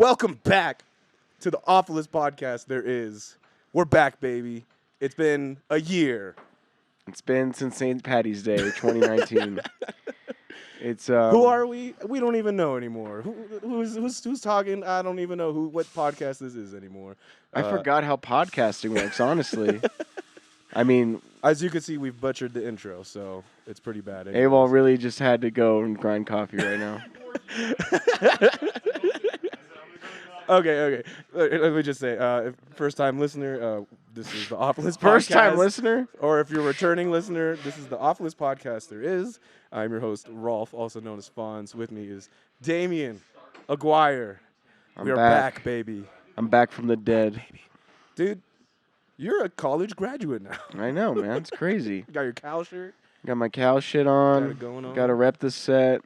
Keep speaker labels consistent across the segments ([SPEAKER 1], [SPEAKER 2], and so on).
[SPEAKER 1] Welcome back to the Awfulest podcast there is. We're back, baby. It's been a year.
[SPEAKER 2] It's been since St. Patty's Day, 2019. It's
[SPEAKER 1] Who are we? We don't even know anymore. Who's talking? I don't even know what podcast this is anymore.
[SPEAKER 2] I forgot how podcasting works, honestly. I mean,
[SPEAKER 1] as you can see, we've butchered the intro, so it's pretty bad.
[SPEAKER 2] AWOL really just had to go and grind coffee right now.
[SPEAKER 1] Okay. Let me just say, first-time listener, this is the Awfulest podcast.
[SPEAKER 2] First-time listener?
[SPEAKER 1] Or if you're a returning listener, this is the Awfulest podcast there is. I'm your host, Rolf, also known as Fonz. With me is Damien Aguirre. We are back, baby.
[SPEAKER 2] I'm back from the dead.
[SPEAKER 1] Dude, you're a college graduate now.
[SPEAKER 2] I know, man. It's crazy.
[SPEAKER 1] You got your Cal shirt.
[SPEAKER 2] Got my Cal shit on.
[SPEAKER 1] Got it going on.
[SPEAKER 2] Got to rep the set.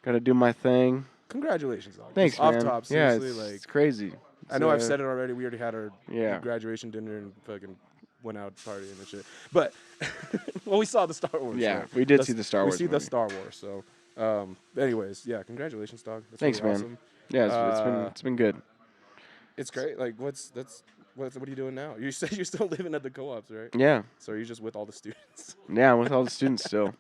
[SPEAKER 2] Got to do my thing.
[SPEAKER 1] Congratulations, dog.
[SPEAKER 2] Thanks,
[SPEAKER 1] man.
[SPEAKER 2] Off
[SPEAKER 1] top,
[SPEAKER 2] yeah,
[SPEAKER 1] seriously.
[SPEAKER 2] it's crazy.
[SPEAKER 1] I know I've said it already. We already had our graduation dinner and fucking went out partying and shit. But, well, we saw the Star Wars.
[SPEAKER 2] Yeah,
[SPEAKER 1] so
[SPEAKER 2] we did see the Star Wars.
[SPEAKER 1] We see the Star Wars. So, anyways, yeah, congratulations, dog. That's
[SPEAKER 2] Thanks,
[SPEAKER 1] really
[SPEAKER 2] man.
[SPEAKER 1] Awesome.
[SPEAKER 2] Yeah, it's been good.
[SPEAKER 1] It's great. Like, what are you doing now? You said you're still living at the co-ops, right?
[SPEAKER 2] Yeah.
[SPEAKER 1] So are you just with all the students?
[SPEAKER 2] Yeah, I'm with all the students still.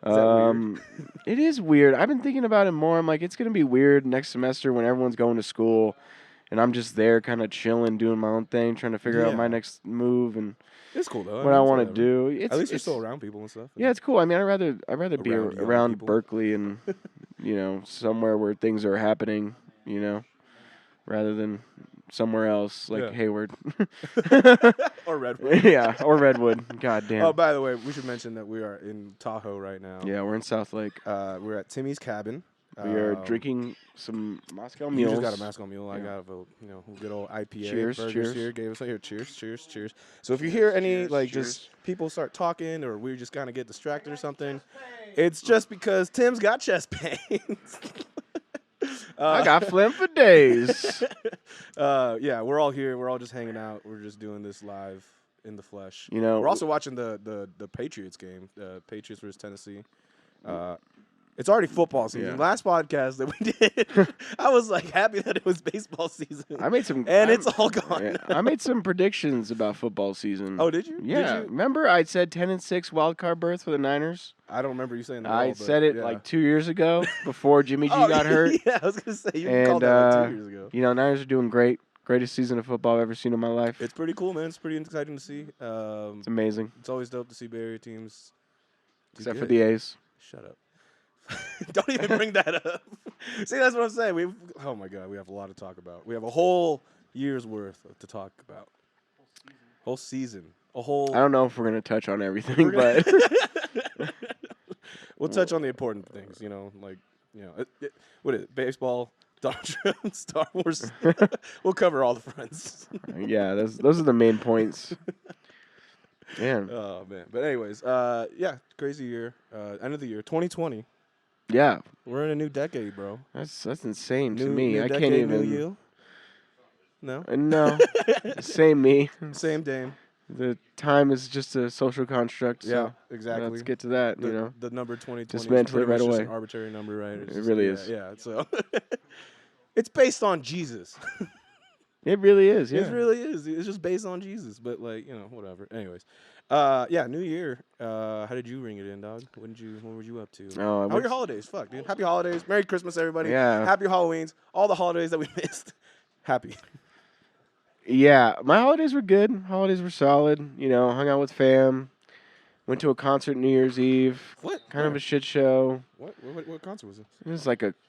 [SPEAKER 1] Is that weird?
[SPEAKER 2] It is weird. I've been thinking about it more. I'm like, it's going to be weird next semester when everyone's going to school and I'm just there kind of chilling, doing my own thing, trying to figure out my next move and
[SPEAKER 1] it's cool though.
[SPEAKER 2] what I want to do.
[SPEAKER 1] At least you're still around people and stuff.
[SPEAKER 2] Yeah, it's cool. I mean, I'd rather be around
[SPEAKER 1] people.
[SPEAKER 2] Berkeley and, somewhere where things are happening, rather than somewhere else like Hayward.
[SPEAKER 1] Or Redwood.
[SPEAKER 2] Yeah, or Redwood. God damn.
[SPEAKER 1] Oh, by the way, we should mention that we are in Tahoe right now.
[SPEAKER 2] Yeah, we're in South Lake.
[SPEAKER 1] We're at Timmy's cabin.
[SPEAKER 2] We are drinking some Moscow mules.
[SPEAKER 1] You just got a Moscow mule. I got a good old IPA.
[SPEAKER 2] Cheers,
[SPEAKER 1] cheers. Here, gave us here. Cheers. So if you hear any just people start talking or we just kind of get distracted or something, it's just because Tim's got chest pains.
[SPEAKER 2] I got phlegm for days.
[SPEAKER 1] Yeah, we're all here. We're all just hanging out. We're just doing this live in the flesh. We're also watching the Patriots game, Patriots versus Tennessee. It's already football season.
[SPEAKER 2] Yeah.
[SPEAKER 1] Last podcast that we did, I was like happy that it was baseball season. It's all gone.
[SPEAKER 2] Yeah, I made some predictions about football season.
[SPEAKER 1] Oh, did you?
[SPEAKER 2] Yeah.
[SPEAKER 1] Did you?
[SPEAKER 2] Remember I said 10-6 wild card berth for the Niners?
[SPEAKER 1] I don't remember you saying that.
[SPEAKER 2] I said it like 2 years ago before Jimmy G got hurt.
[SPEAKER 1] Yeah, I was gonna say you called that like 2 years ago.
[SPEAKER 2] Niners are doing great. Greatest season of football I've ever seen in my life.
[SPEAKER 1] It's pretty cool, man. It's pretty exciting to see.
[SPEAKER 2] It's amazing.
[SPEAKER 1] It's always dope to see Bay Area teams.
[SPEAKER 2] Except for the A's.
[SPEAKER 1] Shut up. Don't even bring that up. See, that's what I'm saying. Oh my God, we have a lot to talk about. We have a whole year's worth to talk about. Whole season. I
[SPEAKER 2] don't know if we're gonna touch on everything, but
[SPEAKER 1] we'll touch on the important things. What is it? Baseball, Donald Trump, Star Wars. We'll cover all the fronts.
[SPEAKER 2] Yeah, those are the main points. Man.
[SPEAKER 1] Oh man. But anyways, crazy year. End of the year, 2020.
[SPEAKER 2] Yeah.
[SPEAKER 1] We're in a new decade, bro.
[SPEAKER 2] That's insane to me.
[SPEAKER 1] New
[SPEAKER 2] I
[SPEAKER 1] decade,
[SPEAKER 2] can't even.
[SPEAKER 1] New you? No.
[SPEAKER 2] No. Same me.
[SPEAKER 1] Same Dame.
[SPEAKER 2] The time is just a social construct. So
[SPEAKER 1] Yeah, exactly.
[SPEAKER 2] Let's get to that.
[SPEAKER 1] The number 2020
[SPEAKER 2] dismantle it right away.
[SPEAKER 1] An arbitrary number, right?
[SPEAKER 2] It really is.
[SPEAKER 1] Yeah. So it's based on Jesus.
[SPEAKER 2] It really is. Yeah.
[SPEAKER 1] It really is. It's just based on Jesus, but whatever. Anyways, new year. How did you ring it in, dog? What were you up to?
[SPEAKER 2] Oh,
[SPEAKER 1] how were your holidays? Fuck, dude. Happy holidays. Merry Christmas, everybody.
[SPEAKER 2] Yeah.
[SPEAKER 1] Happy Halloweens. All the holidays that we missed. Happy.
[SPEAKER 2] Yeah, my holidays were good. Holidays were solid. Hung out with fam. Went to a concert New Year's Eve.
[SPEAKER 1] What?
[SPEAKER 2] Kind of a shit show.
[SPEAKER 1] What concert was it?
[SPEAKER 2] This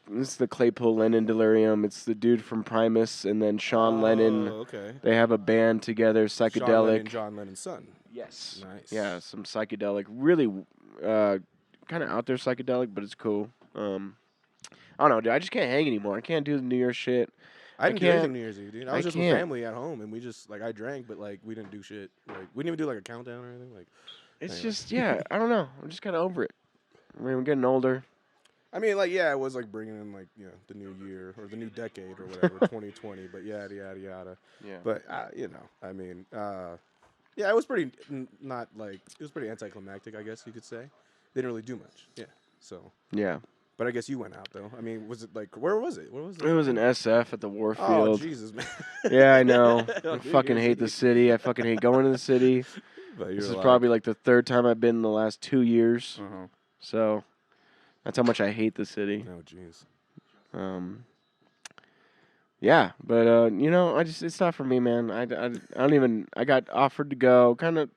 [SPEAKER 2] is the Claypool Lennon Delirium. It's the dude from Primus and then Sean Lennon.
[SPEAKER 1] Okay.
[SPEAKER 2] They have a band together, psychedelic.
[SPEAKER 1] John Lennon's son.
[SPEAKER 2] Yes.
[SPEAKER 1] Nice.
[SPEAKER 2] Yeah, some psychedelic, really kind of out there psychedelic, but it's cool. I don't know, dude. I just can't hang anymore. I can't do the New Year's shit.
[SPEAKER 1] I didn't do anything New Year's Eve, dude. I was just with
[SPEAKER 2] can't.
[SPEAKER 1] family at home, and we just I drank, but we didn't do shit. We didn't even do a countdown or anything.
[SPEAKER 2] It's just I don't know. I'm just kind of over it. I mean, we're getting older.
[SPEAKER 1] I mean, it was bringing in the new year or the new decade or whatever, 2020. But yada yada yada.
[SPEAKER 2] Yeah.
[SPEAKER 1] But I mean, it was pretty it was pretty anticlimactic, I guess you could say. They didn't really do much. Yeah. So.
[SPEAKER 2] Yeah.
[SPEAKER 1] But I guess you went out though. I mean, was it like where was it? Where was it?
[SPEAKER 2] It was an SF at the
[SPEAKER 1] Oh
[SPEAKER 2] Warfield.
[SPEAKER 1] Jesus, man.
[SPEAKER 2] Yeah, I know. I fucking hate the city. I fucking hate going to the city. This is probably like the 3rd time I've been in the last 2 years. So that's how much I hate the city.
[SPEAKER 1] Oh jeez.
[SPEAKER 2] Yeah, but you know, it's not for me, man. I don't even. I got offered to go, kind of,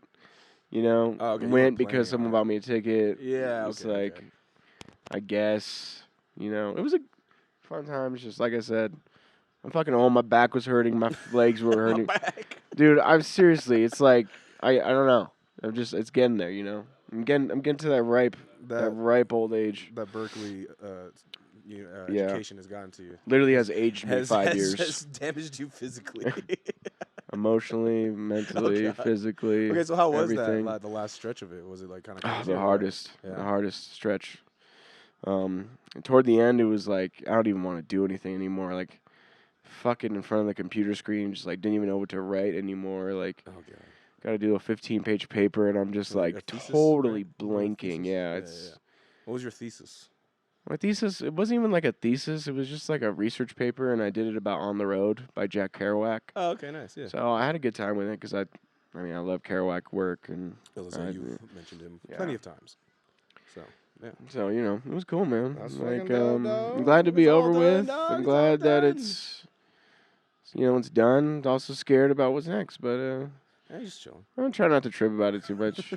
[SPEAKER 2] you know, went because someone bought me a ticket.
[SPEAKER 1] Yeah,
[SPEAKER 2] it's like, I guess, you know, it was a fun time. It's just like I said, I'm fucking old. My back was hurting. My legs were hurting. Dude, I'm seriously. It's like I don't know. It's getting there, you know. I'm getting to that ripe old age.
[SPEAKER 1] That Berkeley education has gotten to you.
[SPEAKER 2] Literally has aged me 5 years.
[SPEAKER 1] Has damaged you physically.
[SPEAKER 2] Emotionally, mentally, physically.
[SPEAKER 1] Okay, so how was
[SPEAKER 2] everything.
[SPEAKER 1] that? The last stretch of it, was it like kind of
[SPEAKER 2] the hardest stretch. Toward the end, it was like I don't even want to do anything anymore. Like, fucking in front of the computer screen, just like didn't even know what to write anymore. Like, got to do a 15-page paper, and I'm just like totally blanking. Yeah, it's.
[SPEAKER 1] What was your thesis?
[SPEAKER 2] My thesis, it wasn't even like a thesis. It was just like a research paper, and I did it about On the Road by Jack Kerouac.
[SPEAKER 1] Oh, okay, nice, yeah.
[SPEAKER 2] So I had a good time with it because I love Kerouac work. And
[SPEAKER 1] you've mentioned him plenty of times. So, yeah.
[SPEAKER 2] So, you know, it was cool, man. Like, I'm glad to be over with. I'm glad that it's, you know, it's done. Also scared about what's next, but
[SPEAKER 1] I'm just chilling.
[SPEAKER 2] I'm trying not to trip about it too much.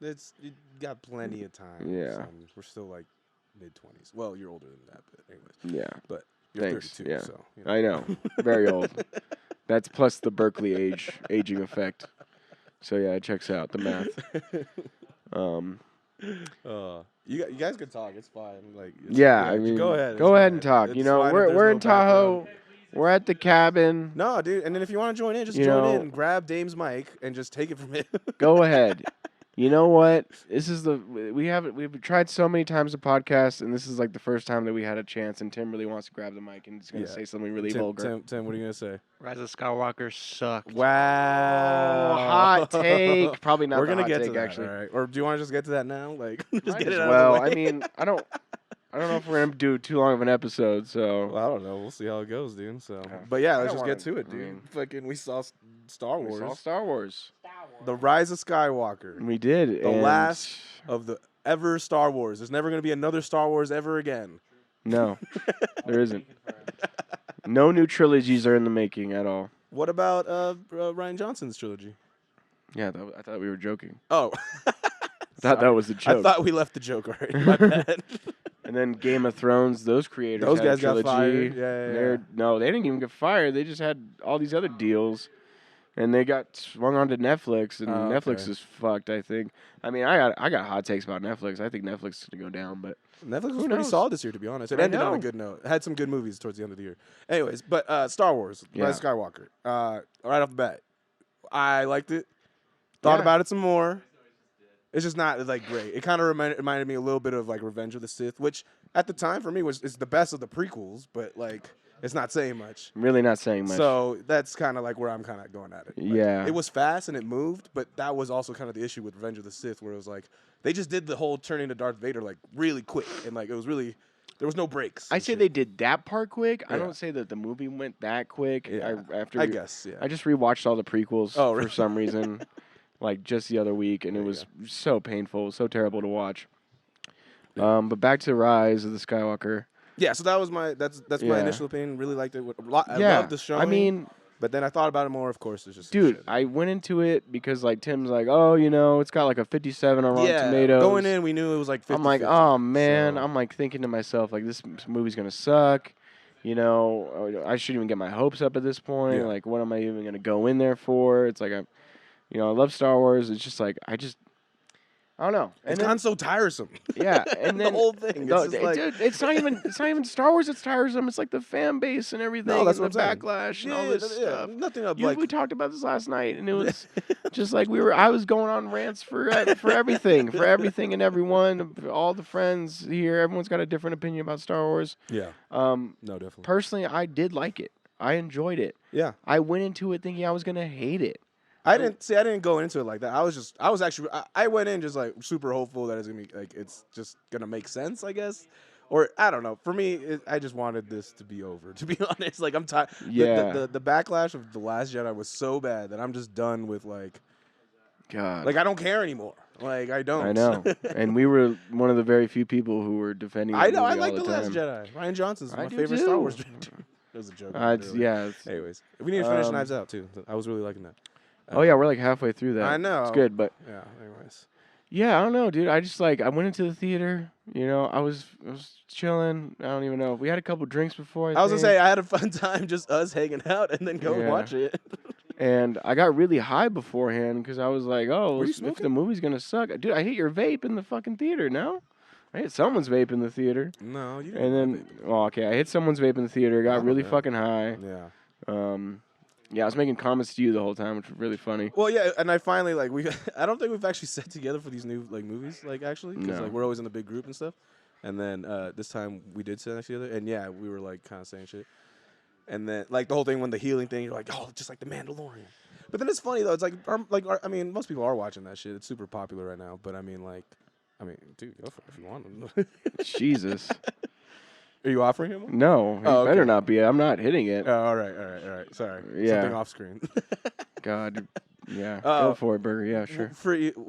[SPEAKER 1] You got plenty of time.
[SPEAKER 2] Yeah.
[SPEAKER 1] We're still like mid-20s. Well, you're older than that, but anyways.
[SPEAKER 2] Yeah.
[SPEAKER 1] But you're
[SPEAKER 2] Thanks.
[SPEAKER 1] 32,
[SPEAKER 2] yeah.
[SPEAKER 1] so. You know.
[SPEAKER 2] I know. Very old. That's plus the Berkeley aging effect. So, yeah, it checks out, the math.
[SPEAKER 1] You guys can talk. It's fine. Like,
[SPEAKER 2] I mean, go ahead and talk. You know, we're in Tahoe. Background. We're at the cabin.
[SPEAKER 1] No, dude. And then if you want to join in, just join in. Grab Dame's mic and just take it from him.
[SPEAKER 2] Go ahead. You know what? This is we've tried so many times to podcast, and this is like the first time that we had a chance. And Tim really wants to grab the mic and he's gonna say something really vulgar.
[SPEAKER 1] Tim, what are you gonna say?
[SPEAKER 3] Rise of Skywalker sucked.
[SPEAKER 2] Wow, hot take. Probably not.
[SPEAKER 1] We're gonna get to that,
[SPEAKER 2] actually.
[SPEAKER 1] All right. Or do you want to just get to that now? Like, just get it out
[SPEAKER 2] of
[SPEAKER 1] the way.
[SPEAKER 2] I mean, I don't know if we're gonna do too long of an episode. So
[SPEAKER 1] I don't know. We'll see how it goes, dude. So, but yeah, let's just get to it, dude. Fucking, we saw Star Wars.
[SPEAKER 2] We saw Star Wars.
[SPEAKER 1] The Rise of Skywalker.
[SPEAKER 2] We did.
[SPEAKER 1] The last of the ever Star Wars. There's never going to be another Star Wars ever again.
[SPEAKER 2] No, there isn't. No new trilogies are in the making at all.
[SPEAKER 1] What about Rian Johnson's trilogy?
[SPEAKER 2] Yeah, I thought we were joking.
[SPEAKER 1] Oh.
[SPEAKER 2] I thought that was a joke.
[SPEAKER 1] I thought we left the joke already. My bad.
[SPEAKER 2] And then Game of Thrones, those creators
[SPEAKER 1] those
[SPEAKER 2] had
[SPEAKER 1] guys
[SPEAKER 2] a trilogy.
[SPEAKER 1] got fired. Yeah.
[SPEAKER 2] No, they didn't even get fired. They just had all these other deals. And they got swung onto Netflix, and Netflix is fucked, I think. I mean, I got hot takes about Netflix. I think Netflix is going to go down, but
[SPEAKER 1] Netflix was pretty solid this year, to be honest. It ended on a good note. It had some good movies towards the end of the year. Anyways, but Star Wars, Rise of Skywalker. Right off the bat, I liked it. Thought about it some more. It's just not like great. It kind of reminded me a little bit of like Revenge of the Sith, which at the time for me is the best of the prequels, but like it's not saying much.
[SPEAKER 2] Really not saying much.
[SPEAKER 1] So that's kind of like where I'm kind of going at it. Like, it was fast and it moved, but that was also kind of the issue with Revenge of the Sith, where it was like they just did the whole turning to Darth Vader like really quick, and like it was really there was no breaks.
[SPEAKER 2] I say they did that part quick. I don't say that the movie went that quick.
[SPEAKER 1] Yeah.
[SPEAKER 2] I
[SPEAKER 1] guess. Yeah.
[SPEAKER 2] I just rewatched all the prequels for some reason. Like just the other week, and it was so painful, so terrible to watch. But back to Rise of the Skywalker.
[SPEAKER 1] Yeah, so that was my my initial opinion. Really liked it. I loved the show.
[SPEAKER 2] I mean,
[SPEAKER 1] but then I thought about it more. Of course, it's just
[SPEAKER 2] dude. I went into it because like Tim's like, oh, you know, it's got like a 57 on Rotten Tomatoes.
[SPEAKER 1] Going in, we knew it was like 50.
[SPEAKER 2] I'm like, oh man. So. I'm like thinking to myself, like this movie's gonna suck. You know, I shouldn't even get my hopes up at this point. Like, what am I even gonna go in there for? It's like I love Star Wars. It's just like I don't know.
[SPEAKER 1] It's gotten so tiresome.
[SPEAKER 2] Yeah, and then
[SPEAKER 1] the whole thing.
[SPEAKER 2] It's not even Star Wars. It's tiresome. It's like the fan base and everything.
[SPEAKER 1] No, that's
[SPEAKER 2] and
[SPEAKER 1] what
[SPEAKER 2] the
[SPEAKER 1] I'm
[SPEAKER 2] backlash
[SPEAKER 1] saying.
[SPEAKER 2] and all this stuff.
[SPEAKER 1] Nothing up.
[SPEAKER 2] We talked about this last night, and it was just like I was going on rants for everything, and everyone, all the friends here. Everyone's got a different opinion about Star Wars.
[SPEAKER 1] Yeah. No, definitely.
[SPEAKER 2] Personally, I did like it. I enjoyed it.
[SPEAKER 1] Yeah.
[SPEAKER 2] I went into it thinking I was gonna hate it.
[SPEAKER 1] I didn't go into it like that. I went in just like super hopeful that it's gonna be like it's just gonna make sense, I guess. Or I don't know. For me, I just wanted this to be over. To be honest, like I'm tired.
[SPEAKER 2] Yeah.
[SPEAKER 1] The backlash of The Last Jedi was so bad that I'm just done with like
[SPEAKER 2] God.
[SPEAKER 1] I don't care anymore. Like I don't.
[SPEAKER 2] I know. And we were one of the very few people who were defending
[SPEAKER 1] I
[SPEAKER 2] that
[SPEAKER 1] know. I
[SPEAKER 2] movie
[SPEAKER 1] like
[SPEAKER 2] all
[SPEAKER 1] The Last
[SPEAKER 2] time.
[SPEAKER 1] Jedi. Ryan Johnson's
[SPEAKER 2] I
[SPEAKER 1] my
[SPEAKER 2] do
[SPEAKER 1] favorite
[SPEAKER 2] too.
[SPEAKER 1] Star Wars director. That was a joke.
[SPEAKER 2] Yeah.
[SPEAKER 1] Anyways, we need to finish Knives Out too. I was really liking that.
[SPEAKER 2] Oh yeah, we're like halfway through that.
[SPEAKER 1] I know.
[SPEAKER 2] It's good, but
[SPEAKER 1] yeah. Anyways.
[SPEAKER 2] yeah, I don't know, dude. I just like I went into the theater. You know, I was chilling. I don't even know. We had a couple drinks before.
[SPEAKER 1] I was gonna say I had a fun time, just us hanging out, and then go and
[SPEAKER 2] Yeah.
[SPEAKER 1] watch it.
[SPEAKER 2] And I got really high beforehand because I was like, oh,
[SPEAKER 1] Were you
[SPEAKER 2] if
[SPEAKER 1] smoking?
[SPEAKER 2] the movie's gonna suck, dude, I hit your vape in the fucking theater. No, I hit someone's vape in the theater.
[SPEAKER 1] No, you didn't.
[SPEAKER 2] And then, oh, okay, I hit someone's vape in the theater. Got really fucking high.
[SPEAKER 1] Yeah.
[SPEAKER 2] Yeah, I was making comments to you the whole time, which was really funny.
[SPEAKER 1] Well, yeah, and I finally I don't think we've actually sat together for these new movies actually because
[SPEAKER 2] No.
[SPEAKER 1] we're always in the big group and stuff. And then this time we did sit next to each other, and yeah, we were kind of saying shit. And then the whole thing when the healing thing, you're like, oh, just like the Mandalorian. But then it's funny though. It's I mean, most people are watching that shit. It's super popular right now. But I mean, dude, go for it if you want them.
[SPEAKER 2] Jesus.
[SPEAKER 1] Are you offering him one?
[SPEAKER 2] No, he
[SPEAKER 1] okay.
[SPEAKER 2] better not be. I'm not hitting it.
[SPEAKER 1] Oh, all right. Sorry.
[SPEAKER 2] Yeah.
[SPEAKER 1] Something off screen.
[SPEAKER 2] God. Yeah. Go for it, Burger. Yeah, sure.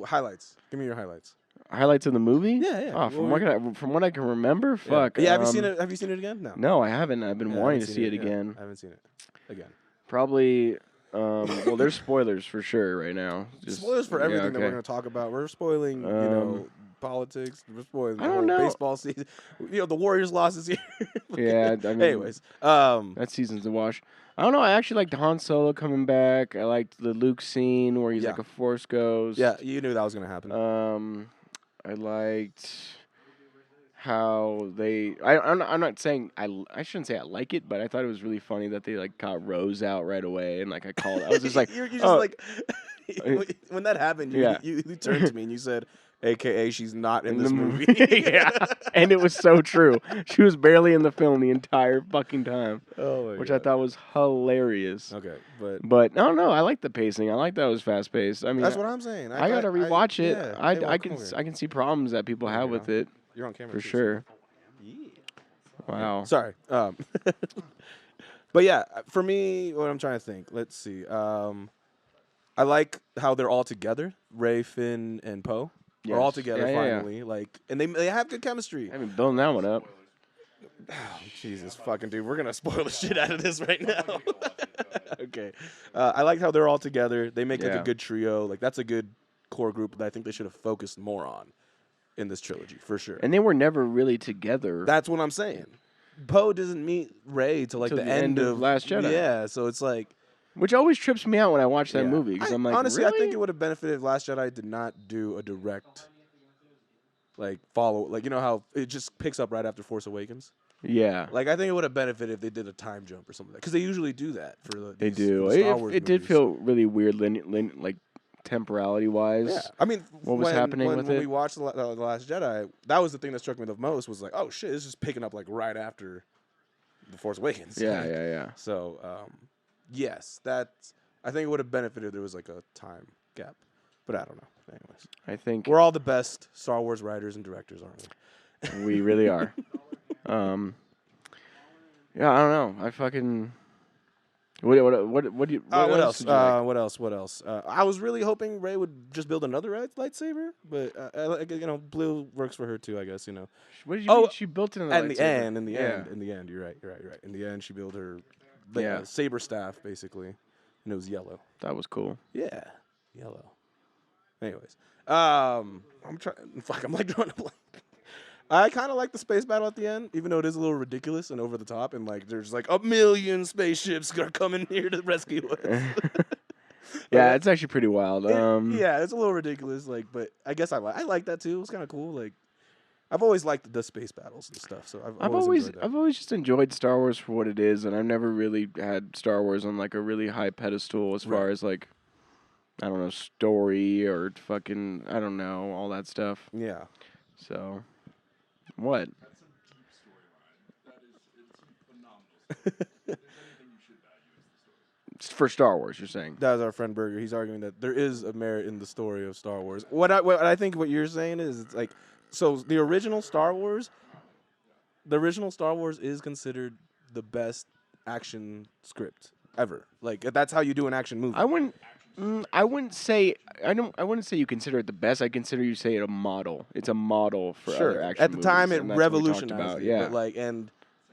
[SPEAKER 1] Highlights. Give me your highlights.
[SPEAKER 2] Highlights of the movie?
[SPEAKER 1] Yeah.
[SPEAKER 2] Oh, from what I can remember, fuck.
[SPEAKER 1] Yeah. Have you seen it? Have you seen it again? No.
[SPEAKER 2] No, I haven't. I've been wanting to see it again.
[SPEAKER 1] I haven't seen it again.
[SPEAKER 2] Probably. Well, there's spoilers for sure right now.
[SPEAKER 1] Spoilers for everything that we're going to talk about. We're spoiling, politics. We're spoiling the whole baseball season. The Warriors lost this year.
[SPEAKER 2] Yeah. I mean,
[SPEAKER 1] anyways,
[SPEAKER 2] that season's a wash. I don't know. I actually liked Han Solo coming back. I liked the Luke scene where he's like a Force ghost.
[SPEAKER 1] Yeah, you knew that was going to happen.
[SPEAKER 2] I liked how they. I'm not saying I shouldn't say I like it, but I thought it was really funny that they got Rose out right away, and I called. I was just like,
[SPEAKER 1] you're just when that happened, you turned to me and you said, AKA, she's not in this movie.
[SPEAKER 2] Yeah, and it was so true. She was barely in the film the entire fucking time, which I thought was hilarious.
[SPEAKER 1] Okay,
[SPEAKER 2] but no, I like the pacing. I like that it was fast paced. I mean,
[SPEAKER 1] that's what I'm saying.
[SPEAKER 2] I gotta rewatch it.
[SPEAKER 1] Yeah.
[SPEAKER 2] I can see problems that people have with it.
[SPEAKER 1] You're on camera
[SPEAKER 2] for sure.
[SPEAKER 1] Yeah.
[SPEAKER 2] Wow.
[SPEAKER 1] Sorry. But yeah, for me, what I'm trying to think. Let's see. I like how they're all together. Rey, Finn, and Poe. Yes. Are all together finally. Yeah. And they have good chemistry.
[SPEAKER 2] I haven't built that one up.
[SPEAKER 1] Oh, Jesus fucking dude, we're gonna spoil the shit out of this right now. Okay. I like how they're all together. They make a good trio. That's a good core group that I think they should have focused more on in this trilogy for sure.
[SPEAKER 2] And they were never really together.
[SPEAKER 1] That's what I'm saying. Poe doesn't meet Rey till the end of
[SPEAKER 2] Last Jedi.
[SPEAKER 1] Yeah, so it's
[SPEAKER 2] which always trips me out when I watch that movie because I'm like,
[SPEAKER 1] honestly,
[SPEAKER 2] really?
[SPEAKER 1] I think it would have benefited if Last Jedi did not do a direct follow. You know how it just picks up right after Force Awakens.
[SPEAKER 2] Yeah.
[SPEAKER 1] I think it would have benefited if they did a time jump or something because they usually do that for
[SPEAKER 2] they do.
[SPEAKER 1] For the Star Wars
[SPEAKER 2] it did feel really weird, temporality wise.
[SPEAKER 1] Yeah, I mean,
[SPEAKER 2] what was happening with it?
[SPEAKER 1] When we watched the Last Jedi, that was the thing that struck me the most. Was oh shit, it's just picking up right after the Force Awakens.
[SPEAKER 2] Yeah.
[SPEAKER 1] So, yes, I think it would have benefited if there was a time gap, but I don't know. Anyways,
[SPEAKER 2] I think
[SPEAKER 1] we're all the best Star Wars writers and directors, aren't we?
[SPEAKER 2] We really are. Yeah, I don't know. I fucking. What do you?
[SPEAKER 1] What else? What else? I was really hoping Rey would just build another lightsaber, but blue works for her too, I guess.
[SPEAKER 2] What did you mean she built it in the
[SPEAKER 1] end? In the end, you're right. In the end, she built her saber staff basically, and it was yellow.
[SPEAKER 2] That was cool.
[SPEAKER 1] Yeah, yellow. Anyways, I'm trying. Fuck, I'm drawing a blank. I kind of like the space battle at the end, even though it is a little ridiculous and over the top, and there's a million spaceships are coming here to rescue us.
[SPEAKER 2] Yeah, it's actually pretty wild.
[SPEAKER 1] Yeah, it's a little ridiculous, but I guess I like that too. It was kind of cool. I've always liked the space battles and stuff, so I've
[SPEAKER 2] always just enjoyed Star Wars for what it is, and I've never really had Star Wars on a really high pedestal as far as I don't know, story or fucking I don't know, all that stuff.
[SPEAKER 1] Yeah.
[SPEAKER 2] So. What?
[SPEAKER 4] That's a deep storyline. It's phenomenal.
[SPEAKER 2] For Star Wars, you're saying?
[SPEAKER 1] That was our friend Berger. He's arguing that there is a merit in the story of Star Wars. What I think what you're saying is so the original Star Wars the original Star Wars is considered the best action script ever. Like that's how you do an action movie.
[SPEAKER 2] I wouldn't say you consider it the best. I consider you say it a model. It's a model for other action
[SPEAKER 1] At the time, it
[SPEAKER 2] movies, and that's what we talked
[SPEAKER 1] revolutionized
[SPEAKER 2] about.
[SPEAKER 1] it.
[SPEAKER 2] Yeah.
[SPEAKER 1] But like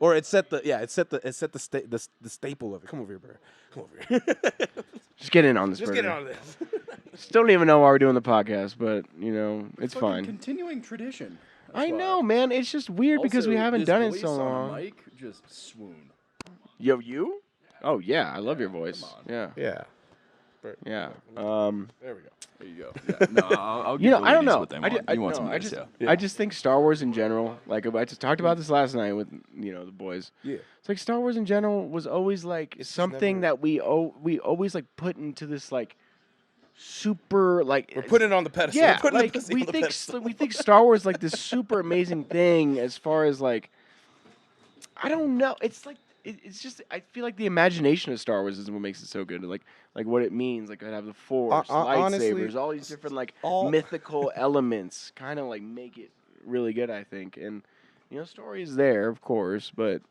[SPEAKER 1] or it set the staple of it. Come over here, bro. Come over here.
[SPEAKER 2] Just get in on this.
[SPEAKER 1] Just
[SPEAKER 2] Burger.
[SPEAKER 1] get on this.
[SPEAKER 2] Still don't even know why we're doing the podcast, but it's
[SPEAKER 5] fucking
[SPEAKER 2] fine.
[SPEAKER 5] Continuing tradition.
[SPEAKER 2] I know, man. It's just weird because we haven't done it so
[SPEAKER 5] On a
[SPEAKER 2] long.
[SPEAKER 5] mic, just swoon.
[SPEAKER 2] Yo, you? Oh yeah, I love your voice. Yeah.
[SPEAKER 1] Yeah.
[SPEAKER 2] Yeah.
[SPEAKER 1] There we go.
[SPEAKER 5] There you go. Yeah. No, I'll give
[SPEAKER 2] I don't
[SPEAKER 5] ladies
[SPEAKER 2] know.
[SPEAKER 5] what they want. You want some ladies, yeah.
[SPEAKER 2] I just think Star Wars in general, like I just talked about this last night with the boys.
[SPEAKER 1] Yeah.
[SPEAKER 2] It's like Star Wars in general was always like something that we always like put into this like super like
[SPEAKER 1] We're putting it on the pedestal.
[SPEAKER 2] yeah,
[SPEAKER 1] We're putting
[SPEAKER 2] like
[SPEAKER 1] the pussy
[SPEAKER 2] we
[SPEAKER 1] on the
[SPEAKER 2] think
[SPEAKER 1] pedestal.
[SPEAKER 2] we think Star Wars like this super amazing thing as far as like I don't know. It's like it's just I feel like the imagination of Star Wars is what makes it so good. Like what it means. Like I have the Force,
[SPEAKER 1] honestly,
[SPEAKER 2] lightsabers, all these different like
[SPEAKER 1] all-
[SPEAKER 2] mythical elements, kind of like make it really good. I think, and story is there, of course, but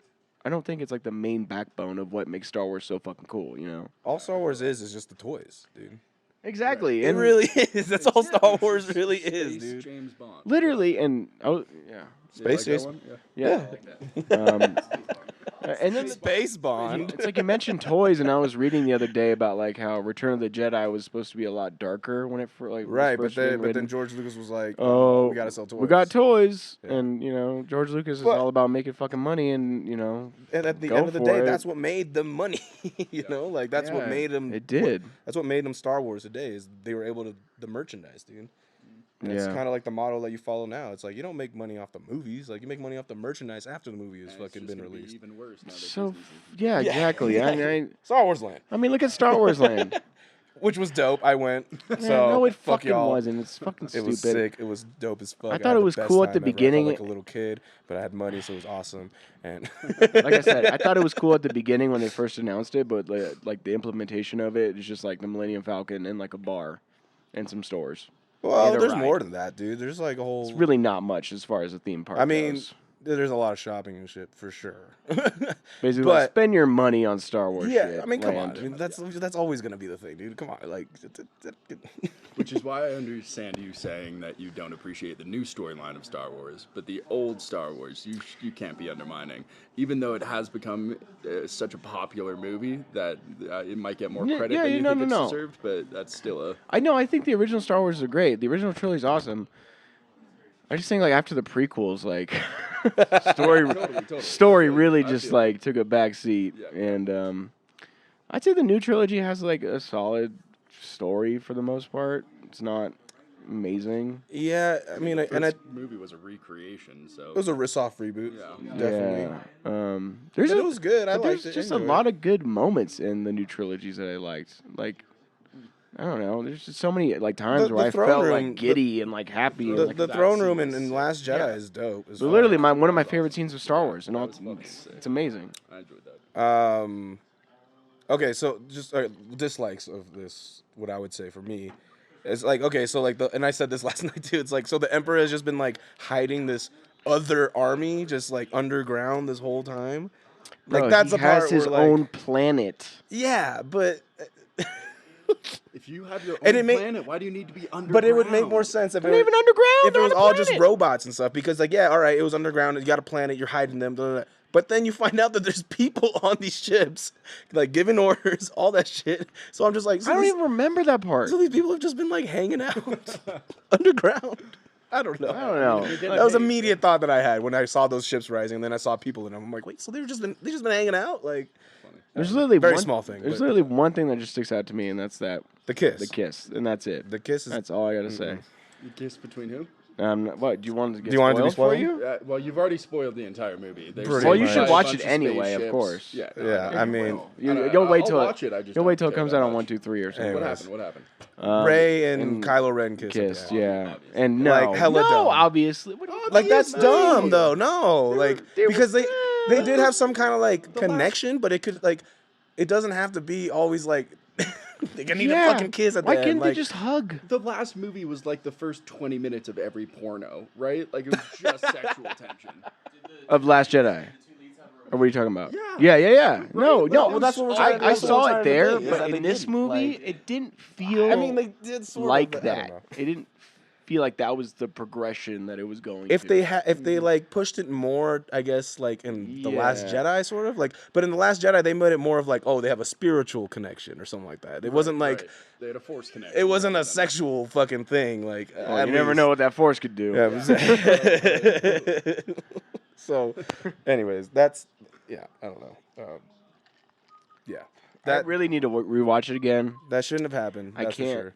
[SPEAKER 2] I don't think it's like the main backbone of what makes Star Wars so fucking cool.
[SPEAKER 1] All Star Wars is just the toys, dude.
[SPEAKER 2] Exactly.
[SPEAKER 1] It
[SPEAKER 2] And
[SPEAKER 1] really is. That's all Star Wars really is,
[SPEAKER 5] Space
[SPEAKER 1] dude.
[SPEAKER 5] James Bond.
[SPEAKER 2] literally, and yeah.
[SPEAKER 1] Space
[SPEAKER 5] You like that
[SPEAKER 1] Jason.
[SPEAKER 5] one? Yeah.
[SPEAKER 2] Yeah. And then
[SPEAKER 1] Space Bond.
[SPEAKER 2] it's like you mentioned toys, and I was reading the other day about like how Return of the Jedi was supposed to be a lot darker when it was
[SPEAKER 1] Right, but
[SPEAKER 2] first being
[SPEAKER 1] then
[SPEAKER 2] written.
[SPEAKER 1] George Lucas was like,
[SPEAKER 2] Oh,
[SPEAKER 1] we gotta sell toys.
[SPEAKER 2] We got toys,
[SPEAKER 1] Yeah.
[SPEAKER 2] and George Lucas is
[SPEAKER 1] But-
[SPEAKER 2] all about making fucking money, and
[SPEAKER 1] And at the
[SPEAKER 2] go
[SPEAKER 1] end of the
[SPEAKER 2] for
[SPEAKER 1] day,
[SPEAKER 2] it.
[SPEAKER 1] that's what made them money. Like that's what
[SPEAKER 2] Yeah,
[SPEAKER 1] made them.
[SPEAKER 2] it did.
[SPEAKER 1] That's what made them Star Wars today. Is they were able to the merchandise, dude. And It's
[SPEAKER 2] Yeah.
[SPEAKER 1] kind of like the model that you follow now. It's like you don't make money off the movies. Like you make money off the merchandise after the movie has
[SPEAKER 5] And it's
[SPEAKER 1] fucking
[SPEAKER 5] just
[SPEAKER 1] been
[SPEAKER 5] gonna be
[SPEAKER 1] released.
[SPEAKER 5] even worse now that
[SPEAKER 2] So
[SPEAKER 5] Disney's
[SPEAKER 2] yeah, exactly.
[SPEAKER 1] Star Wars Land,
[SPEAKER 2] I mean, look at Star Wars Land.
[SPEAKER 1] which was dope. I went.
[SPEAKER 2] Man,
[SPEAKER 1] So
[SPEAKER 2] no, it
[SPEAKER 1] fuck
[SPEAKER 2] fucking
[SPEAKER 1] y'all.
[SPEAKER 2] wasn't. It's fucking
[SPEAKER 1] It
[SPEAKER 2] stupid.
[SPEAKER 1] was sick. It was dope as fuck.
[SPEAKER 2] I thought
[SPEAKER 1] had
[SPEAKER 2] it
[SPEAKER 1] the
[SPEAKER 2] was
[SPEAKER 1] best
[SPEAKER 2] cool at the
[SPEAKER 1] time ever. I
[SPEAKER 2] beginning.
[SPEAKER 1] felt like a little kid, but I had money, so it was awesome. And
[SPEAKER 2] Like I said, I thought it was cool at the beginning when they first announced it, but like the implementation of it is just like the Millennium Falcon and like a bar and some stores.
[SPEAKER 1] well,
[SPEAKER 2] And a
[SPEAKER 1] there's
[SPEAKER 2] ride.
[SPEAKER 1] more than that, dude. There's like a whole.
[SPEAKER 2] It's really not much as far as a theme park
[SPEAKER 1] I mean,
[SPEAKER 2] goes.
[SPEAKER 1] there's a lot of shopping and shit for sure.
[SPEAKER 2] Basically,
[SPEAKER 1] but-
[SPEAKER 2] spend your money on Star Wars
[SPEAKER 1] Yeah,
[SPEAKER 2] shit.
[SPEAKER 1] I mean, come on.
[SPEAKER 2] Land.
[SPEAKER 1] I mean, that's always gonna be the thing, dude. Come on, like.
[SPEAKER 5] Which is why I understand you saying that you don't appreciate the new storyline of Star Wars, but the old Star Wars you can't be undermining. Even though it has become such a popular movie that it might get more
[SPEAKER 2] Yeah,
[SPEAKER 5] credit
[SPEAKER 2] yeah,
[SPEAKER 5] than you
[SPEAKER 2] no,
[SPEAKER 5] think
[SPEAKER 2] no,
[SPEAKER 5] it's
[SPEAKER 2] no.
[SPEAKER 5] deserved, but that's still a...
[SPEAKER 2] I know. I think the original Star Wars are great. The original trilogy is awesome. I just think like after the prequels, like story really
[SPEAKER 5] I
[SPEAKER 2] just
[SPEAKER 5] feel
[SPEAKER 2] like took a back seat,
[SPEAKER 5] Yeah.
[SPEAKER 2] and I'd say the new trilogy has like a solid story for the most part. It's not amazing.
[SPEAKER 1] Yeah, I mean,
[SPEAKER 5] the
[SPEAKER 1] and
[SPEAKER 5] first movie was a recreation, so...
[SPEAKER 1] it was a soft reboot,
[SPEAKER 5] Yeah.
[SPEAKER 1] definitely.
[SPEAKER 2] Yeah.
[SPEAKER 1] But it was good. I
[SPEAKER 2] but
[SPEAKER 1] liked
[SPEAKER 2] there's
[SPEAKER 1] it.
[SPEAKER 2] just a lot of good moments in the new trilogies that I liked. Like, I don't know. There's just so many like times
[SPEAKER 1] The
[SPEAKER 2] where I
[SPEAKER 1] throne
[SPEAKER 2] felt
[SPEAKER 1] room-
[SPEAKER 2] like giddy and like happy. And, like,
[SPEAKER 1] The
[SPEAKER 5] that
[SPEAKER 1] throne
[SPEAKER 5] scene
[SPEAKER 1] room
[SPEAKER 5] was
[SPEAKER 1] in
[SPEAKER 5] sick.
[SPEAKER 1] Last Jedi
[SPEAKER 2] Yeah.
[SPEAKER 1] is dope. As
[SPEAKER 2] So literally,
[SPEAKER 1] fuck.
[SPEAKER 2] one of my favorite scenes of Star Wars, and all
[SPEAKER 5] That was fucking sick.
[SPEAKER 2] it's amazing.
[SPEAKER 5] I enjoyed that.
[SPEAKER 1] Okay, so just dislikes of this. What I would say for me is like, okay, so like and I said this last night too. It's like, so the Emperor has just been like hiding this other army just like underground this whole time. Like
[SPEAKER 2] Bro,
[SPEAKER 1] that's
[SPEAKER 2] he
[SPEAKER 1] the part
[SPEAKER 2] has his
[SPEAKER 1] where, like,
[SPEAKER 2] own planet.
[SPEAKER 1] Yeah, but
[SPEAKER 5] If you have your
[SPEAKER 1] And
[SPEAKER 5] own
[SPEAKER 1] it make-
[SPEAKER 5] planet, why do you need to be underground?
[SPEAKER 1] but it would make more sense if
[SPEAKER 2] They're
[SPEAKER 1] it
[SPEAKER 2] not
[SPEAKER 1] was,
[SPEAKER 2] even underground.
[SPEAKER 1] if it
[SPEAKER 2] they're
[SPEAKER 1] was
[SPEAKER 2] on a
[SPEAKER 1] all just
[SPEAKER 2] planet.
[SPEAKER 1] robots and stuff. Because like, yeah, all right, it was underground. You got a planet. You're hiding them. Blah, blah, blah. But then you find out that there's people on these ships, like giving orders, all that shit. So I'm just like, so
[SPEAKER 2] I don't
[SPEAKER 1] these-
[SPEAKER 2] even remember that part.
[SPEAKER 1] So these people have just been like hanging out underground. I don't know.
[SPEAKER 2] I don't know.
[SPEAKER 1] That was an immediate thought that I had when I saw those ships rising, and then I saw people in them. I'm like, wait, so they just been hanging out? Like
[SPEAKER 2] There's literally
[SPEAKER 1] very
[SPEAKER 2] one,
[SPEAKER 1] small thing.
[SPEAKER 2] There's
[SPEAKER 1] but
[SPEAKER 2] literally one thing that just sticks out to me, and that's that
[SPEAKER 1] the kiss.
[SPEAKER 2] the kiss, and that's it.
[SPEAKER 1] The kiss is.
[SPEAKER 2] That's all I gotta say.
[SPEAKER 5] You kiss between who?
[SPEAKER 2] What do you want to get
[SPEAKER 1] Do you want it to be
[SPEAKER 2] spoiled for
[SPEAKER 1] spoiled?
[SPEAKER 2] you?
[SPEAKER 5] Well, you've already spoiled the entire movie. There's
[SPEAKER 1] Pretty
[SPEAKER 2] Well, you
[SPEAKER 1] much.
[SPEAKER 2] should
[SPEAKER 5] a
[SPEAKER 2] watch
[SPEAKER 5] bunch
[SPEAKER 2] it
[SPEAKER 5] of
[SPEAKER 2] anyway, of
[SPEAKER 5] spaceships.
[SPEAKER 2] course.
[SPEAKER 5] Yeah,
[SPEAKER 1] Yeah, I mean,
[SPEAKER 2] You'll wait till
[SPEAKER 5] I'll watch it. I just
[SPEAKER 2] you'll
[SPEAKER 5] don't
[SPEAKER 2] wait till it
[SPEAKER 5] care
[SPEAKER 2] comes
[SPEAKER 5] that
[SPEAKER 2] out on
[SPEAKER 5] much.
[SPEAKER 2] 1, 2, 3 or something.
[SPEAKER 5] What
[SPEAKER 1] Anyways.
[SPEAKER 5] happened? What happened?
[SPEAKER 1] Ray and Kylo Ren kissed.
[SPEAKER 2] Kissed,
[SPEAKER 1] yeah.
[SPEAKER 2] yeah,
[SPEAKER 5] Obviously.
[SPEAKER 2] and no,
[SPEAKER 1] Like, hella
[SPEAKER 2] no,
[SPEAKER 1] dumb.
[SPEAKER 2] obviously.
[SPEAKER 1] Like that's dumb though. No, like
[SPEAKER 2] they were-
[SPEAKER 1] because they did have some kind of like connection, but it could like it doesn't have to be always like they need a fucking kiss at
[SPEAKER 2] Why
[SPEAKER 1] the end.
[SPEAKER 2] couldn't
[SPEAKER 1] Like,
[SPEAKER 2] they just hug?
[SPEAKER 5] The last movie was like the first 20 minutes of every porno, right? Like it was just sexual tension.
[SPEAKER 2] Of Last Jedi. Or what are you talking about? Yeah. No.
[SPEAKER 1] well, that's what we're trying to-
[SPEAKER 2] I
[SPEAKER 1] that's what we're
[SPEAKER 2] saw
[SPEAKER 1] trying
[SPEAKER 2] it
[SPEAKER 1] to
[SPEAKER 2] there,
[SPEAKER 1] debate, is
[SPEAKER 2] but
[SPEAKER 1] that
[SPEAKER 2] in
[SPEAKER 1] they
[SPEAKER 2] this
[SPEAKER 1] didn't,
[SPEAKER 2] movie,
[SPEAKER 1] like-
[SPEAKER 2] it didn't feel
[SPEAKER 1] I mean, they did sort
[SPEAKER 2] like
[SPEAKER 1] of, but I don't
[SPEAKER 2] that.
[SPEAKER 1] know.
[SPEAKER 2] It didn't feel like that was the progression that it was going
[SPEAKER 1] If
[SPEAKER 2] to.
[SPEAKER 1] they like pushed it more, I guess, like in the Last
[SPEAKER 2] Yeah.
[SPEAKER 1] Jedi, sort of like. But in the Last Jedi, they made it more of like, oh, they have a spiritual connection or something like that. It wasn't like
[SPEAKER 5] Right. They had a force connection.
[SPEAKER 1] it wasn't
[SPEAKER 5] rather
[SPEAKER 1] a
[SPEAKER 5] than-
[SPEAKER 1] sexual fucking thing. Like,
[SPEAKER 2] Well,
[SPEAKER 1] at
[SPEAKER 2] you never
[SPEAKER 1] least.
[SPEAKER 2] know what that force could do.
[SPEAKER 1] Yeah. So, anyways, that's I don't know. Yeah,
[SPEAKER 2] I
[SPEAKER 1] that
[SPEAKER 2] really need to rewatch it again.
[SPEAKER 1] that shouldn't have happened.
[SPEAKER 2] I
[SPEAKER 1] That's
[SPEAKER 2] can't-
[SPEAKER 1] for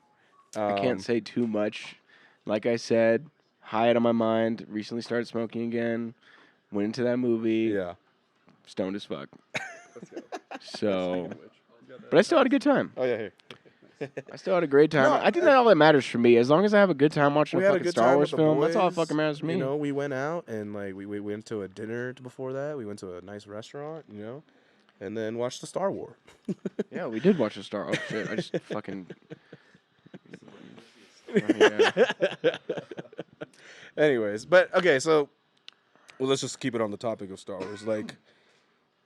[SPEAKER 1] sure.
[SPEAKER 2] I can't say too much. Like I said, high on my mind. Recently started smoking again. Went into that movie.
[SPEAKER 1] Yeah.
[SPEAKER 2] Stoned as fuck. So, but I still had a good time.
[SPEAKER 1] Oh yeah. Here.
[SPEAKER 2] I still had a great time.
[SPEAKER 1] No,
[SPEAKER 2] I think that's all that matters for me. As long as I have a good time watching
[SPEAKER 1] We
[SPEAKER 2] a
[SPEAKER 1] had a
[SPEAKER 2] fucking
[SPEAKER 1] good
[SPEAKER 2] Star
[SPEAKER 1] time
[SPEAKER 2] Wars
[SPEAKER 1] with the
[SPEAKER 2] film, that's all that
[SPEAKER 1] boys.
[SPEAKER 2] fucking matters to me.
[SPEAKER 1] You know, we went out and like we went to a dinner before that. We went to a nice restaurant, and then watched the Star Wars.
[SPEAKER 2] Yeah, we did watch the Star Wars. Oh shit! I just fucking. Yeah.
[SPEAKER 1] Anyways, but okay, so let's just keep it on the topic of Star Wars. Like,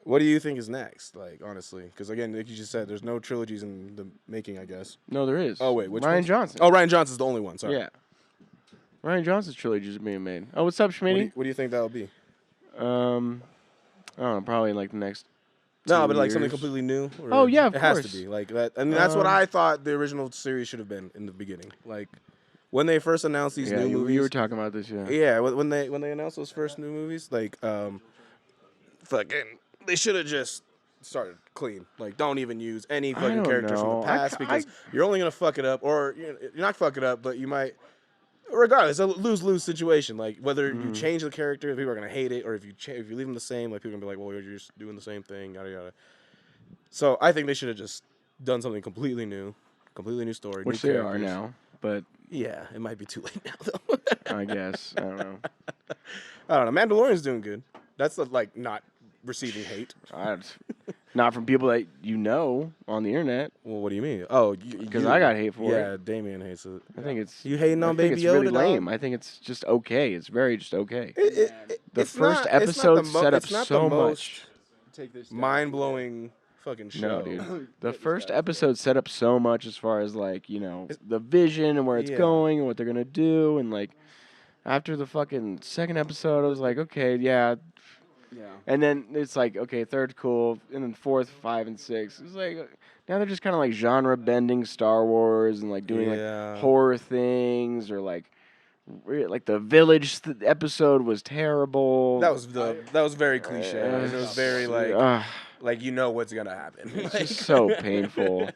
[SPEAKER 1] what do you think is next? Like, honestly, because again, like you just said, there's no trilogies in the making, I guess.
[SPEAKER 2] No, there is.
[SPEAKER 1] Oh wait, which
[SPEAKER 2] Ryan
[SPEAKER 1] ones?
[SPEAKER 2] Johnson.
[SPEAKER 1] Oh, Ryan Johnson's the only one. Sorry.
[SPEAKER 2] Yeah. Ryan Johnson's trilogy is being made. Oh, what's up,
[SPEAKER 1] What do, you,
[SPEAKER 2] Schmitty?
[SPEAKER 1] what do you think that'll be?
[SPEAKER 2] I don't know. Probably in, like the next.
[SPEAKER 1] No,
[SPEAKER 2] 2
[SPEAKER 1] but like something
[SPEAKER 2] years.
[SPEAKER 1] completely new. Or
[SPEAKER 2] Oh, yeah, of
[SPEAKER 1] it has
[SPEAKER 2] course.
[SPEAKER 1] to be like that. I mean, that's what I thought the original series should have been in the beginning. Like when they first announced these
[SPEAKER 2] Yeah,
[SPEAKER 1] new
[SPEAKER 2] you
[SPEAKER 1] movies.
[SPEAKER 2] were talking about this, yeah.
[SPEAKER 1] Yeah, when they announced those first new movies, like fucking, they should have just started clean. Like, don't even use any fucking
[SPEAKER 2] don't
[SPEAKER 1] characters from
[SPEAKER 2] know.
[SPEAKER 1] the past because you're only gonna fuck it up, or you're not fuck it up, but you might. Regardless, it's a lose-lose situation. Like whether you change the character, people are gonna hate it, or if you leave them the same, like people are gonna be like, well, you're just doing the same thing, yada yada. So I think they should have just done something completely new story,
[SPEAKER 2] Which
[SPEAKER 1] new
[SPEAKER 2] they are
[SPEAKER 1] characters.
[SPEAKER 2] now, but
[SPEAKER 1] Yeah, it might be too late now though.
[SPEAKER 2] I guess. I don't know.
[SPEAKER 1] I don't know. Mandalorian's doing good. That's like not receiving hate.
[SPEAKER 2] Not from people that you know on the internet.
[SPEAKER 1] Well, what do you mean? Oh,
[SPEAKER 2] Because I got hate for it.
[SPEAKER 1] Yeah, Damien hates it.
[SPEAKER 2] I think it's.
[SPEAKER 1] You hating on
[SPEAKER 2] I think
[SPEAKER 1] Baby
[SPEAKER 2] it's really
[SPEAKER 1] Yoda, dog?
[SPEAKER 2] lame. I think it's just okay. It's very just okay. The
[SPEAKER 1] It's
[SPEAKER 2] first
[SPEAKER 1] not- it's not
[SPEAKER 2] episode
[SPEAKER 1] the
[SPEAKER 2] set up
[SPEAKER 1] it's not
[SPEAKER 2] so
[SPEAKER 1] the most
[SPEAKER 2] much.
[SPEAKER 5] Take this
[SPEAKER 1] mind-blowing fucking show.
[SPEAKER 2] No, dude. The first episode set up so much as far as like, the vision and where it's
[SPEAKER 1] Yeah.
[SPEAKER 2] going and what they're gonna do, and like after the fucking second episode I was like, okay, yeah.
[SPEAKER 5] Yeah.
[SPEAKER 2] And then it's like, okay, third cool, and then fourth, 5, and 6. It's like now they're just kinda like genre bending Star Wars and like doing
[SPEAKER 1] Yeah.
[SPEAKER 2] like horror things or like the village episode was terrible.
[SPEAKER 1] That was very cliche. It was very like you know what's gonna happen.
[SPEAKER 2] It's
[SPEAKER 1] Like,
[SPEAKER 2] just so painful.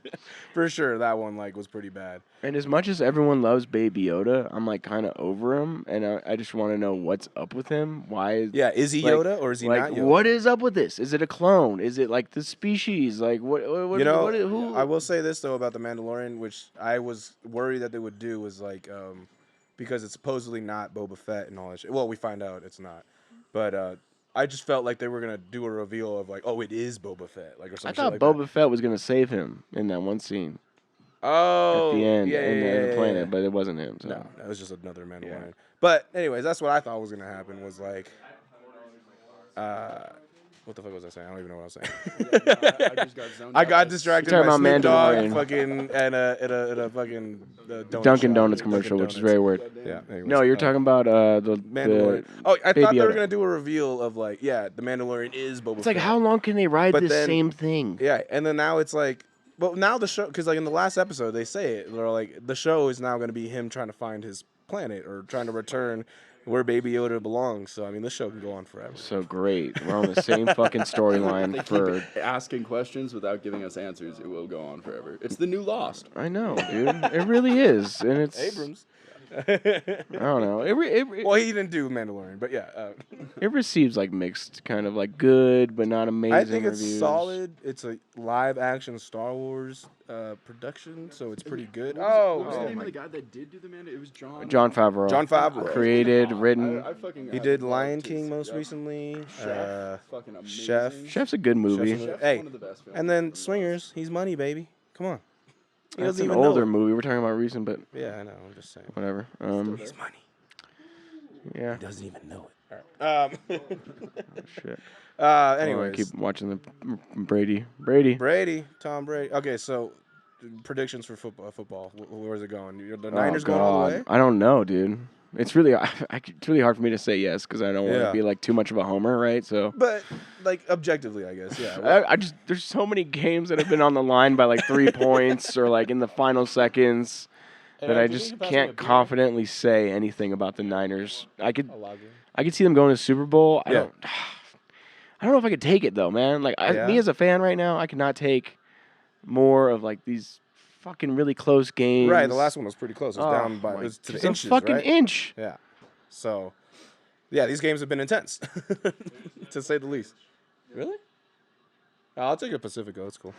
[SPEAKER 1] for sure, that one like was pretty bad.
[SPEAKER 2] And as much as everyone loves Baby Yoda, I'm like kind of over him, and I just want to know what's up with him. Why?
[SPEAKER 1] Yeah, is he
[SPEAKER 2] like-
[SPEAKER 1] Yoda or is he
[SPEAKER 2] like,
[SPEAKER 1] not Yoda?
[SPEAKER 2] what is up with this? Is it a clone? Is it like the species? Like what?
[SPEAKER 1] You know,
[SPEAKER 2] who?
[SPEAKER 1] I will say this though about the Mandalorian, which I was worried that they would do, was like because it's supposedly not Boba Fett and all that shit. Well, we find out it's not, but I just felt like they were gonna do a reveal of like, oh, it is Boba Fett, like or
[SPEAKER 2] I
[SPEAKER 1] something.
[SPEAKER 2] thought
[SPEAKER 1] like
[SPEAKER 2] Boba Fett was gonna save him in that one scene
[SPEAKER 1] Oh,
[SPEAKER 2] at the end
[SPEAKER 1] yeah,
[SPEAKER 2] in
[SPEAKER 1] yeah,
[SPEAKER 2] the
[SPEAKER 1] yeah,
[SPEAKER 2] planet,
[SPEAKER 1] yeah.
[SPEAKER 2] but it wasn't him. So.
[SPEAKER 1] No, that was just another Mandalorian. But anyways, that's what I thought was gonna happen. Was like, what the fuck was I saying? I don't even know what I was saying.
[SPEAKER 5] I just got zoned
[SPEAKER 1] I
[SPEAKER 5] out.
[SPEAKER 1] got distracted
[SPEAKER 2] You're
[SPEAKER 1] by
[SPEAKER 2] talking
[SPEAKER 1] Snoop
[SPEAKER 2] about
[SPEAKER 1] Dogg
[SPEAKER 2] Mandalorian.
[SPEAKER 1] fucking and a fucking donut
[SPEAKER 2] Dunkin'
[SPEAKER 1] shop.
[SPEAKER 2] Donuts
[SPEAKER 1] Dunkin'
[SPEAKER 2] commercial, which is
[SPEAKER 1] Donuts.
[SPEAKER 2] very weird.
[SPEAKER 1] Yeah. Anyways,
[SPEAKER 2] No, you're talking about the
[SPEAKER 1] Mandalorian.
[SPEAKER 2] The,
[SPEAKER 1] Oh, I thought
[SPEAKER 2] Baby
[SPEAKER 1] they were
[SPEAKER 2] Yoda.
[SPEAKER 1] gonna do a reveal of like, yeah, the Mandalorian is Boba
[SPEAKER 2] It's like
[SPEAKER 1] Fett.
[SPEAKER 2] how long can they ride
[SPEAKER 1] But
[SPEAKER 2] this
[SPEAKER 1] then-
[SPEAKER 2] same thing?
[SPEAKER 1] Yeah, and then now it's like, well, now the show, because like in the last episode they say it, they're like, the show is now gonna be him trying to find his planet or trying to return where Baby Yoda belongs. So I mean, this show can go on forever.
[SPEAKER 2] So great. We're on the same fucking storyline for.
[SPEAKER 5] Asking questions without giving us answers, it will go on forever. It's the new Lost.
[SPEAKER 2] I know, dude. It really is, and it's.
[SPEAKER 1] Abrams.
[SPEAKER 2] I don't know.
[SPEAKER 1] Well, he didn't do Mandalorian, but yeah.
[SPEAKER 2] It receives like mixed, kind of like good, but not amazing.
[SPEAKER 1] I think it's
[SPEAKER 2] reviews.
[SPEAKER 1] solid. It's a live action Star Wars production, so it's pretty good.
[SPEAKER 5] What was the name of the guy that did do the man? It was John.
[SPEAKER 2] John Favreau.
[SPEAKER 1] John Favreau.
[SPEAKER 2] Created, written.
[SPEAKER 5] I fucking.
[SPEAKER 1] He
[SPEAKER 5] I
[SPEAKER 1] did
[SPEAKER 5] loved
[SPEAKER 1] Lion
[SPEAKER 5] his-
[SPEAKER 1] King most
[SPEAKER 5] yep.
[SPEAKER 1] recently.
[SPEAKER 5] Chef. Fucking amazing.
[SPEAKER 1] Chef.
[SPEAKER 2] Chef's a good movie.
[SPEAKER 1] Chef's
[SPEAKER 5] Chef's
[SPEAKER 1] Hey,
[SPEAKER 5] one of the best films.
[SPEAKER 1] and then Swingers. He's money, baby. Come on. He
[SPEAKER 2] That's
[SPEAKER 1] doesn't
[SPEAKER 2] an
[SPEAKER 1] even know
[SPEAKER 2] older
[SPEAKER 1] it.
[SPEAKER 2] movie. We're talking about recent, but
[SPEAKER 1] Yeah, I know. I'm just saying.
[SPEAKER 2] whatever.
[SPEAKER 1] He's money.
[SPEAKER 2] Yeah.
[SPEAKER 1] He doesn't even know it. All right.
[SPEAKER 2] Shit.
[SPEAKER 1] Anyways,
[SPEAKER 2] Keep watching the Brady.
[SPEAKER 1] Tom Brady. Okay, so predictions for football. Where's it going? The
[SPEAKER 2] Oh,
[SPEAKER 1] Niners going all the way?
[SPEAKER 2] I don't know, dude. It's really hard for me to say yes because I don't want to
[SPEAKER 1] Yeah.
[SPEAKER 2] be like too much of a homer, right? So,
[SPEAKER 1] But like objectively, I guess. Yeah.
[SPEAKER 2] I just there's so many games that have been on the line by like 3 points or like in the final seconds that I just can't confidently say anything about the Niners. I could see them going to the Super Bowl. I don't know if I could take it though, man. Like me as a fan right now, I cannot take more of like these fucking really close games.
[SPEAKER 1] Right, the last one was pretty close. It was down by to the inches,
[SPEAKER 2] a fucking inch.
[SPEAKER 1] Yeah. So, yeah, these games have been intense, to say the least. Really? I'll take a Pacifico. It's cool.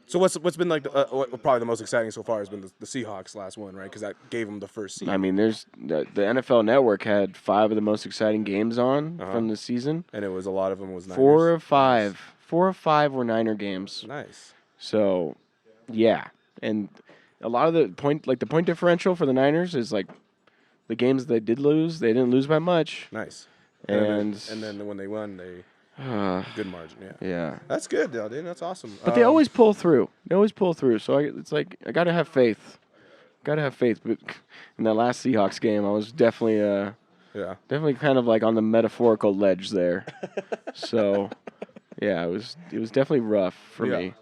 [SPEAKER 1] So what's been like probably the most exciting so far has been the Seahawks last one, right? Because that gave them the first seed.
[SPEAKER 2] I mean, there's the NFL Network had 5 of the most exciting games on from the season,
[SPEAKER 1] and it was a lot of them was Niners.
[SPEAKER 2] 4 of 5. Nice. 4 of 5 were Niner games.
[SPEAKER 1] Nice.
[SPEAKER 2] So, yeah, and a lot of the point differential for the Niners is like the games they did lose, they didn't lose by much.
[SPEAKER 1] Nice.
[SPEAKER 2] And
[SPEAKER 1] then when they won, they good margin. Yeah.
[SPEAKER 2] Yeah.
[SPEAKER 1] That's good, though, dude. That's awesome.
[SPEAKER 2] But they always pull through. So it's like I gotta have faith. But in that last Seahawks game, I was definitely definitely kind of like on the metaphorical ledge there. So, yeah, it was definitely rough for me.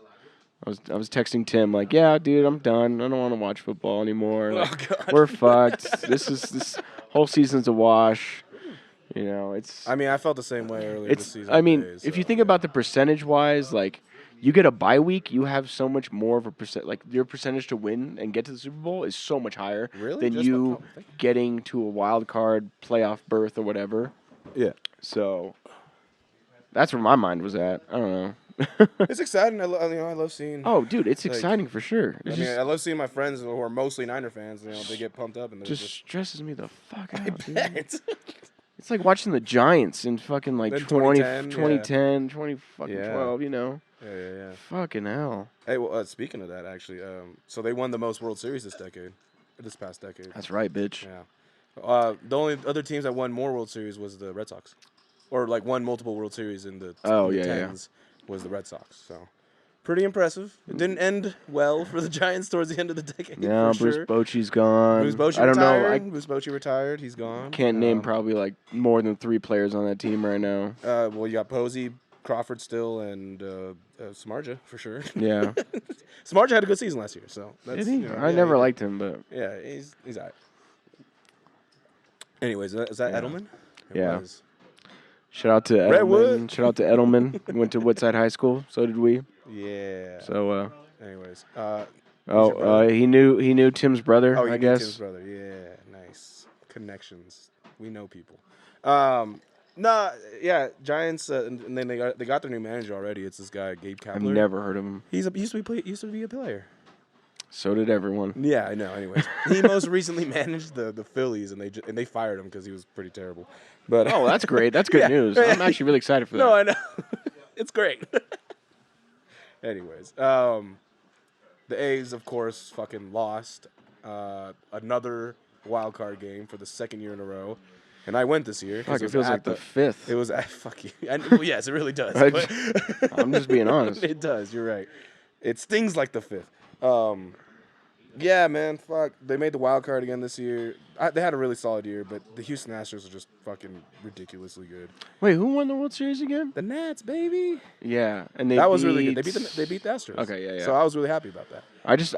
[SPEAKER 2] I was texting Tim like, yeah, dude, I'm done. I don't want to watch football anymore. Like, we're fucked. This whole season's a wash. You know, it's.
[SPEAKER 1] I mean, I felt the same way earlier this season.
[SPEAKER 2] I mean, if you think about the percentage-wise, like, you get a bye week, you have so much more of a percent. Like, your percentage to win and get to the Super Bowl is so much higher than you getting to a wild card playoff berth or whatever.
[SPEAKER 1] Yeah.
[SPEAKER 2] So that's where my mind was at. I don't know.
[SPEAKER 1] It's exciting. I love seeing.
[SPEAKER 2] Oh, dude, it's exciting for sure.
[SPEAKER 1] I love seeing my friends who are mostly Niner fans. You know, they get pumped up and
[SPEAKER 2] just stresses me the fuck out.
[SPEAKER 1] I bet.
[SPEAKER 2] Dude. It's like watching the Giants in fucking like 2010, 2012, you know?
[SPEAKER 1] Yeah.
[SPEAKER 2] Fucking hell.
[SPEAKER 1] Hey, well, speaking of that, actually, so they won the most World Series this past decade.
[SPEAKER 2] That's right, bitch.
[SPEAKER 1] Yeah. The only other teams that won more World Series was the Red Sox. Or, like, won multiple World Series in the 10s was the Red Sox, so... Pretty impressive. It didn't end well for the Giants towards the end of the decade.
[SPEAKER 2] Yeah, Bruce Bochy's gone.
[SPEAKER 1] Bruce Bochy retired. Bruce Bochy retired. He's gone.
[SPEAKER 2] Can't name probably like more than 3 players on that team right now.
[SPEAKER 1] Well, you got Posey, Crawford still, and Samardzija for sure.
[SPEAKER 2] Yeah.
[SPEAKER 1] Samardzija had a good season last year, so that's.
[SPEAKER 2] Did he? I never liked him, but
[SPEAKER 1] yeah, he's alright. Anyways, is that Edelman?
[SPEAKER 2] Yeah. Shout out to Edelman.
[SPEAKER 1] Redwood.
[SPEAKER 2] Shout out to Edelman. Went to Woodside High School. So did we.
[SPEAKER 1] Yeah.
[SPEAKER 2] So.
[SPEAKER 1] Anyways.
[SPEAKER 2] He knew Tim's brother. I guess.
[SPEAKER 1] Tim's brother. Yeah. Nice connections. We know people. Giants, and then they got their new manager already. It's this guy Gabe Kapler.
[SPEAKER 2] I've never heard of him.
[SPEAKER 1] He used to be a player.
[SPEAKER 2] So did everyone.
[SPEAKER 1] Yeah, I know. Anyways, he most recently managed the Phillies, and they fired him because he was pretty terrible. But
[SPEAKER 2] that's great. That's good news. I'm actually really excited for that.
[SPEAKER 1] No, I know. It's great. Anyways, the A's, of course, fucking lost another wild card game for the second year in a row. And I went this year.
[SPEAKER 2] Fuck, it feels like the 5th.
[SPEAKER 1] It was fuck you. Well, yes, it really does. But
[SPEAKER 2] I'm just being honest.
[SPEAKER 1] It does. You're right. It stings like the 5th. Yeah, man. Fuck. They made the wild card again this year. They had a really solid year, but the Houston Astros are just fucking ridiculously good.
[SPEAKER 2] Wait, who won the World Series again?
[SPEAKER 1] The Nats, baby.
[SPEAKER 2] Yeah, and
[SPEAKER 1] that was really good. They beat the Astros.
[SPEAKER 2] Okay, yeah.
[SPEAKER 1] So I was really happy about that.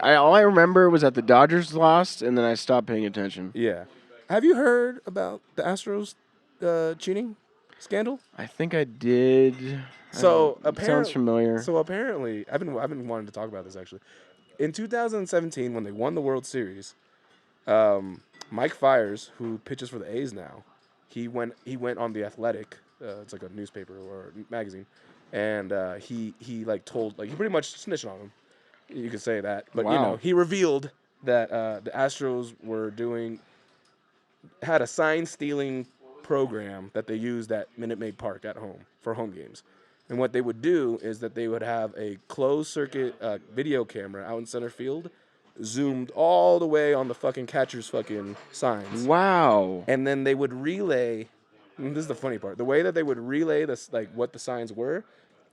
[SPEAKER 2] All I remember was that the Dodgers lost, and then I stopped paying attention.
[SPEAKER 1] Yeah. Have you heard about the Astros cheating scandal?
[SPEAKER 2] I think I did.
[SPEAKER 1] So
[SPEAKER 2] sounds familiar.
[SPEAKER 1] So apparently, I've been wanting to talk about this actually. In 2017, when they won the World Series, Mike Fiers, who pitches for the A's now, he went on The Athletic. It's like a newspaper or magazine, and he pretty much snitched on him. You could say that, but he revealed that the Astros had a sign stealing program that they used at Minute Maid Park at home for home games. And what they would do is that they would have a closed circuit video camera out in center field zoomed all the way on the fucking catcher's fucking signs.
[SPEAKER 2] Wow.
[SPEAKER 1] And then they would relay. And this is the funny part. The way that they would relay this, like what the signs were,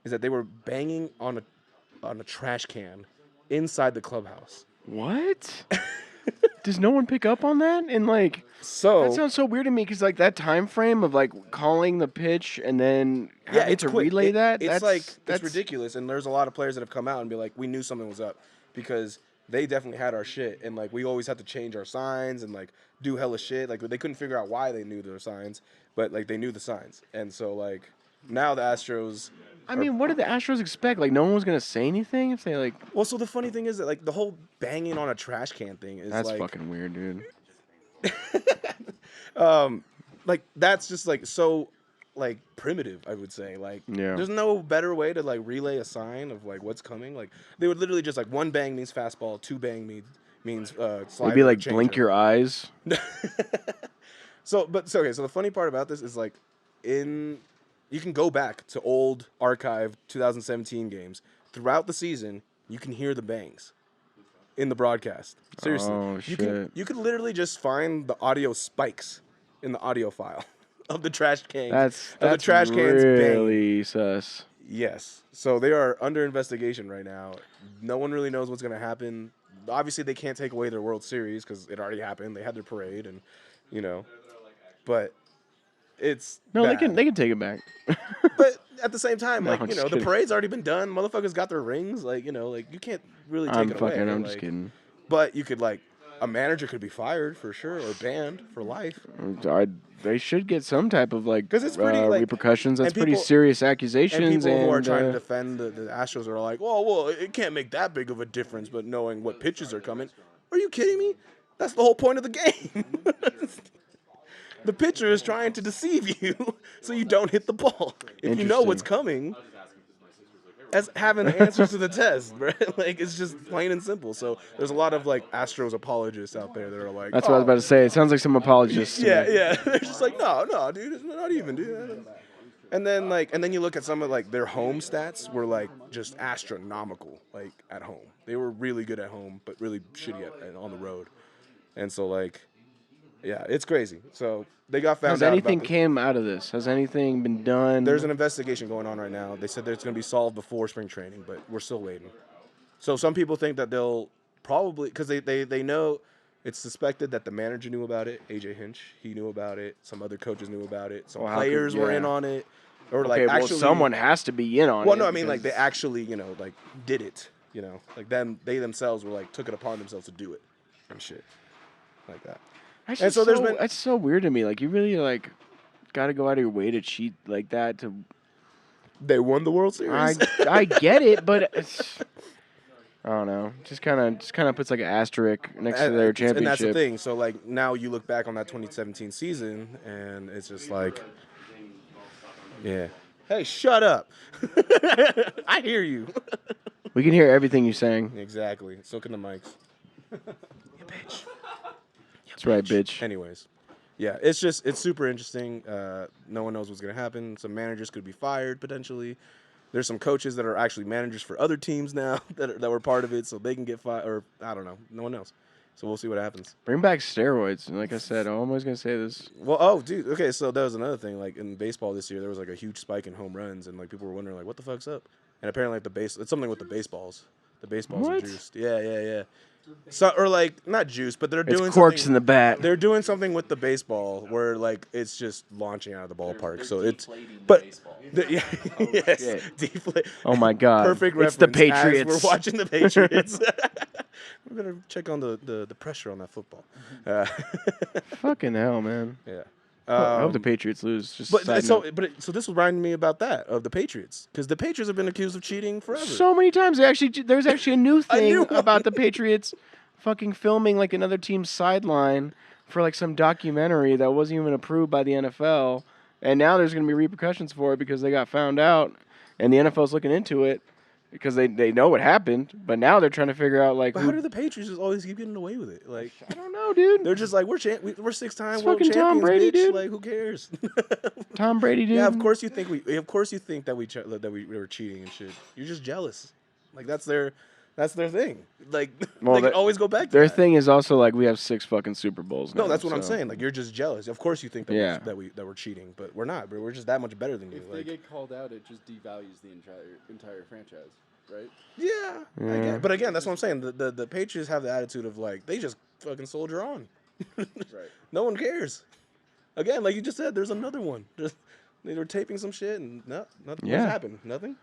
[SPEAKER 1] is that they were banging on a trash can inside the clubhouse.
[SPEAKER 2] What? Does no one pick up on that? And like,
[SPEAKER 1] So
[SPEAKER 2] that sounds so weird to me because like that time frame of like calling the pitch and then having to
[SPEAKER 1] quick.
[SPEAKER 2] relay that.
[SPEAKER 1] It's
[SPEAKER 2] that's
[SPEAKER 1] it's ridiculous. And there's a lot of players that have come out and be like, we knew something was up because they definitely had our shit. And like we always had to change our signs and like do hella shit. Like they couldn't figure out why they knew their signs, but like they knew the signs. And so like now the Astros.
[SPEAKER 2] I mean, what did the Astros expect? Like, no one was gonna say anything if they like.
[SPEAKER 1] Well, so the funny thing is that like the whole banging on a trash can thing is
[SPEAKER 2] That's
[SPEAKER 1] like
[SPEAKER 2] fucking weird, dude.
[SPEAKER 1] like that's just like so like primitive, I would say. Like there's no better way to like relay a sign of like what's coming. Like they would literally just like one bang means fastball, two bang means slider.
[SPEAKER 2] Maybe like
[SPEAKER 1] changer.
[SPEAKER 2] blink your eyes.
[SPEAKER 1] So the funny part about this is like you can go back to old archive 2017 games throughout the season. You can hear the bangs in the broadcast. Seriously,
[SPEAKER 2] Oh shit.
[SPEAKER 1] you could literally just find the audio spikes in the audio file of the trash can.
[SPEAKER 2] That's
[SPEAKER 1] the trash cans
[SPEAKER 2] really sus.
[SPEAKER 1] Yes. So they are under investigation right now. No one really knows what's going to happen. Obviously, they can't take away their World Series because it already happened. They had their parade, and but it's
[SPEAKER 2] No,
[SPEAKER 1] bad.
[SPEAKER 2] they can take it back.
[SPEAKER 1] But at the same time,
[SPEAKER 2] No,
[SPEAKER 1] like
[SPEAKER 2] I'm
[SPEAKER 1] the
[SPEAKER 2] just kidding.
[SPEAKER 1] parade's already been done. Motherfuckers got their rings. Like like you can't really take it away.
[SPEAKER 2] I'm
[SPEAKER 1] like,
[SPEAKER 2] just kidding.
[SPEAKER 1] But you could like a manager could be fired for sure or banned for life.
[SPEAKER 2] They should get some type of like
[SPEAKER 1] 'Cause it's pretty, like-
[SPEAKER 2] repercussions. That's
[SPEAKER 1] and
[SPEAKER 2] pretty
[SPEAKER 1] people-
[SPEAKER 2] serious accusations.
[SPEAKER 1] And people who are trying to
[SPEAKER 2] uh,
[SPEAKER 1] defend the Astros are like, well, it can't make that big of a difference, but knowing what pitches are coming. Are you kidding me? That's the whole point of the game. The pitcher is trying to deceive you so you don't hit the ball. If you know what's coming, as having the answers to the test, right? Like it's just plain and simple. So there's a lot of like Astros apologists out there that are like,
[SPEAKER 2] That's what I was about to say. It sounds like some apologists. to
[SPEAKER 1] yeah,
[SPEAKER 2] me.
[SPEAKER 1] yeah. They're just like, no, dude, it's not even, dude. And then you look at some of like their home stats were like just astronomical, like at home. They were really good at home, but really shitty on the road. And so like, yeah, it's crazy. So they got found out.
[SPEAKER 2] Has anything
[SPEAKER 1] about
[SPEAKER 2] came out of this? Has anything been done?
[SPEAKER 1] There's an investigation going on right now. They said that it's going to be solved before spring training, but we're still waiting. So some people think that they'll probably, because they know it's suspected that the manager knew about it, AJ Hinch, he knew about it. Some other coaches knew about it. Some players were in on it. Or
[SPEAKER 2] okay, well,
[SPEAKER 1] actually,
[SPEAKER 2] someone has to be in on it.
[SPEAKER 1] well, no, I mean like they
[SPEAKER 2] because-
[SPEAKER 1] actually, like did it. Like they themselves were like took it upon themselves to do it and shit like that.
[SPEAKER 2] That's
[SPEAKER 1] and
[SPEAKER 2] just
[SPEAKER 1] so there's been-
[SPEAKER 2] that's so weird to me. Like you really like got to go out of your way to cheat like that. To
[SPEAKER 1] They won the World Series.
[SPEAKER 2] I get it, but it's, I don't know. Just kind of puts like an asterisk next to their championship.
[SPEAKER 1] And that's the thing. So like now you look back on that 2017 season, and it's just like, yeah. Hey, shut up! I hear you.
[SPEAKER 2] We can hear everything you're saying.
[SPEAKER 1] Exactly. So can the mics. You bitch.
[SPEAKER 2] That's right, bitch.
[SPEAKER 1] Anyways, yeah, it's super interesting. No one knows what's gonna happen. Some managers could be fired potentially. There's some coaches that are actually managers for other teams now that were part of it, so they can get fired. Or I don't know. No one knows. So we'll see what happens.
[SPEAKER 2] Bring back steroids. And like I said, I'm always gonna say this.
[SPEAKER 1] Well, dude. Okay, so that was another thing. Like in baseball this year, there was like a huge spike in home runs, and like people were wondering like, what the fuck's up? And apparently, like it's something with the baseballs. The baseballs are
[SPEAKER 2] What?
[SPEAKER 1] juiced. Yeah. So or like not juiced, but they're
[SPEAKER 2] It's
[SPEAKER 1] doing
[SPEAKER 2] corks
[SPEAKER 1] something,
[SPEAKER 2] in the bat.
[SPEAKER 1] They're doing something with the baseball where like it's just launching out of the ballpark. So it's but yes,
[SPEAKER 2] shit.
[SPEAKER 1] deflate.
[SPEAKER 2] Oh my God!
[SPEAKER 1] Perfect
[SPEAKER 2] It's
[SPEAKER 1] reference.
[SPEAKER 2] the
[SPEAKER 1] as
[SPEAKER 2] Patriots.
[SPEAKER 1] We're watching the Patriots. We're gonna check on the pressure on that football.
[SPEAKER 2] Fucking hell, man.
[SPEAKER 1] Yeah.
[SPEAKER 2] I hope the Patriots lose. Just
[SPEAKER 1] But
[SPEAKER 2] side
[SPEAKER 1] so
[SPEAKER 2] note.
[SPEAKER 1] this reminded me about that of the Patriots because the Patriots have been accused of cheating forever.
[SPEAKER 2] So many times. There's actually a new
[SPEAKER 1] A new
[SPEAKER 2] thing
[SPEAKER 1] one.
[SPEAKER 2] about the Patriots fucking filming like another team's sideline for like some documentary that wasn't even approved by the NFL. And now there's going to be repercussions for it because they got found out and the NFL's looking into it because they know what happened. But now they're trying to figure out like
[SPEAKER 1] But
[SPEAKER 2] who.
[SPEAKER 1] how do the Patriots just always keep getting away with it? Like
[SPEAKER 2] I don't know, dude.
[SPEAKER 1] they're just like we're 6-time
[SPEAKER 2] It's
[SPEAKER 1] world
[SPEAKER 2] fucking Tom
[SPEAKER 1] champions,
[SPEAKER 2] Brady,
[SPEAKER 1] bitch.
[SPEAKER 2] dude.
[SPEAKER 1] Like who cares?
[SPEAKER 2] Tom Brady, dude.
[SPEAKER 1] Yeah, of course you think that we were cheating and shit. You're just jealous. Like that's their That's their thing. Like,
[SPEAKER 2] Well,
[SPEAKER 1] they can always go back to
[SPEAKER 2] Their
[SPEAKER 1] that.
[SPEAKER 2] thing is also like we have 6 fucking Super Bowls now.
[SPEAKER 1] No, that's what I'm
[SPEAKER 2] so-
[SPEAKER 1] saying. Like, you're just jealous. Of course you think that,
[SPEAKER 2] Yeah.
[SPEAKER 1] that we're cheating, but we're not, bro. We're just that much better than you.
[SPEAKER 5] If
[SPEAKER 1] Like,
[SPEAKER 5] they get called out, it just devalues the entire franchise, right?
[SPEAKER 1] yeah. I get, but again, that's what I'm saying. The Patriots have the attitude of, like, they just fucking soldier on.
[SPEAKER 5] Right.
[SPEAKER 1] No one cares. Again, like you just said, there's another one. They were taping some shit and nothing
[SPEAKER 2] Yeah.
[SPEAKER 1] happened. Nothing.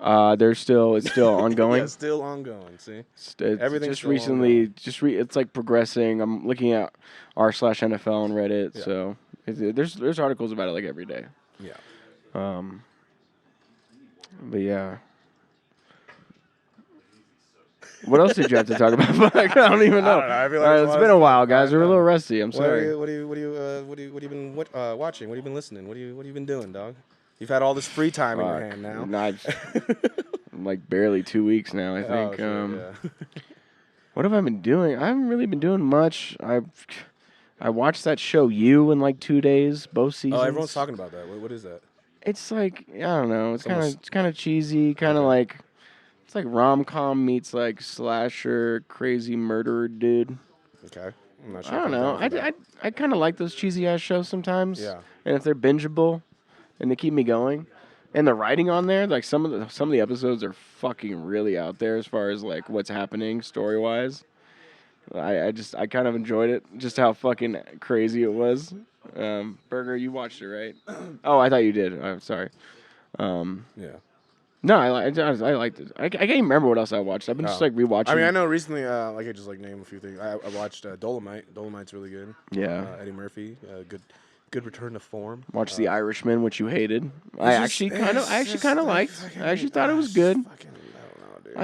[SPEAKER 2] It's still ongoing.
[SPEAKER 1] Yeah, still ongoing. See,
[SPEAKER 2] It's
[SPEAKER 1] everything's
[SPEAKER 2] just
[SPEAKER 1] still
[SPEAKER 2] recently, it's like progressing. I'm looking at r/NFL on Reddit,
[SPEAKER 1] Yeah.
[SPEAKER 2] so there's articles about it like every day.
[SPEAKER 1] yeah.
[SPEAKER 2] But yeah. What else did you have to talk about? I don't even know.
[SPEAKER 1] I don't know. I feel like
[SPEAKER 2] All right,
[SPEAKER 1] there's
[SPEAKER 2] it's
[SPEAKER 1] a lot
[SPEAKER 2] been
[SPEAKER 1] of
[SPEAKER 2] a while,
[SPEAKER 1] stuff.
[SPEAKER 2] guys. We're a little rusty. I'm sorry.
[SPEAKER 1] What have you been watching? What have you been listening? What have you been doing, dog? You've had all this free time in your hand now.
[SPEAKER 2] Like barely 2 weeks now, I
[SPEAKER 1] Oh,
[SPEAKER 2] think.
[SPEAKER 1] sure, yeah.
[SPEAKER 2] What have I been doing? I haven't really been doing much. I watched that show You in like 2 days, both seasons.
[SPEAKER 1] Oh, everyone's talking about that. What is that?
[SPEAKER 2] It's like I don't know. It's
[SPEAKER 1] almost-
[SPEAKER 2] kind of cheesy, kind of like it's like rom-com meets like slasher, crazy murderer dude.
[SPEAKER 1] Okay. I'm not sure.
[SPEAKER 2] I don't
[SPEAKER 1] if I'm
[SPEAKER 2] know.
[SPEAKER 1] down for that.
[SPEAKER 2] I kind of like those cheesy ass shows sometimes.
[SPEAKER 1] Yeah.
[SPEAKER 2] And if they're bingeable, and they keep me going, and the writing on there, like some of the episodes are fucking really out there as far as like what's happening story wise. I kind of enjoyed it, just how fucking crazy it was. Burger, you watched it, right? Oh, I thought you did. I'm sorry.
[SPEAKER 1] Yeah.
[SPEAKER 2] No, I liked it. I can't even remember what else I watched. I've been just
[SPEAKER 1] Oh.
[SPEAKER 2] like rewatching.
[SPEAKER 1] I mean, I know recently, like I just like name a few things. I watched Dolomite. Dolomite's really good.
[SPEAKER 2] Yeah.
[SPEAKER 1] Eddie Murphy, good return to form.
[SPEAKER 2] Watched The Irishman, which you hated. I actually kind of liked. I actually thought it was good.
[SPEAKER 1] Fucking, I don't know, dude.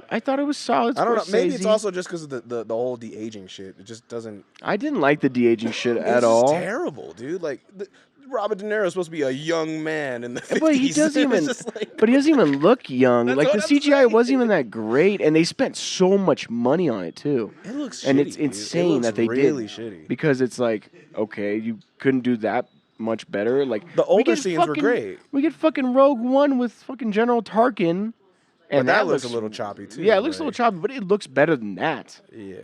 [SPEAKER 2] I thought it was solid.
[SPEAKER 1] I don't know. Maybe it's
[SPEAKER 2] Scorsese.
[SPEAKER 1] also just because of the whole de-aging shit. It just doesn't.
[SPEAKER 2] I didn't like the de-aging shit
[SPEAKER 1] It's
[SPEAKER 2] at
[SPEAKER 1] just
[SPEAKER 2] all.
[SPEAKER 1] terrible, dude. Like Robert De Niro is supposed to be a young man in the 50s.
[SPEAKER 2] But he doesn't
[SPEAKER 1] It's
[SPEAKER 2] even.
[SPEAKER 1] just like-
[SPEAKER 2] But he doesn't even look young.
[SPEAKER 1] That's
[SPEAKER 2] Like the
[SPEAKER 1] what I'm
[SPEAKER 2] CGI
[SPEAKER 1] saying.
[SPEAKER 2] wasn't even that great, and they spent so much money on it too.
[SPEAKER 1] It looks
[SPEAKER 2] And
[SPEAKER 1] shitty,
[SPEAKER 2] it's
[SPEAKER 1] dude. It
[SPEAKER 2] insane
[SPEAKER 1] looks
[SPEAKER 2] that they
[SPEAKER 1] really
[SPEAKER 2] did
[SPEAKER 1] shitty.
[SPEAKER 2] because it's like, okay, you couldn't do that much better. Like
[SPEAKER 1] The
[SPEAKER 2] we
[SPEAKER 1] older
[SPEAKER 2] get
[SPEAKER 1] scenes were
[SPEAKER 2] fucking-
[SPEAKER 1] great.
[SPEAKER 2] We get fucking Rogue One with fucking General Tarkin,
[SPEAKER 1] But
[SPEAKER 2] and
[SPEAKER 1] that looks a little choppy too.
[SPEAKER 2] Yeah, it looks a
[SPEAKER 1] like-
[SPEAKER 2] little choppy, but it looks better than that.
[SPEAKER 1] Yeah.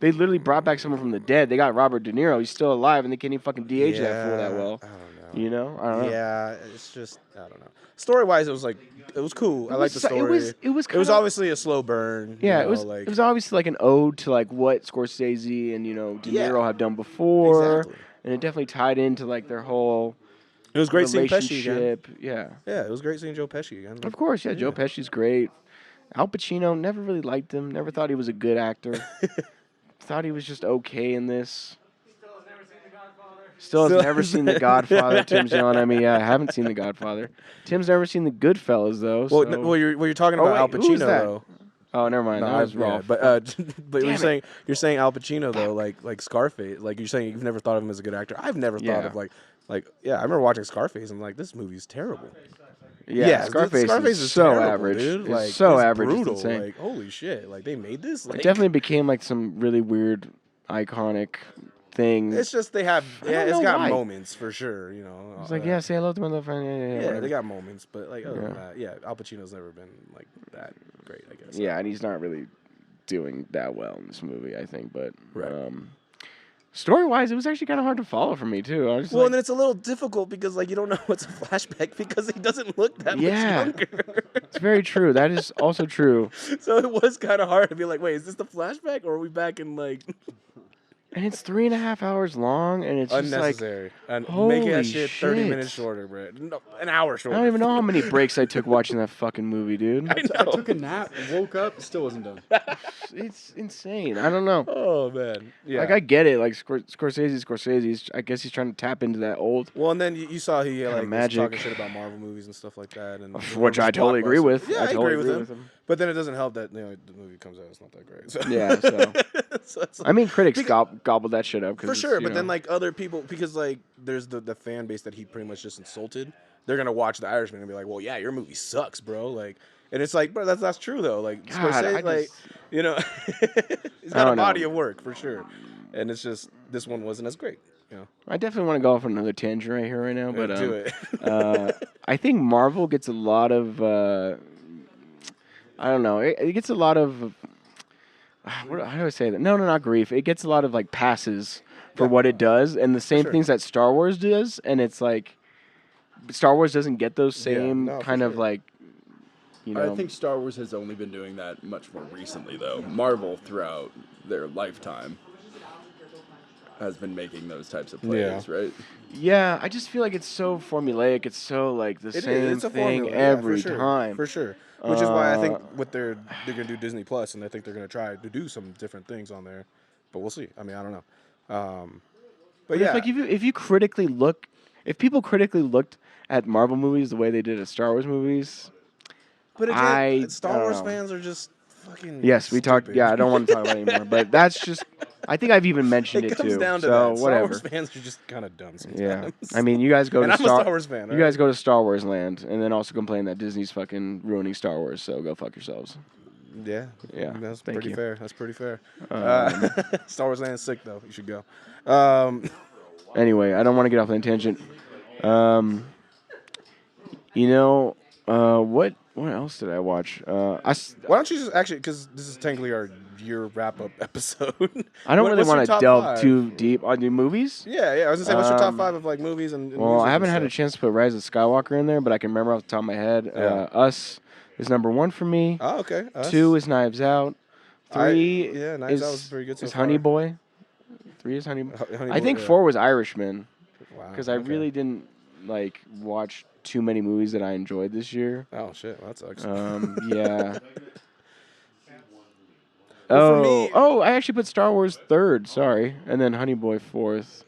[SPEAKER 2] They literally brought back someone from the dead. They got Robert De Niro. He's still alive, and they can't even fucking de-age that fool that well.
[SPEAKER 1] I don't know.
[SPEAKER 2] You know? I don't know.
[SPEAKER 1] Yeah, it's just I don't know. Story wise, it was like it was cool. I liked the
[SPEAKER 2] was- it
[SPEAKER 1] story.
[SPEAKER 2] was
[SPEAKER 1] It was
[SPEAKER 2] kinda-
[SPEAKER 1] obviously a slow burn. you
[SPEAKER 2] Yeah,
[SPEAKER 1] know,
[SPEAKER 2] it was.
[SPEAKER 1] like
[SPEAKER 2] It was obviously like an ode to like what Scorsese and De
[SPEAKER 1] Yeah.
[SPEAKER 2] Niro have done before,
[SPEAKER 1] Exactly.
[SPEAKER 2] and it definitely tied into like their whole
[SPEAKER 1] it was great seeing Pesci again.
[SPEAKER 2] relationship. Yeah,
[SPEAKER 1] Yeah, it was great seeing Joe Pesci again.
[SPEAKER 2] of course. Yeah, Joe Pesci's great. Al Pacino, never really liked him. Never thought he was a good actor. Thought he was just okay in this. Still has never seen The Godfather. Tim's yelling at me. Yeah, I haven't seen The Godfather. Tim's never seen The Goodfellas though.
[SPEAKER 1] Well,
[SPEAKER 2] so.
[SPEAKER 1] you're talking
[SPEAKER 2] Oh,
[SPEAKER 1] about Al
[SPEAKER 2] wait, who was
[SPEAKER 1] Pacino
[SPEAKER 2] that?
[SPEAKER 1] though.
[SPEAKER 2] Oh, never mind. That was
[SPEAKER 1] yeah,
[SPEAKER 2] Rolf.
[SPEAKER 1] but
[SPEAKER 2] Damn
[SPEAKER 1] you're saying Al Pacino though, like Scarface. Like you're saying you've never thought of him as a good actor. I've never thought
[SPEAKER 2] Yeah.
[SPEAKER 1] of like I remember watching Scarface and I'm like this movie's terrible.
[SPEAKER 2] yeah, Scarface is so
[SPEAKER 1] terrible,
[SPEAKER 2] average.
[SPEAKER 1] dude.
[SPEAKER 2] It's
[SPEAKER 1] Like
[SPEAKER 2] so
[SPEAKER 1] it's
[SPEAKER 2] average.
[SPEAKER 1] brutal.
[SPEAKER 2] It's insane.
[SPEAKER 1] Like holy shit. Like they made this. Like
[SPEAKER 2] It definitely became like some really weird, iconic thing.
[SPEAKER 1] It's just they have
[SPEAKER 2] don't
[SPEAKER 1] it's
[SPEAKER 2] know
[SPEAKER 1] got
[SPEAKER 2] why.
[SPEAKER 1] moments for sure. You know.
[SPEAKER 2] It's like, yeah, say hello to my little friend. Yeah,
[SPEAKER 1] Yeah,
[SPEAKER 2] whatever.
[SPEAKER 1] they got moments, but like other than
[SPEAKER 2] Yeah.
[SPEAKER 1] that, yeah, Al Pacino's never been like that great. I guess.
[SPEAKER 2] Yeah, and he's not really doing that well in this movie, I think. But
[SPEAKER 1] Right.
[SPEAKER 2] story-wise, it was actually kind of hard to follow for me too. I was just
[SPEAKER 1] Well,
[SPEAKER 2] like,
[SPEAKER 1] and then it's a little difficult because like you don't know what's a flashback because he doesn't look that
[SPEAKER 2] Yeah.
[SPEAKER 1] much younger.
[SPEAKER 2] it's very true. That is also true.
[SPEAKER 1] So it was kind of hard to be like, wait, is this the flashback or are we back in like
[SPEAKER 2] And it's 3.5 hours long, and it's just like
[SPEAKER 1] unnecessary? And making that
[SPEAKER 2] holy
[SPEAKER 1] shit 30
[SPEAKER 2] shit.
[SPEAKER 1] minutes shorter, bro. No, an hour
[SPEAKER 2] I
[SPEAKER 1] shorter.
[SPEAKER 2] don't even know how many breaks I took watching that fucking movie, dude.
[SPEAKER 1] I
[SPEAKER 5] I
[SPEAKER 1] know.
[SPEAKER 5] took a nap, woke up, still wasn't done.
[SPEAKER 2] It's insane. I don't know.
[SPEAKER 1] Oh man. Yeah.
[SPEAKER 2] Like I get it. Like Scorsese. I guess he's trying to tap into that old.
[SPEAKER 1] well, and then you saw he like was
[SPEAKER 2] magic.
[SPEAKER 1] talking shit about Marvel movies and stuff like that, and
[SPEAKER 2] Which I totally agree with.
[SPEAKER 1] Yeah, I
[SPEAKER 2] totally
[SPEAKER 1] agree with him.
[SPEAKER 2] him.
[SPEAKER 1] But then it doesn't help that the movie comes out it's not that great. So.
[SPEAKER 2] Yeah, so.
[SPEAKER 1] So it's like-
[SPEAKER 2] I mean, critics
[SPEAKER 1] Because-
[SPEAKER 2] gobbled that shit up. 'Cause
[SPEAKER 1] for
[SPEAKER 2] it's,
[SPEAKER 1] sure,
[SPEAKER 2] you
[SPEAKER 1] but then
[SPEAKER 2] know.
[SPEAKER 1] like other people, because like there's the fan base that he pretty much just insulted. They're gonna watch The Irishman and be like, "Well, yeah, your movie sucks, bro." Like, and it's like, bro, that's true though. Like,
[SPEAKER 2] God,
[SPEAKER 1] Scorsese,
[SPEAKER 2] I
[SPEAKER 1] like,
[SPEAKER 2] just-
[SPEAKER 1] you know, he's
[SPEAKER 2] I
[SPEAKER 1] got a
[SPEAKER 2] don't know.
[SPEAKER 1] body of work for sure, and it's just this one wasn't as great. You know,
[SPEAKER 2] I definitely want to go off on another tangent right here, right now. But
[SPEAKER 1] do it.
[SPEAKER 2] I think Marvel gets a lot of I don't know. It gets a lot of. How do I say that? No, not grief. It gets a lot of like passes for what it does, and the same things that Star Wars does, and it's like Star Wars doesn't get those same kind of like. You know,
[SPEAKER 5] I think Star Wars has only been doing that much more recently, though. Marvel, throughout their lifetime, has been making those types of plays, right?
[SPEAKER 2] Yeah, I just feel like it's so formulaic. It's so like the same thing every time.
[SPEAKER 1] For sure. Which is why I think they're gonna do Disney Plus, and I think they're gonna try to do some different things on there. But we'll see. I mean, I don't know. But yeah,
[SPEAKER 2] like if you critically look, if people critically looked at Marvel movies the way they did at Star Wars movies.
[SPEAKER 1] But again, Star Wars fans are just fucking.
[SPEAKER 2] Yes, we talked.
[SPEAKER 1] stupid.
[SPEAKER 2] Yeah, I don't want to talk about it anymore. But that's just. I think I've even mentioned it
[SPEAKER 1] comes
[SPEAKER 2] too.
[SPEAKER 1] down to
[SPEAKER 2] so
[SPEAKER 1] that.
[SPEAKER 2] whatever.
[SPEAKER 1] Star Wars fans are just kind of dumb sometimes.
[SPEAKER 2] Yeah, I mean, you guys go
[SPEAKER 1] and
[SPEAKER 2] to
[SPEAKER 1] I'm a Star Wars fan.
[SPEAKER 2] You guys go to Star Wars Land, and then also complain that Disney's fucking ruining Star Wars. So go fuck yourselves.
[SPEAKER 1] Yeah. That's pretty fair. That's pretty fair. Star Wars Land is sick though. You should go.
[SPEAKER 2] Anyway, I don't want to get off on a tangent. You know, what else did I watch?
[SPEAKER 1] Why don't you just actually, because this is technically our year wrap-up episode.
[SPEAKER 2] I don't really want to delve
[SPEAKER 1] 5?
[SPEAKER 2] too deep on the movies.
[SPEAKER 1] Yeah. I was gonna say, what's your top 5 of like movies and
[SPEAKER 2] well,
[SPEAKER 1] music
[SPEAKER 2] I haven't
[SPEAKER 1] and
[SPEAKER 2] had a
[SPEAKER 1] stuff?
[SPEAKER 2] chance to put Rise of Skywalker in there, but I can remember off the top of my head. Us is number 1 for me.
[SPEAKER 1] Oh, okay.
[SPEAKER 2] 2 is Knives Out. 3
[SPEAKER 1] Knives Out was pretty good so
[SPEAKER 2] is
[SPEAKER 1] far.
[SPEAKER 2] Honey Boy. 3 is Honey Boy. I think 4 was Irishman.
[SPEAKER 1] Wow.
[SPEAKER 2] Because I really didn't like watch too many movies that I enjoyed this year.
[SPEAKER 1] Oh shit, well, that sucks.
[SPEAKER 2] Yeah.
[SPEAKER 1] Well, for me,
[SPEAKER 2] I actually put Star Wars 3rd. Sorry, and then Honey Boy 4th.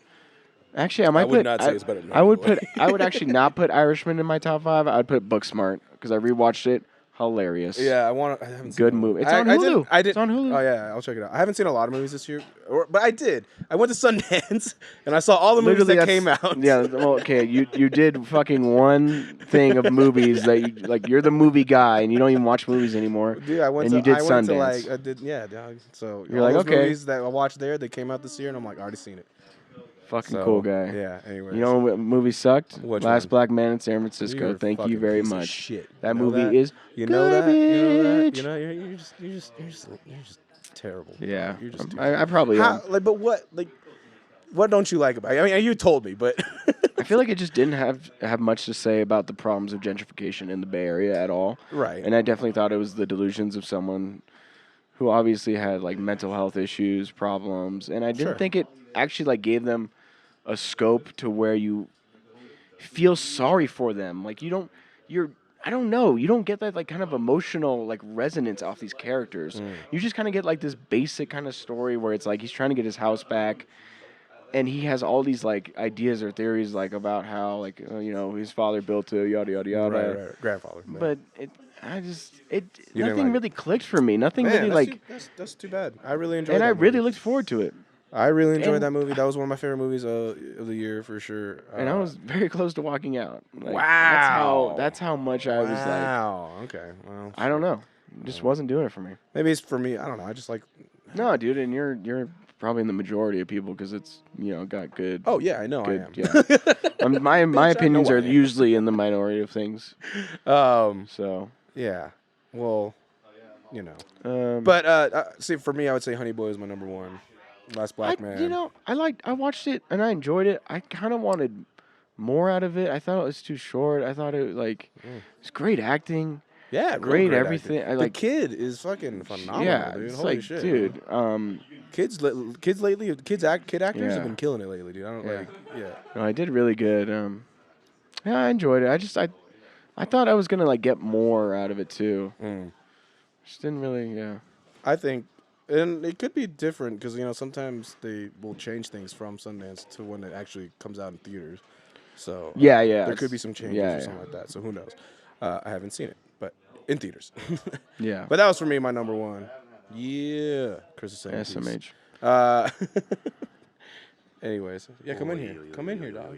[SPEAKER 2] Actually, I might
[SPEAKER 1] would not say it's better than
[SPEAKER 2] I would
[SPEAKER 1] Honey
[SPEAKER 2] put. I would actually not put Irishman in my top 5. I'd put Booksmart because I rewatched it. Hilarious.
[SPEAKER 1] Yeah, I haven't seen
[SPEAKER 2] Good
[SPEAKER 1] it.
[SPEAKER 2] movie. It's on Hulu. It's on Hulu.
[SPEAKER 1] Oh yeah, I'll check it out. I haven't seen a lot of movies this year, but I did. I went to Sundance and I saw all the movies that came out.
[SPEAKER 2] Yeah. Well, okay. You did fucking one thing of movies that you like. You're the movie guy and you don't even watch movies anymore.
[SPEAKER 1] Dude, I went
[SPEAKER 2] and
[SPEAKER 1] to.
[SPEAKER 2] you did
[SPEAKER 1] I
[SPEAKER 2] Sundance.
[SPEAKER 1] went to like. I did. Yeah, dog. So
[SPEAKER 2] You're
[SPEAKER 1] all
[SPEAKER 2] like,
[SPEAKER 1] those
[SPEAKER 2] okay.
[SPEAKER 1] movies that I watched there, they came out this year, and I'm like, I already seen it.
[SPEAKER 2] Fucking
[SPEAKER 1] So,
[SPEAKER 2] cool guy.
[SPEAKER 1] Yeah. Anyway.
[SPEAKER 2] You know what movie sucked?
[SPEAKER 1] Which
[SPEAKER 2] Last
[SPEAKER 1] one?
[SPEAKER 2] Black Man in San Francisco.
[SPEAKER 1] You're a
[SPEAKER 2] Thank you
[SPEAKER 1] fucking
[SPEAKER 2] very
[SPEAKER 1] piece of
[SPEAKER 2] much.
[SPEAKER 1] shit.
[SPEAKER 2] That
[SPEAKER 1] You know
[SPEAKER 2] movie
[SPEAKER 1] that?
[SPEAKER 2] is
[SPEAKER 1] You know that? You know that?
[SPEAKER 2] garbage.
[SPEAKER 1] You know you're just terrible.
[SPEAKER 2] Yeah.
[SPEAKER 1] You're just.
[SPEAKER 2] I probably am.
[SPEAKER 1] But what don't you like about it? I mean, you told me, but
[SPEAKER 2] I feel like it just didn't have much to say about the problems of gentrification in the Bay Area at all.
[SPEAKER 1] Right.
[SPEAKER 2] And I definitely thought it was the delusions of someone who obviously had like mental health issues, problems, and I didn't think it actually like gave them a scope to where you feel sorry for them. Like I don't know, you don't get that like kind of emotional like resonance off these characters. You just kind of get like this basic kind of story where it's like he's trying to get his house back. And he has all these like ideas or theories like about how like his father built a yada yada yada.
[SPEAKER 1] Right. Grandfather.
[SPEAKER 2] But
[SPEAKER 1] didn't
[SPEAKER 2] nothing
[SPEAKER 1] like
[SPEAKER 2] really clicked for me. Nothing
[SPEAKER 1] Man,
[SPEAKER 2] really
[SPEAKER 1] that's too bad. I really enjoyed.
[SPEAKER 2] and
[SPEAKER 1] that
[SPEAKER 2] I really
[SPEAKER 1] movie.
[SPEAKER 2] looked forward to it.
[SPEAKER 1] I really enjoyed that movie. That was one of my favorite movies of the year for sure.
[SPEAKER 2] And I was very close to walking out. Like,
[SPEAKER 1] Wow.
[SPEAKER 2] That's how much I was like.
[SPEAKER 1] Wow. Okay. Well,
[SPEAKER 2] I don't know. It just wasn't doing it for me.
[SPEAKER 1] maybe it's for me. I don't know. I just like.
[SPEAKER 2] No, dude, and you're probably in the majority of people because it's got good.
[SPEAKER 1] Oh yeah, I know.
[SPEAKER 2] good,
[SPEAKER 1] I am.
[SPEAKER 2] Yeah. My opinions
[SPEAKER 1] I
[SPEAKER 2] are
[SPEAKER 1] am.
[SPEAKER 2] usually in the minority of things. So.
[SPEAKER 1] Yeah. Well, But see, for me, I would say Honey Boy is my number 1. Last Black Man.
[SPEAKER 2] I watched it and I enjoyed it. I kind of wanted more out of it. I thought it was too short. I thought it it's great acting.
[SPEAKER 1] Yeah,
[SPEAKER 2] great
[SPEAKER 1] real
[SPEAKER 2] everything.
[SPEAKER 1] acting. The kid is fucking phenomenal,
[SPEAKER 2] Yeah,
[SPEAKER 1] dude.
[SPEAKER 2] it's
[SPEAKER 1] Holy
[SPEAKER 2] like,
[SPEAKER 1] shit,
[SPEAKER 2] dude.
[SPEAKER 1] Kids lately, kid actors
[SPEAKER 2] Yeah.
[SPEAKER 1] have been killing it lately, dude. I don't like. Yeah.
[SPEAKER 2] No, I did really good. Yeah, I enjoyed it. I thought I was gonna like get more out of it too. Just didn't really. Yeah.
[SPEAKER 1] I think, and it could be different because sometimes they will change things from Sundance to when it actually comes out in theaters. So
[SPEAKER 2] Yeah.
[SPEAKER 1] there could be some changes or something like that. So who knows? I haven't seen it, but in theaters.
[SPEAKER 2] Yeah.
[SPEAKER 1] But that was for me my number 1. Yeah, Chris is saying
[SPEAKER 2] SMH.
[SPEAKER 1] Anyways, yeah, come in here, dog.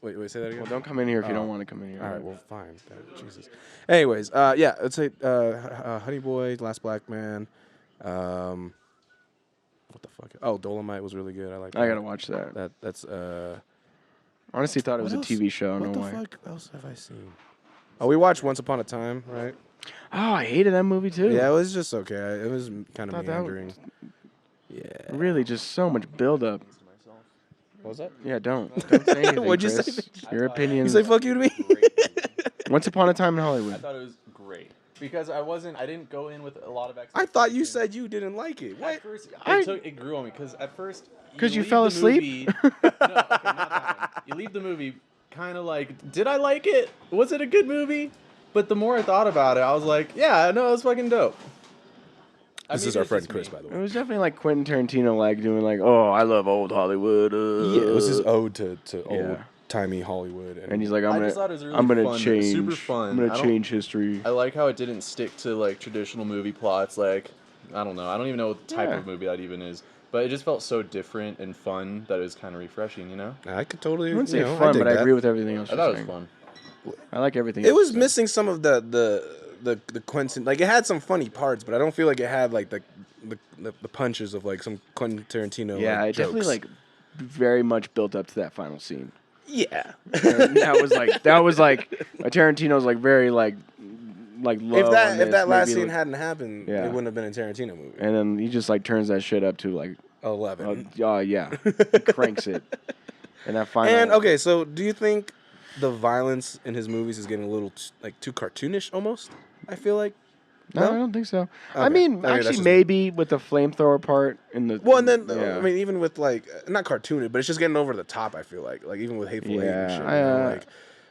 [SPEAKER 1] Wait, say that again.
[SPEAKER 2] Well, don't come in here if you don't want to come in here.
[SPEAKER 1] All right, well, fine. Jesus. Anyways, yeah, I'd say Honey Boy, Last Black Man. What the fuck? Oh, Dolomite was really good. I like that.
[SPEAKER 2] I gotta watch that.
[SPEAKER 1] That's
[SPEAKER 2] Honestly, thought it was
[SPEAKER 1] what
[SPEAKER 2] a
[SPEAKER 1] else?
[SPEAKER 2] TV show.
[SPEAKER 1] What
[SPEAKER 2] No
[SPEAKER 1] the
[SPEAKER 2] way.
[SPEAKER 1] fuck else have I seen? Oh, we watched Once Upon a Time, right?
[SPEAKER 2] Oh, I hated that movie too.
[SPEAKER 1] Yeah, it was just okay. It was kind of
[SPEAKER 2] Thought that
[SPEAKER 1] meandering. Yeah.
[SPEAKER 2] Really, just so much build-up.
[SPEAKER 1] What was that?
[SPEAKER 2] Yeah, don't say anything,
[SPEAKER 1] What'd you
[SPEAKER 2] Chris.
[SPEAKER 1] say?
[SPEAKER 2] Your
[SPEAKER 1] You
[SPEAKER 2] opinions.
[SPEAKER 1] say fuck you to me?
[SPEAKER 2] Once Upon a Time in
[SPEAKER 6] I
[SPEAKER 2] Hollywood.
[SPEAKER 6] thought it was great because I didn't go in with a lot of
[SPEAKER 1] I
[SPEAKER 6] expectations.
[SPEAKER 1] thought you said you didn't like it.
[SPEAKER 6] At
[SPEAKER 1] What?
[SPEAKER 6] first,
[SPEAKER 2] I-
[SPEAKER 6] it grew on me because at first.
[SPEAKER 2] 'Cause you
[SPEAKER 6] leave
[SPEAKER 2] fell
[SPEAKER 6] the
[SPEAKER 2] asleep?
[SPEAKER 6] movie- no, okay, not that one. You leave the movie kind of like, did I like it? Was it a good movie? But the more I thought about it, I was like, yeah, no, it was fucking dope.
[SPEAKER 1] This is our friend Chris, by the
[SPEAKER 2] It
[SPEAKER 1] way.
[SPEAKER 2] was definitely like Quentin Tarantino, like doing like, oh, I love old Hollywood.
[SPEAKER 1] Yeah, it was his ode to
[SPEAKER 2] Yeah.
[SPEAKER 1] old timey Hollywood.
[SPEAKER 2] And he's like,
[SPEAKER 6] I
[SPEAKER 2] I'm
[SPEAKER 6] just thought it was really
[SPEAKER 2] gonna
[SPEAKER 6] fun,
[SPEAKER 2] change.
[SPEAKER 6] super fun.
[SPEAKER 2] I'm gonna
[SPEAKER 6] I don't-
[SPEAKER 2] change history.
[SPEAKER 6] I like how it didn't stick to like traditional movie plots. Like, I don't know. I don't even know what type
[SPEAKER 2] Yeah.
[SPEAKER 6] of movie that even is. But it just felt so different and fun that it was kind of refreshing, you know?
[SPEAKER 1] I could totally.
[SPEAKER 2] I wouldn't say
[SPEAKER 1] you know,
[SPEAKER 2] fun,
[SPEAKER 1] dig
[SPEAKER 2] but I
[SPEAKER 1] that.
[SPEAKER 2] agree with everything else
[SPEAKER 6] I
[SPEAKER 2] you're
[SPEAKER 6] thought it was
[SPEAKER 2] saying.
[SPEAKER 6] fun.
[SPEAKER 2] I like everything.
[SPEAKER 1] It
[SPEAKER 2] else
[SPEAKER 1] was
[SPEAKER 2] you're saying.
[SPEAKER 1] missing some of the Quentin. Like it had some funny parts, but I don't feel like it had like the punches of like some Quentin Tarantino.
[SPEAKER 2] Yeah,
[SPEAKER 1] like,
[SPEAKER 2] it definitely
[SPEAKER 1] jokes.
[SPEAKER 2] like very much built up to that final scene.
[SPEAKER 1] Yeah.
[SPEAKER 2] And that was like a Tarantino's like very like low.
[SPEAKER 1] If
[SPEAKER 2] on
[SPEAKER 1] that
[SPEAKER 2] this,
[SPEAKER 1] last
[SPEAKER 2] maybe,
[SPEAKER 1] scene
[SPEAKER 2] like-
[SPEAKER 1] hadn't happened,
[SPEAKER 2] Yeah.
[SPEAKER 1] it wouldn't have been a Tarantino movie.
[SPEAKER 2] and then he just like turns that shit up to like
[SPEAKER 1] 11.
[SPEAKER 2] yeah, he cranks it. And that final.
[SPEAKER 1] And okay, so do you think the violence in his movies is getting a little like too cartoonish almost? I feel like.
[SPEAKER 2] No, I don't think so. I
[SPEAKER 1] Okay.
[SPEAKER 2] mean,
[SPEAKER 1] that's
[SPEAKER 2] actually,
[SPEAKER 1] just-
[SPEAKER 2] maybe with the flamethrower part in the.
[SPEAKER 1] Well, and then
[SPEAKER 2] yeah.
[SPEAKER 1] I mean, even with like not cartoonish, but it's just getting over the top. I feel like even with Hateful Eight and
[SPEAKER 2] Yeah,
[SPEAKER 1] shit. You know,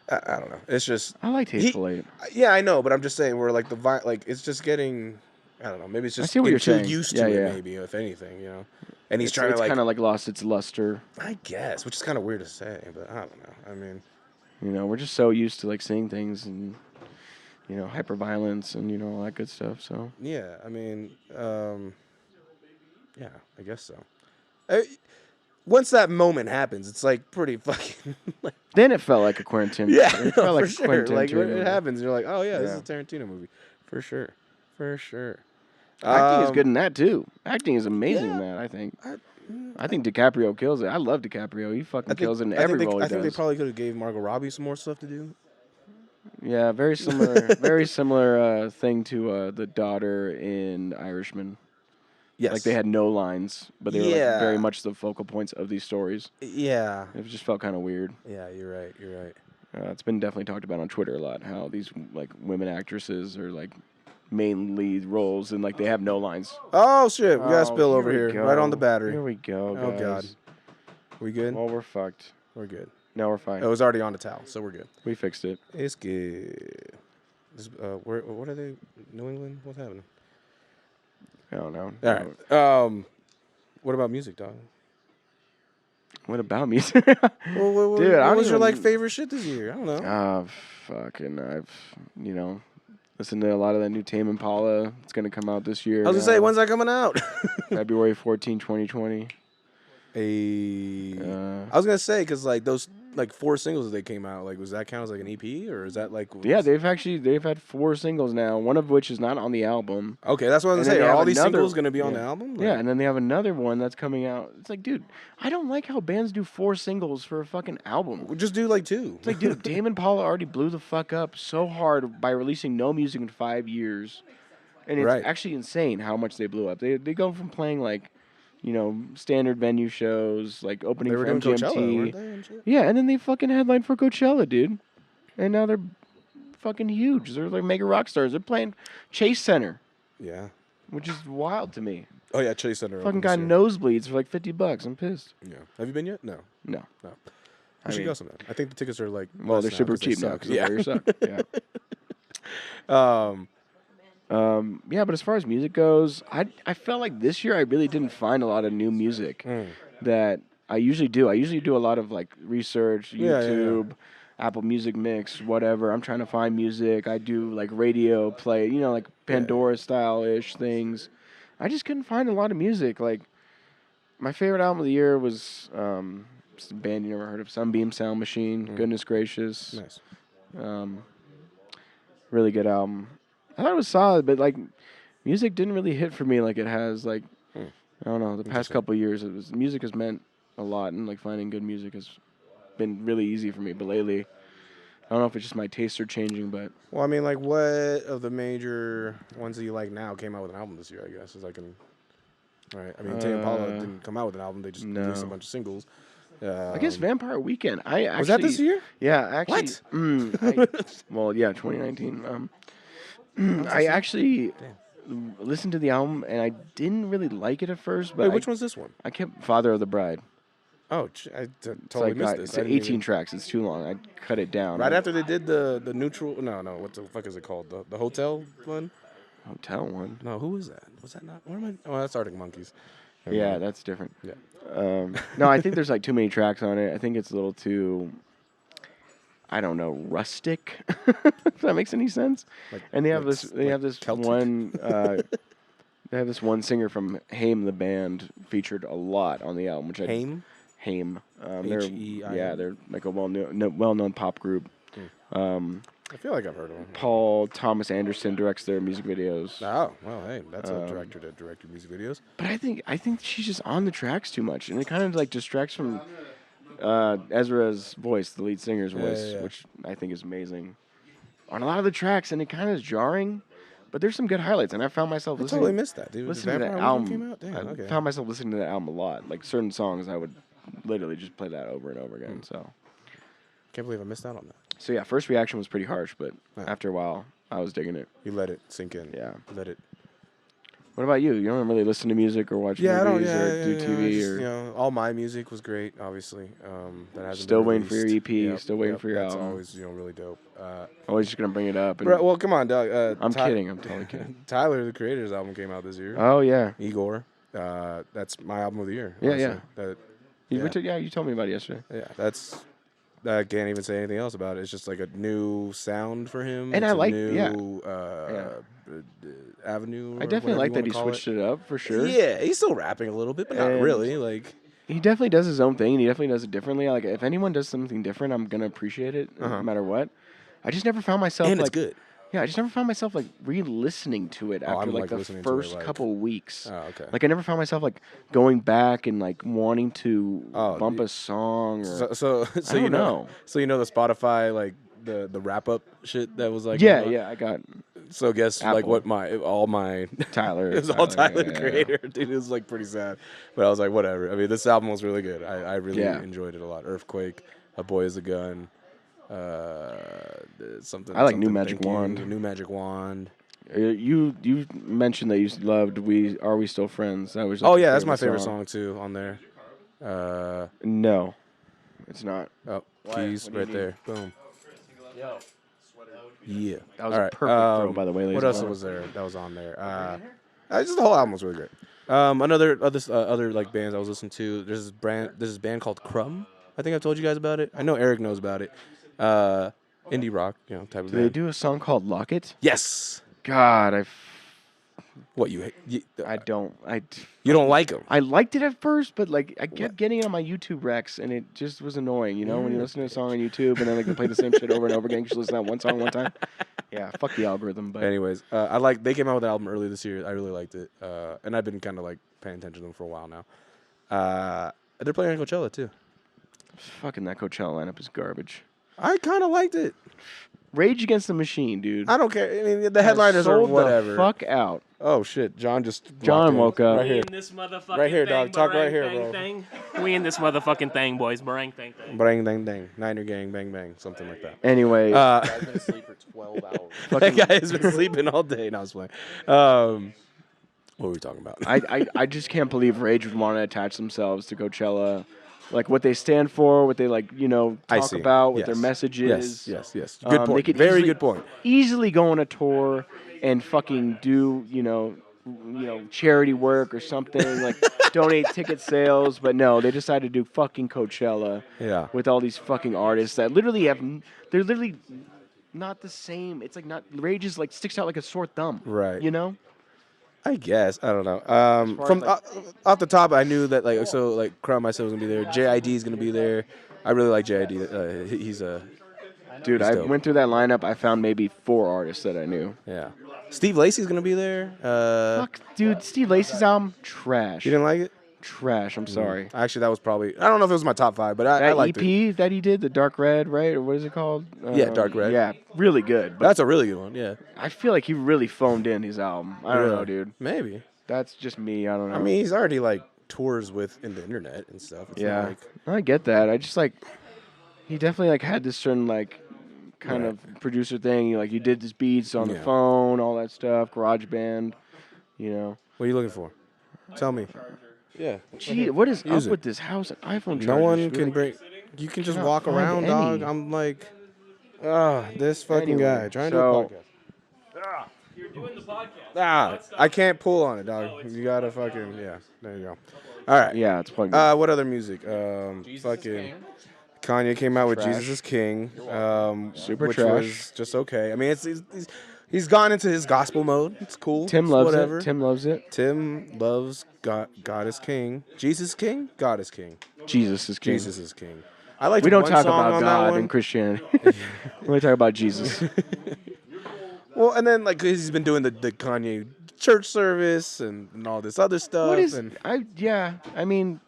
[SPEAKER 1] like I don't know. It's just
[SPEAKER 2] I liked Hateful Eight.
[SPEAKER 1] Yeah, I know, but I'm just saying where like like it's just getting. I don't know. Maybe it's just
[SPEAKER 2] see what you're
[SPEAKER 1] too
[SPEAKER 2] saying.
[SPEAKER 1] used
[SPEAKER 2] Yeah,
[SPEAKER 1] to
[SPEAKER 2] yeah.
[SPEAKER 1] it. Maybe if anything, you know. And he's
[SPEAKER 2] It's
[SPEAKER 1] trying to like.
[SPEAKER 2] kind of like lost its luster.
[SPEAKER 1] I guess, which is kind of weird to say, but I don't know. I mean.
[SPEAKER 2] You know, we're just so used to like seeing things and you know hyperviolence and you know all that good stuff. So
[SPEAKER 1] Yeah, I mean, yeah, I guess so. Once that moment happens, it's like pretty fucking. Like,
[SPEAKER 2] then it felt like a Quentin.
[SPEAKER 1] yeah,
[SPEAKER 2] it
[SPEAKER 1] no,
[SPEAKER 2] felt like
[SPEAKER 1] for
[SPEAKER 2] a
[SPEAKER 1] sure.
[SPEAKER 2] Quentin
[SPEAKER 1] Like when
[SPEAKER 2] Tarantino
[SPEAKER 1] it
[SPEAKER 2] movie.
[SPEAKER 1] happens, you're like, oh yeah, this
[SPEAKER 2] Yeah.
[SPEAKER 1] is a Tarantino movie, for sure, for sure.
[SPEAKER 2] Acting is good in that too. Acting is amazing in
[SPEAKER 1] yeah.
[SPEAKER 2] that. I think. I think DiCaprio kills it. I love DiCaprio. He fucking kills it in every role he
[SPEAKER 1] I think they
[SPEAKER 2] does.
[SPEAKER 1] probably could have gave Margot Robbie some more stuff to do.
[SPEAKER 2] Yeah, very similar. Very similar thing to the daughter in Irishman.
[SPEAKER 1] Yes,
[SPEAKER 2] Like they had no lines, but they were
[SPEAKER 1] Yeah.
[SPEAKER 2] like very much the focal points of these stories.
[SPEAKER 1] Yeah,
[SPEAKER 2] It just felt kind of weird.
[SPEAKER 1] yeah, you're right. You're right.
[SPEAKER 2] It's been definitely talked about on Twitter a lot. How these like women actresses are like main lead roles and like they have no lines.
[SPEAKER 1] Oh shit, we got a spill over
[SPEAKER 2] we
[SPEAKER 1] here,
[SPEAKER 2] go.
[SPEAKER 1] right on the battery.
[SPEAKER 2] Here we go.
[SPEAKER 1] Oh
[SPEAKER 2] Guys.
[SPEAKER 1] god, we good?
[SPEAKER 2] Well, we're fucked.
[SPEAKER 1] We're good.
[SPEAKER 2] No, we're fine.
[SPEAKER 1] It was already on the towel, so we're good.
[SPEAKER 2] We fixed it.
[SPEAKER 1] It's good. What are they? New England? What's happening?
[SPEAKER 2] I don't know.
[SPEAKER 1] All right. What about music, dog?
[SPEAKER 2] What about music?
[SPEAKER 1] Dude,
[SPEAKER 2] I
[SPEAKER 1] what
[SPEAKER 2] don't
[SPEAKER 1] was your
[SPEAKER 2] even-
[SPEAKER 1] like favorite shit this year? I don't know.
[SPEAKER 2] Fucking I've listened to a lot of that new Tame Impala. It's gonna come out this year.
[SPEAKER 1] I was gonna say, when's that coming out?
[SPEAKER 2] February 14, 2020.
[SPEAKER 1] I was gonna say because like those like 4 singles that they came out, like was that count as like an EP or is that like?
[SPEAKER 2] Yeah, they've had 4 singles now, one of which is not on the album.
[SPEAKER 1] Okay, that's what I was
[SPEAKER 2] And then
[SPEAKER 1] gonna say.
[SPEAKER 2] they
[SPEAKER 1] Are
[SPEAKER 2] have
[SPEAKER 1] all these
[SPEAKER 2] another-
[SPEAKER 1] singles gonna be on
[SPEAKER 2] yeah.
[SPEAKER 1] the album?
[SPEAKER 2] Yeah, and then they have another one that's coming out. It's like, dude, I don't like how bands do 4 singles for a fucking album.
[SPEAKER 1] We'll just do like 2.
[SPEAKER 2] It's like, dude, Tame Impala already blew the fuck up so hard by releasing no music in 5 years. And it's
[SPEAKER 1] Right.
[SPEAKER 2] actually insane how much they blew up. They go from playing like, you know, standard venue shows, like opening
[SPEAKER 1] They were
[SPEAKER 2] for
[SPEAKER 1] doing
[SPEAKER 2] MGMT.
[SPEAKER 1] Coachella, weren't they? And shit?
[SPEAKER 2] Yeah, and then they fucking headlined for Coachella, dude. And now they're fucking huge. They're like mega rock stars. They're playing Chase Center,
[SPEAKER 1] Yeah.
[SPEAKER 2] which is wild to me.
[SPEAKER 1] Oh yeah, Chase Center.
[SPEAKER 2] Fucking
[SPEAKER 1] opened
[SPEAKER 2] got
[SPEAKER 1] this year.
[SPEAKER 2] nosebleeds for like $50. I'm pissed.
[SPEAKER 1] Yeah. Have you been yet? No.
[SPEAKER 2] No.
[SPEAKER 1] No.
[SPEAKER 2] I
[SPEAKER 1] You should
[SPEAKER 2] mean-
[SPEAKER 1] go sometime. I think the tickets are like.
[SPEAKER 2] Well,
[SPEAKER 1] less
[SPEAKER 2] they're
[SPEAKER 1] now
[SPEAKER 2] super
[SPEAKER 1] 'cause they
[SPEAKER 2] cheap now
[SPEAKER 1] suck.
[SPEAKER 2] because the Warriors suck. Yeah. Yeah, but as far as music goes, I felt like this year I really didn't find a lot of new music that I usually do. I usually do a lot of like research,
[SPEAKER 1] Yeah, yeah, yeah.
[SPEAKER 2] YouTube, Apple Music Mix, whatever. I'm trying to find music. I do like radio play, you know, like Pandora style-ish things. I just couldn't find a lot of music. Like my favorite album of the year was it's a band you never heard of, Sunbeam Sound Machine. Goodness gracious.
[SPEAKER 1] Nice.
[SPEAKER 2] Really good album. I thought it was solid, but like music didn't really hit for me like it has like I don't know, the past
[SPEAKER 1] Interesting.
[SPEAKER 2] couple of years music has meant a lot and like finding good music has been really easy for me, but lately I don't know if it's just my tastes are changing, but
[SPEAKER 1] Well, I mean, like, what of the major ones that you like now came out with an album this year? I guess is like right. I mean, Tame Impala didn't come out with an album; they just released a bunch of singles.
[SPEAKER 2] I guess Vampire Weekend. I actually,
[SPEAKER 1] was that this year?
[SPEAKER 2] Yeah, actually.
[SPEAKER 1] What?
[SPEAKER 2] Well, yeah, 2019. I actually listened to the album and I didn't really like it at first. But
[SPEAKER 1] Wait, which one's this one?
[SPEAKER 2] I kept Father of the Bride.
[SPEAKER 1] Oh, I totally missed this.
[SPEAKER 2] It's 18 tracks. It's too long. I cut it down.
[SPEAKER 1] Right after they did the neutral. No, what the fuck is it called? The hotel one?
[SPEAKER 2] Hotel one.
[SPEAKER 1] No, who was that? Was that not? What am I? Oh, that's Arctic Monkeys.
[SPEAKER 2] Yeah, that's different.
[SPEAKER 1] Yeah.
[SPEAKER 2] No, I think there's like too many tracks on it. I think it's a little too, I don't know, rustic. If that makes any sense. And they have this. They have this
[SPEAKER 1] Celtic.
[SPEAKER 2] one. They have this one singer from Haim the band featured a lot on the album, which
[SPEAKER 1] Haim.
[SPEAKER 2] Haim.
[SPEAKER 1] H-E-I-M.
[SPEAKER 2] They're like a well-known pop group.
[SPEAKER 1] I feel like I've heard of him.
[SPEAKER 2] Paul Thomas Anderson directs their music videos.
[SPEAKER 1] Oh, well, hey, that's a director to direct your music videos.
[SPEAKER 2] But I think she's just on the tracks too much, and it kind of like distracts from Ezra's voice, the lead singer's voice, which I think is amazing on a lot of the tracks, and it kind of is jarring. But there's some good highlights, and I found myself listening.
[SPEAKER 1] Totally missed that, dude.
[SPEAKER 2] Listening to that
[SPEAKER 1] Vampire Weekend
[SPEAKER 2] album,
[SPEAKER 1] came out? Damn, okay.
[SPEAKER 2] I found myself listening to that album a lot. Like certain songs, I would literally just play that over and over again. So
[SPEAKER 1] Can't believe I missed out on that.
[SPEAKER 2] So yeah, first reaction was pretty harsh, but after a while, I was digging it.
[SPEAKER 1] You let it sink in.
[SPEAKER 2] Yeah.
[SPEAKER 1] Let it.
[SPEAKER 2] What about you? You don't really listen to music or watch movies or do TV
[SPEAKER 1] just,
[SPEAKER 2] or.
[SPEAKER 1] You know, all my music was great, obviously. That hasn't
[SPEAKER 2] Still
[SPEAKER 1] been
[SPEAKER 2] waiting for your
[SPEAKER 1] released.
[SPEAKER 2] EP. Still waiting for your
[SPEAKER 1] that's
[SPEAKER 2] album.
[SPEAKER 1] always really dope.
[SPEAKER 2] Always just gonna bring it up. And
[SPEAKER 1] Well, come on, dog.
[SPEAKER 2] I'm kidding. I'm totally kidding.
[SPEAKER 1] Tyler, the Creator's album came out this year.
[SPEAKER 2] Oh yeah.
[SPEAKER 1] Igor. That's my album of the year.
[SPEAKER 2] Yeah,
[SPEAKER 1] honestly.
[SPEAKER 2] You told me about it yesterday.
[SPEAKER 1] Yeah, that's. I can't even say anything else about it. It's just like a new sound for him.
[SPEAKER 2] And
[SPEAKER 1] it's
[SPEAKER 2] I like,
[SPEAKER 1] new, avenue.
[SPEAKER 2] I definitely like that he switched it up for sure.
[SPEAKER 1] Yeah, he's still rapping a little bit, but not really. Like
[SPEAKER 2] he definitely does his own thing, and he definitely does it differently. Like if anyone does something different, I'm gonna appreciate it no matter what. I just never found myself
[SPEAKER 1] and
[SPEAKER 2] like
[SPEAKER 1] it's good.
[SPEAKER 2] Yeah, I just never found myself like re-listening to it after
[SPEAKER 1] I'm,
[SPEAKER 2] like the
[SPEAKER 1] listening to it,
[SPEAKER 2] first
[SPEAKER 1] like-
[SPEAKER 2] couple weeks.
[SPEAKER 1] Oh, okay.
[SPEAKER 2] Like I never found myself like going back and like wanting to bump a song or
[SPEAKER 1] So
[SPEAKER 2] I don't know.
[SPEAKER 1] So you know the Spotify like the wrap up shit that was like
[SPEAKER 2] I got
[SPEAKER 1] So guess like
[SPEAKER 2] Apple.
[SPEAKER 1] what all my
[SPEAKER 2] Tyler.
[SPEAKER 1] it was all Tyler the
[SPEAKER 2] yeah.
[SPEAKER 1] Creator, dude. It was like pretty sad, but I was like whatever. I mean, this album was really good. I really
[SPEAKER 2] Yeah.
[SPEAKER 1] enjoyed it a lot. Earthquake, A Boy Is a Gun, something.
[SPEAKER 2] I like
[SPEAKER 1] something
[SPEAKER 2] New Magic
[SPEAKER 1] Thank You,
[SPEAKER 2] Wand.
[SPEAKER 1] New Magic Wand.
[SPEAKER 2] You mentioned that you loved Are We Still Friends? That was like
[SPEAKER 1] Oh
[SPEAKER 2] your
[SPEAKER 1] yeah, that's my favorite song too on there.
[SPEAKER 2] No, it's not.
[SPEAKER 1] Oh,
[SPEAKER 2] Why?
[SPEAKER 1] keys
[SPEAKER 2] What do you
[SPEAKER 1] right
[SPEAKER 2] need?
[SPEAKER 1] there. Boom. Yeah.
[SPEAKER 2] That was
[SPEAKER 1] All
[SPEAKER 2] a
[SPEAKER 1] right.
[SPEAKER 2] perfect throw, by the way. ladies
[SPEAKER 1] What
[SPEAKER 2] and
[SPEAKER 1] else
[SPEAKER 2] gentlemen.
[SPEAKER 1] was there that was on there? Just the whole album was really great. Other like bands I was listening to. There's this band called Crumb. I think I've told you guys about it. I know Eric knows about it. Indie rock, type of
[SPEAKER 2] Do they
[SPEAKER 1] band.
[SPEAKER 2] do a song called Lock It?
[SPEAKER 1] Yes.
[SPEAKER 2] God,
[SPEAKER 1] What
[SPEAKER 2] you don't
[SPEAKER 1] like them?
[SPEAKER 2] I liked it at first, but like I kept getting it on my YouTube Recs, and it just was annoying. You know, when you listen to a song on YouTube and then like they play the same shit over and over again, you just listen to that one song one time. Yeah, fuck the algorithm. But
[SPEAKER 1] Anyways, they came out with an album early this year. I really liked it, and I've been kind of like paying attention to them for a while now. They're playing at Coachella too.
[SPEAKER 2] fucking that Coachella lineup is garbage.
[SPEAKER 1] I kind of liked it.
[SPEAKER 2] Rage Against the Machine, dude.
[SPEAKER 1] I don't care. I mean, the headliners are
[SPEAKER 2] Sold
[SPEAKER 1] whatever.
[SPEAKER 2] the fuck out.
[SPEAKER 1] Oh shit, John
[SPEAKER 2] woke up.
[SPEAKER 1] right
[SPEAKER 7] We
[SPEAKER 1] here.
[SPEAKER 7] in this motherfucking
[SPEAKER 1] Right here,
[SPEAKER 7] thing,
[SPEAKER 1] dog. Talk right
[SPEAKER 7] barang,
[SPEAKER 1] here,
[SPEAKER 7] thang,
[SPEAKER 1] bro.
[SPEAKER 7] thang. We in this motherfucking thing, boys. Barang, thang, thang.
[SPEAKER 1] Bang, dang, dang. Niner gang, bang, bang. Something like that.
[SPEAKER 2] Anyway,
[SPEAKER 5] Guy's been asleep for 12 hours.
[SPEAKER 1] That guy has been sleeping all day. No, I was playing. What were we talking about?
[SPEAKER 2] I just can't believe Rage would want to attach themselves to Coachella. Like what they stand for, what they
[SPEAKER 1] I
[SPEAKER 2] talk
[SPEAKER 1] see.
[SPEAKER 2] about, what
[SPEAKER 1] Yes.
[SPEAKER 2] their message
[SPEAKER 1] Yes,
[SPEAKER 2] is.
[SPEAKER 1] yes. Good
[SPEAKER 2] They
[SPEAKER 1] point.
[SPEAKER 2] could
[SPEAKER 1] Very
[SPEAKER 2] easily-
[SPEAKER 1] good point.
[SPEAKER 2] Easily go on a tour and fucking do, charity work or something, like donate ticket sales, but no, they decided to do fucking Coachella
[SPEAKER 1] Yeah.
[SPEAKER 2] with all these fucking artists that literally they're literally not the same. It's like not, Rage is like sticks out like a sore thumb.
[SPEAKER 1] Right.
[SPEAKER 2] You know?
[SPEAKER 1] I guess. I don't know.
[SPEAKER 2] far
[SPEAKER 1] From
[SPEAKER 2] as,
[SPEAKER 1] off the top, I knew that Crumb I said was gonna be there. JID is gonna be there. I really like JID. He's a
[SPEAKER 2] Dude,
[SPEAKER 1] He's
[SPEAKER 2] I
[SPEAKER 1] dope.
[SPEAKER 2] went through that lineup. I found maybe 4 artists that I knew.
[SPEAKER 1] yeah. Steve Lacy's gonna be there.
[SPEAKER 2] Fuck, dude, Steve Lacy's album, trash.
[SPEAKER 1] You didn't like it?
[SPEAKER 2] trash. I'm sorry.
[SPEAKER 1] Actually, that was probably. I don't know if it was my top 5, but I
[SPEAKER 2] That
[SPEAKER 1] liked it.
[SPEAKER 2] EP that he did, the Dark Red, right? Or what is it called?
[SPEAKER 1] Yeah, Dark Red.
[SPEAKER 2] Yeah, really good. But
[SPEAKER 1] That's a really good one. Yeah.
[SPEAKER 2] I feel like he really phoned in his album. I don't know,
[SPEAKER 1] Really?
[SPEAKER 2] dude.
[SPEAKER 1] Maybe.
[SPEAKER 2] That's just me. I don't know.
[SPEAKER 1] I mean, he's already like tours with in the internet and stuff. It's
[SPEAKER 2] yeah,
[SPEAKER 1] not like,
[SPEAKER 2] I get that. I just like he definitely like had this certain like kind
[SPEAKER 1] Right.
[SPEAKER 2] of producer thing. You did his beats on the
[SPEAKER 1] Yeah.
[SPEAKER 2] phone, all that stuff, GarageBand.
[SPEAKER 1] what are you looking for? Tell me. Yeah.
[SPEAKER 2] Gee, what is
[SPEAKER 1] Use
[SPEAKER 2] up
[SPEAKER 1] it.
[SPEAKER 2] with this house and iPhone chargers?
[SPEAKER 1] No one
[SPEAKER 2] really?
[SPEAKER 1] can bring. You can just
[SPEAKER 2] cannot
[SPEAKER 1] walk
[SPEAKER 2] find
[SPEAKER 1] around, dog.
[SPEAKER 2] any.
[SPEAKER 1] I'm like, this fucking
[SPEAKER 2] Anyway,
[SPEAKER 1] guy trying to do a
[SPEAKER 2] so-
[SPEAKER 1] podcast.
[SPEAKER 7] You're doing the podcast.
[SPEAKER 1] I can't pull on it, dog. You gotta fucking There you go. All right.
[SPEAKER 2] Yeah, it's plugged in.
[SPEAKER 1] What other music? Fucking Kanye came out with
[SPEAKER 2] Trash.
[SPEAKER 1] Jesus is King.
[SPEAKER 2] Super
[SPEAKER 1] which
[SPEAKER 2] trash.
[SPEAKER 1] was just okay. I mean, he's gone into his gospel mode. It's cool.
[SPEAKER 2] Tim
[SPEAKER 1] It's
[SPEAKER 2] loves
[SPEAKER 1] whatever.
[SPEAKER 2] it. Tim loves it.
[SPEAKER 1] Tim loves God is King. Jesus is King. God is King.
[SPEAKER 2] Jesus is king.
[SPEAKER 1] Jesus is King. I like.
[SPEAKER 2] We don't
[SPEAKER 1] one
[SPEAKER 2] talk
[SPEAKER 1] song
[SPEAKER 2] about
[SPEAKER 1] on that
[SPEAKER 2] God
[SPEAKER 1] one.
[SPEAKER 2] in Christianity. We only talk about Jesus.
[SPEAKER 1] Well, and then like he's been doing the Kanye church service and all this other stuff.
[SPEAKER 2] What is?
[SPEAKER 1] And
[SPEAKER 2] I mean,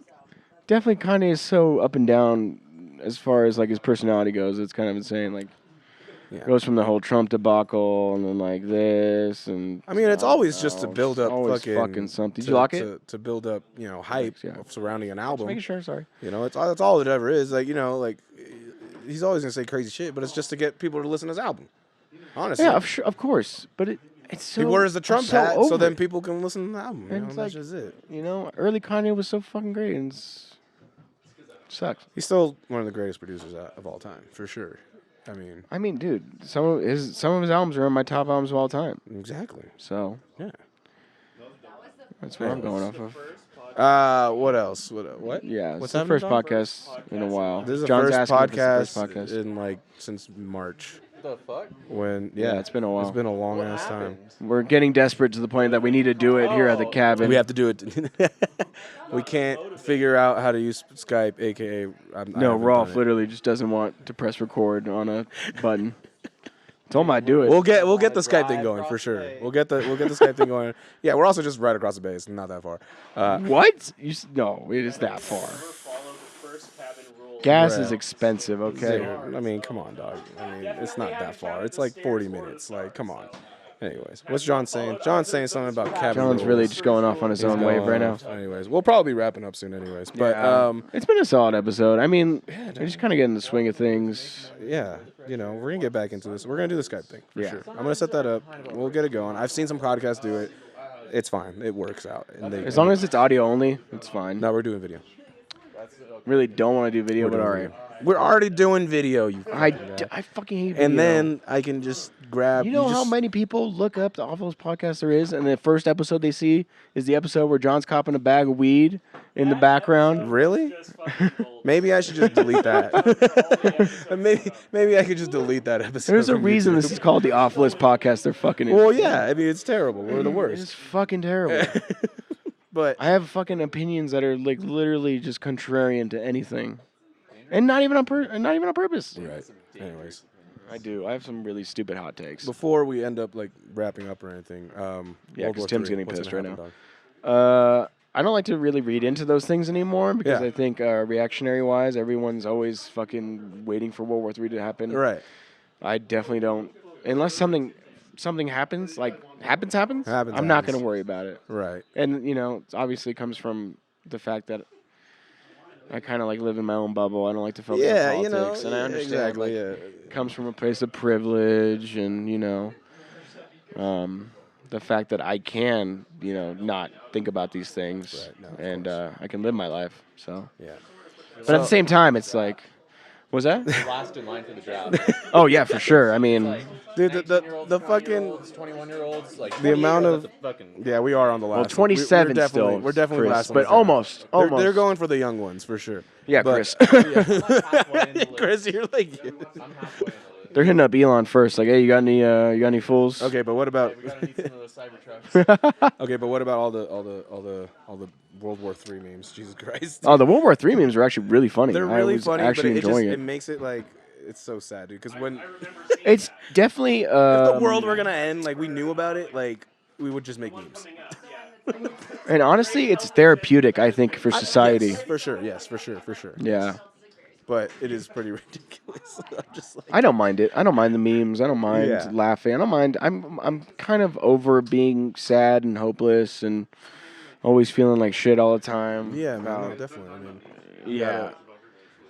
[SPEAKER 2] definitely Kanye is so up and down as far as like his personality goes. It's kind of insane. Like,
[SPEAKER 1] Yeah.
[SPEAKER 2] goes from the whole Trump debacle and then like this and.
[SPEAKER 1] I mean, it's always just to build up
[SPEAKER 2] always
[SPEAKER 1] fucking
[SPEAKER 2] something. Did
[SPEAKER 1] to-
[SPEAKER 2] you lock
[SPEAKER 1] to,
[SPEAKER 2] it?
[SPEAKER 1] to build up, hype
[SPEAKER 2] Yeah.
[SPEAKER 1] surrounding an album.
[SPEAKER 2] Making sure. Sorry.
[SPEAKER 1] It's all it ever is. Like, like he's always gonna say crazy shit, but it's just to get people to listen to his album. Honestly.
[SPEAKER 2] Yeah, of course, but it's so.
[SPEAKER 1] He wears the
[SPEAKER 2] I'm
[SPEAKER 1] Trump
[SPEAKER 2] so
[SPEAKER 1] hat so
[SPEAKER 2] over
[SPEAKER 1] then
[SPEAKER 2] it.
[SPEAKER 1] people can listen to the album.
[SPEAKER 2] And it's
[SPEAKER 1] That's
[SPEAKER 2] like-
[SPEAKER 1] just it.
[SPEAKER 2] Early Kanye was so fucking great and sucks.
[SPEAKER 1] He's still one of the greatest producers of all time, for sure.
[SPEAKER 2] I mean, dude, some of his albums are in my top albums of all time.
[SPEAKER 1] Exactly.
[SPEAKER 2] So
[SPEAKER 1] Yeah.
[SPEAKER 2] that's what I'm going off of.
[SPEAKER 1] What else? What?
[SPEAKER 2] Yeah,
[SPEAKER 1] What's
[SPEAKER 2] it's the
[SPEAKER 1] happening,
[SPEAKER 2] first
[SPEAKER 1] John?
[SPEAKER 2] podcast in a while.
[SPEAKER 1] This is the
[SPEAKER 2] John's
[SPEAKER 1] first
[SPEAKER 2] asking if it's the
[SPEAKER 1] podcast,
[SPEAKER 2] first podcast.
[SPEAKER 1] in since March.
[SPEAKER 6] The fuck?
[SPEAKER 1] When
[SPEAKER 2] Yeah, it's been a while.
[SPEAKER 1] It's been a long ass time.
[SPEAKER 2] We're getting desperate to the point that we need to do it here at the cabin.
[SPEAKER 1] We have to do it. We can't figure out how to use Skype, aka
[SPEAKER 2] No, Rolf literally just doesn't want to press record on a button. Told him I'd do it.
[SPEAKER 1] We'll get the Skype thing going for sure. We'll get the Skype thing going. Yeah, we're also just right across the bay. It's not that far.
[SPEAKER 2] What? No, it is that far. Gas is expensive, okay?
[SPEAKER 1] Dude, I mean, come on, dog. I mean, it's not that far. It's like 40 minutes. Like, come on. Anyways, what's John saying? John's saying something about cabin
[SPEAKER 2] John's really
[SPEAKER 1] rules.
[SPEAKER 2] just going off on his
[SPEAKER 1] He's
[SPEAKER 2] own wave
[SPEAKER 1] going
[SPEAKER 2] right now.
[SPEAKER 1] off. Anyways, we'll probably be wrapping up soon. Anyways, but
[SPEAKER 2] It's been a solid episode. I mean, we just kind of get in the swing of things.
[SPEAKER 1] yeah, we're gonna get back into this. We're gonna do the Skype thing for
[SPEAKER 2] Yeah.
[SPEAKER 1] sure. I'm gonna set that up. We'll get it going. I've seen some podcasts do it. It's fine. It works out. And
[SPEAKER 2] As long as it's audio only, it's fine.
[SPEAKER 1] no, we're doing video.
[SPEAKER 2] Really don't want to do video, but all right.
[SPEAKER 1] We're already doing video. You
[SPEAKER 2] I
[SPEAKER 1] fucking guy.
[SPEAKER 2] I fucking hate video.
[SPEAKER 1] And then I can just grab.
[SPEAKER 2] You know how
[SPEAKER 1] just-
[SPEAKER 2] many people look up the Awfulest podcast there is, and the first episode they see is the episode where John's copping a bag of weed in the background?
[SPEAKER 1] Really? Maybe I should just delete that. maybe I could just delete that episode.
[SPEAKER 2] There's a
[SPEAKER 1] from
[SPEAKER 2] reason
[SPEAKER 1] YouTube.
[SPEAKER 2] this is called the Awfulest podcast. They're fucking.
[SPEAKER 1] Well, yeah. I mean, it's terrible. We're the
[SPEAKER 2] It's
[SPEAKER 1] worst.
[SPEAKER 2] fucking terrible.
[SPEAKER 1] But
[SPEAKER 2] I have fucking opinions that are like literally just contrarian to anything, and not even on purpose.
[SPEAKER 1] right. Anyways,
[SPEAKER 2] I do. I have some really stupid hot takes.
[SPEAKER 1] before we end up like wrapping up or anything,
[SPEAKER 2] Yeah,
[SPEAKER 1] World
[SPEAKER 2] 'cause
[SPEAKER 1] War
[SPEAKER 2] Tim's
[SPEAKER 1] III,
[SPEAKER 2] getting
[SPEAKER 1] what's
[SPEAKER 2] pissed
[SPEAKER 1] gonna
[SPEAKER 2] right
[SPEAKER 1] happen,
[SPEAKER 2] now.
[SPEAKER 1] dog?
[SPEAKER 2] I don't like to really read into those things anymore because
[SPEAKER 1] Yeah.
[SPEAKER 2] I think reactionary wise, everyone's always fucking waiting for World War III to happen.
[SPEAKER 1] Right.
[SPEAKER 2] I definitely don't, unless something happens, like happens.
[SPEAKER 1] Happens,
[SPEAKER 2] I'm not
[SPEAKER 1] happens.
[SPEAKER 2] gonna worry about it.
[SPEAKER 1] Right.
[SPEAKER 2] And it obviously comes from the fact that I kind of like live in my own bubble. I don't like to focus
[SPEAKER 1] Yeah,
[SPEAKER 2] on politics, and I understand
[SPEAKER 1] exactly.
[SPEAKER 2] like,
[SPEAKER 1] Yeah.
[SPEAKER 2] it comes from a place of privilege, and the fact that I can not think about these things,
[SPEAKER 1] Right, no, of
[SPEAKER 2] and I can live my life. So,
[SPEAKER 1] Yeah.
[SPEAKER 2] but at the same time, it's like, was that?
[SPEAKER 6] Last in line for the draft.
[SPEAKER 2] Oh yeah, for sure. I mean,
[SPEAKER 1] Dude, the fucking
[SPEAKER 6] 21-year-olds, like
[SPEAKER 1] the amount of
[SPEAKER 6] fucking.
[SPEAKER 1] yeah, we are on the last.
[SPEAKER 2] well,
[SPEAKER 1] one.
[SPEAKER 2] 27
[SPEAKER 1] we're definitely,
[SPEAKER 2] still.
[SPEAKER 1] We're definitely
[SPEAKER 2] Chris,
[SPEAKER 1] last, on
[SPEAKER 2] but
[SPEAKER 1] the draft.
[SPEAKER 2] almost.
[SPEAKER 1] They're going for the young ones for sure.
[SPEAKER 2] Yeah,
[SPEAKER 1] but-
[SPEAKER 2] Chris.
[SPEAKER 1] Chris, you're like.
[SPEAKER 6] I'm halfway into
[SPEAKER 2] They're hitting up Elon first. Like, hey, you got any fools?
[SPEAKER 1] Okay, but what about?
[SPEAKER 6] it. We're gonna need some of those Cybertrucks.
[SPEAKER 1] Okay, but what about all the World War III memes? Jesus Christ.
[SPEAKER 2] Oh, the World War III memes are actually really funny.
[SPEAKER 1] They're
[SPEAKER 2] I
[SPEAKER 1] really
[SPEAKER 2] was
[SPEAKER 1] funny,
[SPEAKER 2] actually
[SPEAKER 1] but
[SPEAKER 2] enjoying
[SPEAKER 1] it makes it like it's so sad, dude. Because when
[SPEAKER 2] It's definitely
[SPEAKER 1] if the world were gonna end, like we knew about it, like we would just make memes.
[SPEAKER 2] And honestly, it's therapeutic, I think, for society.
[SPEAKER 1] Yes, for sure. Yes, for sure.
[SPEAKER 2] Yeah.
[SPEAKER 1] But it is pretty ridiculous. I'm just like,
[SPEAKER 2] I don't mind it. I don't mind the memes. I don't mind
[SPEAKER 1] Yeah.
[SPEAKER 2] laughing. I don't mind. I'm kind of over being sad and hopeless and always feeling like shit all the time.
[SPEAKER 1] yeah, man, no, definitely. I mean,
[SPEAKER 2] Yeah.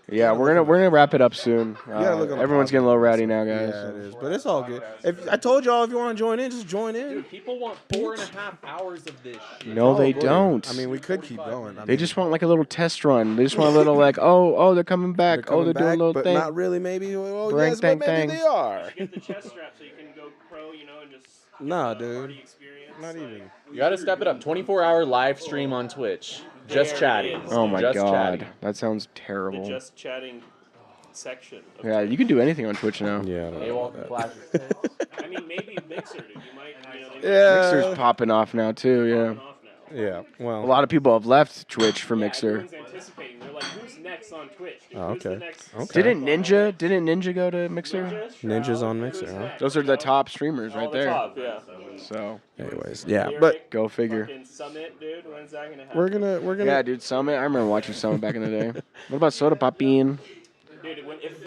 [SPEAKER 2] Yeah, we're gonna wrap it up soon.
[SPEAKER 1] gotta look on the
[SPEAKER 2] Everyone's getting a little
[SPEAKER 1] positive
[SPEAKER 2] rowdy now,
[SPEAKER 1] yeah,
[SPEAKER 2] guys.
[SPEAKER 1] it is. But it's all good. If I told y'all if you want to join in, just join in.
[SPEAKER 6] Dude, people want 4.5 hours of this shit.
[SPEAKER 2] No, they
[SPEAKER 1] boy.
[SPEAKER 2] don't.
[SPEAKER 1] I mean, we could keep going.
[SPEAKER 2] They just want like a little test run. They just want a little like, oh, they're coming back.
[SPEAKER 1] they're
[SPEAKER 2] doing a little
[SPEAKER 1] but
[SPEAKER 2] thing.
[SPEAKER 1] not really. Maybe. Oh,
[SPEAKER 2] Bang,
[SPEAKER 1] yes,
[SPEAKER 2] bang,
[SPEAKER 1] but maybe
[SPEAKER 2] bang.
[SPEAKER 1] they are.
[SPEAKER 7] Get the chest strap so you can go pro, and just
[SPEAKER 1] Nah,
[SPEAKER 7] party
[SPEAKER 1] dude.
[SPEAKER 7] experience.
[SPEAKER 1] Not
[SPEAKER 7] like,
[SPEAKER 1] even.
[SPEAKER 6] You gotta step it up. 24-hour live stream on Twitch. Just
[SPEAKER 7] There it
[SPEAKER 6] chatting.
[SPEAKER 7] is.
[SPEAKER 2] Oh my
[SPEAKER 6] Just
[SPEAKER 2] god,
[SPEAKER 6] chatting.
[SPEAKER 2] that sounds
[SPEAKER 7] The
[SPEAKER 2] terrible.
[SPEAKER 7] just chatting section. Of
[SPEAKER 2] Yeah, you can do anything on Twitch now.
[SPEAKER 1] Yeah. I don't
[SPEAKER 6] They
[SPEAKER 1] know
[SPEAKER 6] won't
[SPEAKER 1] about
[SPEAKER 6] flash.
[SPEAKER 7] I mean, maybe Mixer, dude. You might,
[SPEAKER 1] that. Yeah.
[SPEAKER 2] Mixer's popping off now too. Yeah,
[SPEAKER 7] off now.
[SPEAKER 1] Yeah. Well.
[SPEAKER 2] a lot of people have left Twitch for Mixer.
[SPEAKER 7] Everyone's anticipating. They're like, who's next on Twitch? Dude?
[SPEAKER 1] Oh,
[SPEAKER 7] Who's the
[SPEAKER 1] okay.
[SPEAKER 7] next
[SPEAKER 1] Okay.
[SPEAKER 2] Didn't Ninja go to Mixer?
[SPEAKER 1] Ninja's on Mixer, huh?
[SPEAKER 2] Those are the top streamers right
[SPEAKER 7] the
[SPEAKER 2] there.
[SPEAKER 7] top, yeah.
[SPEAKER 2] So
[SPEAKER 1] Anyways, yeah. But
[SPEAKER 2] go figure.
[SPEAKER 7] Fucking Summit, dude. When's that gonna happen?
[SPEAKER 1] we're gonna.
[SPEAKER 2] Yeah, dude, Summit. I remember watching Summit back in the day. What about Soda Popin?
[SPEAKER 7] Dude,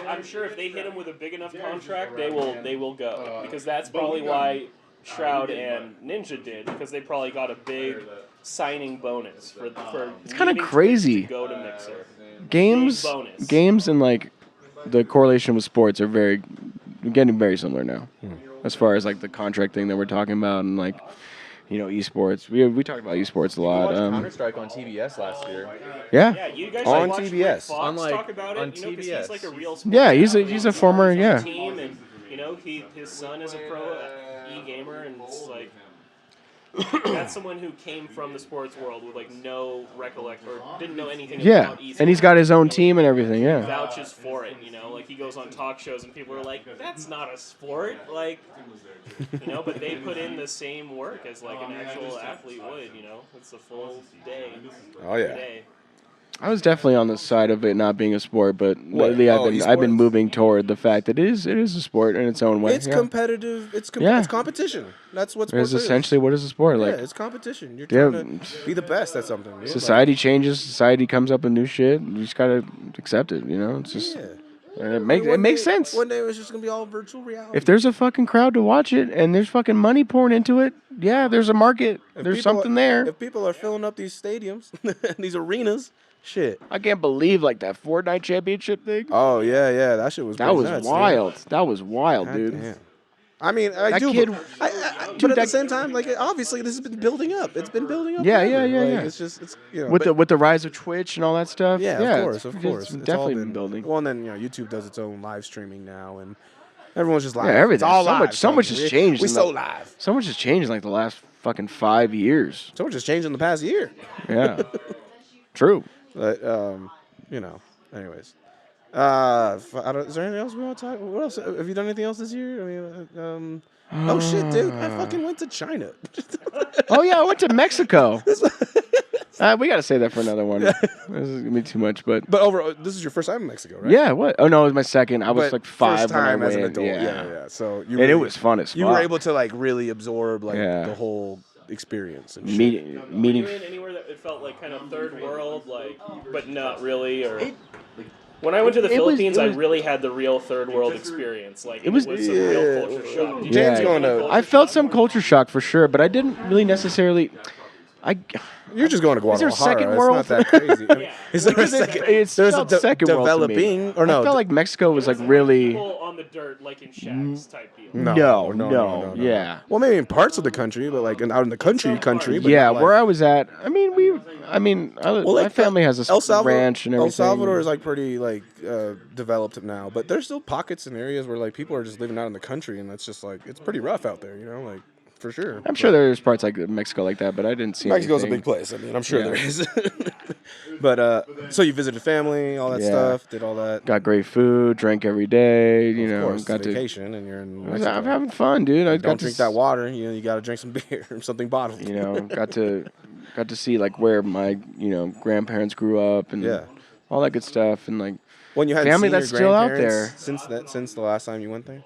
[SPEAKER 7] I'm sure if they hit him with a big enough contract, they will go, because that's probably why Shroud and Ninja did, because they probably got a big signing bonus for
[SPEAKER 2] It's kinda
[SPEAKER 7] leaving
[SPEAKER 2] crazy.
[SPEAKER 7] Twitch to go to Mixer.
[SPEAKER 2] Games,
[SPEAKER 7] Big bonus.
[SPEAKER 2] games, and like the correlation with sports are getting very similar now, as far as like the contract thing that we're talking about and like esports. We talked about esports a lot.
[SPEAKER 6] Counter-Strike on TBS last year.
[SPEAKER 2] Yeah,
[SPEAKER 7] Yeah, you guys
[SPEAKER 1] On
[SPEAKER 7] should watch
[SPEAKER 1] TBS.
[SPEAKER 7] Rick Fox
[SPEAKER 6] On, like,
[SPEAKER 7] talk about it,
[SPEAKER 6] on
[SPEAKER 7] 'cause he's
[SPEAKER 6] TBS.
[SPEAKER 7] like a real sports
[SPEAKER 2] yeah. He's
[SPEAKER 7] athlete.
[SPEAKER 2] a former
[SPEAKER 7] He's on
[SPEAKER 2] yeah.
[SPEAKER 7] the team, and his son is a pro e-gamer, and it's like that's someone who came from the sports world with like no recollect or didn't know anything
[SPEAKER 2] Yeah,
[SPEAKER 7] about esports.
[SPEAKER 2] and he's got his own team and everything. Yeah.
[SPEAKER 7] Vouches for it, like he goes on talk shows and people are like, that's not a sport, like, but they put in the same work as like an actual athlete would, it's a full day.
[SPEAKER 1] Oh yeah.
[SPEAKER 7] Day.
[SPEAKER 2] I was definitely on the side of it not being a sport, but lately I've been
[SPEAKER 1] esports?
[SPEAKER 2] moving toward the fact that it is a sport in its own way.
[SPEAKER 1] It's competitive. It's
[SPEAKER 2] Yeah.
[SPEAKER 1] it's competition. That's what
[SPEAKER 2] It's
[SPEAKER 1] sports is.
[SPEAKER 2] essentially what is a sport
[SPEAKER 1] Yeah,
[SPEAKER 2] like.
[SPEAKER 1] it's competition. You're
[SPEAKER 2] Yeah.
[SPEAKER 1] trying to be the best at something. dude.
[SPEAKER 2] Society changes. Society comes up with new shit. You just gotta accept it. It's just
[SPEAKER 1] Yeah.
[SPEAKER 2] and it
[SPEAKER 1] One
[SPEAKER 2] makes
[SPEAKER 1] day-
[SPEAKER 2] sense.
[SPEAKER 1] One day it's just gonna be all virtual reality.
[SPEAKER 2] If there's a fucking crowd to watch it and there's fucking money pouring into it, yeah, there's a market.
[SPEAKER 1] If
[SPEAKER 2] There's
[SPEAKER 1] people
[SPEAKER 2] something
[SPEAKER 1] are-
[SPEAKER 2] there.
[SPEAKER 1] If people are filling up these stadiums, these arenas, shit.
[SPEAKER 2] I can't believe like that Fortnite championship thing.
[SPEAKER 1] Oh yeah, that shit was.
[SPEAKER 2] That
[SPEAKER 1] pretty
[SPEAKER 2] was
[SPEAKER 1] nuts, dude.
[SPEAKER 2] wild. That was wild,
[SPEAKER 1] God
[SPEAKER 2] dude.
[SPEAKER 1] damn. I mean, I
[SPEAKER 2] That
[SPEAKER 1] do.
[SPEAKER 2] kid-
[SPEAKER 1] but
[SPEAKER 2] dude,
[SPEAKER 1] at the
[SPEAKER 2] that-
[SPEAKER 1] same time, like obviously, this has been building up. It's been building up.
[SPEAKER 2] Yeah,
[SPEAKER 1] forever.
[SPEAKER 2] yeah,
[SPEAKER 1] Like,
[SPEAKER 2] yeah.
[SPEAKER 1] It's just,
[SPEAKER 2] With the rise of Twitch and all that stuff.
[SPEAKER 1] yeah, of course, of course.
[SPEAKER 2] It's
[SPEAKER 1] It's
[SPEAKER 2] definitely
[SPEAKER 1] all
[SPEAKER 2] been building.
[SPEAKER 1] Well, and then YouTube does its own live streaming now, and everyone's just live.
[SPEAKER 2] Yeah, everything.
[SPEAKER 1] It's all
[SPEAKER 2] So
[SPEAKER 1] live.
[SPEAKER 2] much- so much has changed
[SPEAKER 1] We
[SPEAKER 2] in
[SPEAKER 1] so
[SPEAKER 2] the-
[SPEAKER 1] live.
[SPEAKER 2] So much has changed in like the last fucking 5 years.
[SPEAKER 1] So much has changed in the past year.
[SPEAKER 2] Yeah. True.
[SPEAKER 1] But anyways. Is there anything else we want to talk? What else? Have you done anything else this year? I mean, oh shit, dude! I fucking went to China.
[SPEAKER 2] Oh yeah, I went to Mexico. We gotta say that for another one. This is gonna be too much, but
[SPEAKER 1] But overall, this is your first time in Mexico, right?
[SPEAKER 2] yeah. What? Oh no, it was my second. I was
[SPEAKER 1] But
[SPEAKER 2] like 5
[SPEAKER 1] first time
[SPEAKER 2] when I
[SPEAKER 1] as an
[SPEAKER 2] went.
[SPEAKER 1] adult.
[SPEAKER 2] Yeah.
[SPEAKER 1] Yeah. So you
[SPEAKER 2] And
[SPEAKER 1] really,
[SPEAKER 2] it was fun as fuck.
[SPEAKER 1] you were able to like really absorb like
[SPEAKER 2] Yeah.
[SPEAKER 1] the whole experience and shit.
[SPEAKER 2] meeting.
[SPEAKER 7] Were you in anywhere that it felt like kind of third world, like, but not really, or? When I went to the Philippines, I really had the real third world experience. Like, it was a real culture shock. Did you
[SPEAKER 1] James
[SPEAKER 7] feel
[SPEAKER 1] going
[SPEAKER 7] any
[SPEAKER 1] to-
[SPEAKER 7] culture
[SPEAKER 2] I felt
[SPEAKER 7] shock?
[SPEAKER 2] some culture shock for sure, but I didn't really necessarily.
[SPEAKER 1] You're just going to
[SPEAKER 2] Is there
[SPEAKER 1] Guadalajara.
[SPEAKER 2] second
[SPEAKER 1] it's
[SPEAKER 2] world?
[SPEAKER 1] not that crazy. I mean,
[SPEAKER 7] Yeah.
[SPEAKER 1] is there a
[SPEAKER 2] Because
[SPEAKER 1] second?
[SPEAKER 2] it's
[SPEAKER 1] there's
[SPEAKER 2] felt
[SPEAKER 1] a
[SPEAKER 2] second world to me.
[SPEAKER 1] developing or no?
[SPEAKER 2] I felt like Mexico was like really.
[SPEAKER 7] People on the dirt, like in shacks type deal.
[SPEAKER 2] No, yeah.
[SPEAKER 1] Well, maybe in parts of the country, but like out in the country. But
[SPEAKER 2] Yeah,
[SPEAKER 1] not, like,
[SPEAKER 2] where I was at, my family has a
[SPEAKER 1] El Salvador,
[SPEAKER 2] ranch and everything.
[SPEAKER 1] El Salvador is like pretty like developed now, but there's still pockets and areas where like people are just living out in the country, and that's just like it's pretty rough out there, like for sure.
[SPEAKER 2] I'm sure there's parts like Mexico like that, but I didn't see
[SPEAKER 1] Mexico's a
[SPEAKER 2] anything.
[SPEAKER 1] big place. I mean, I'm sure
[SPEAKER 2] Yeah.
[SPEAKER 1] there is. But so you visited family, all that
[SPEAKER 2] Yeah.
[SPEAKER 1] stuff, did all that.
[SPEAKER 2] Got great food, drank every day.
[SPEAKER 1] Of course,
[SPEAKER 2] got
[SPEAKER 1] it's vacation, and you're in
[SPEAKER 2] to.
[SPEAKER 1] Mexico.
[SPEAKER 2] I'm having fun, dude. I got
[SPEAKER 1] Don't
[SPEAKER 2] to
[SPEAKER 1] drink that water. You got to drink some beer or something bottled.
[SPEAKER 2] got to see like where my grandparents grew up and
[SPEAKER 1] Yeah.
[SPEAKER 2] all that good stuff and like
[SPEAKER 1] When you had
[SPEAKER 2] family
[SPEAKER 1] seen your
[SPEAKER 2] that's still out
[SPEAKER 1] grandparents
[SPEAKER 2] there.
[SPEAKER 1] since the last time you went there.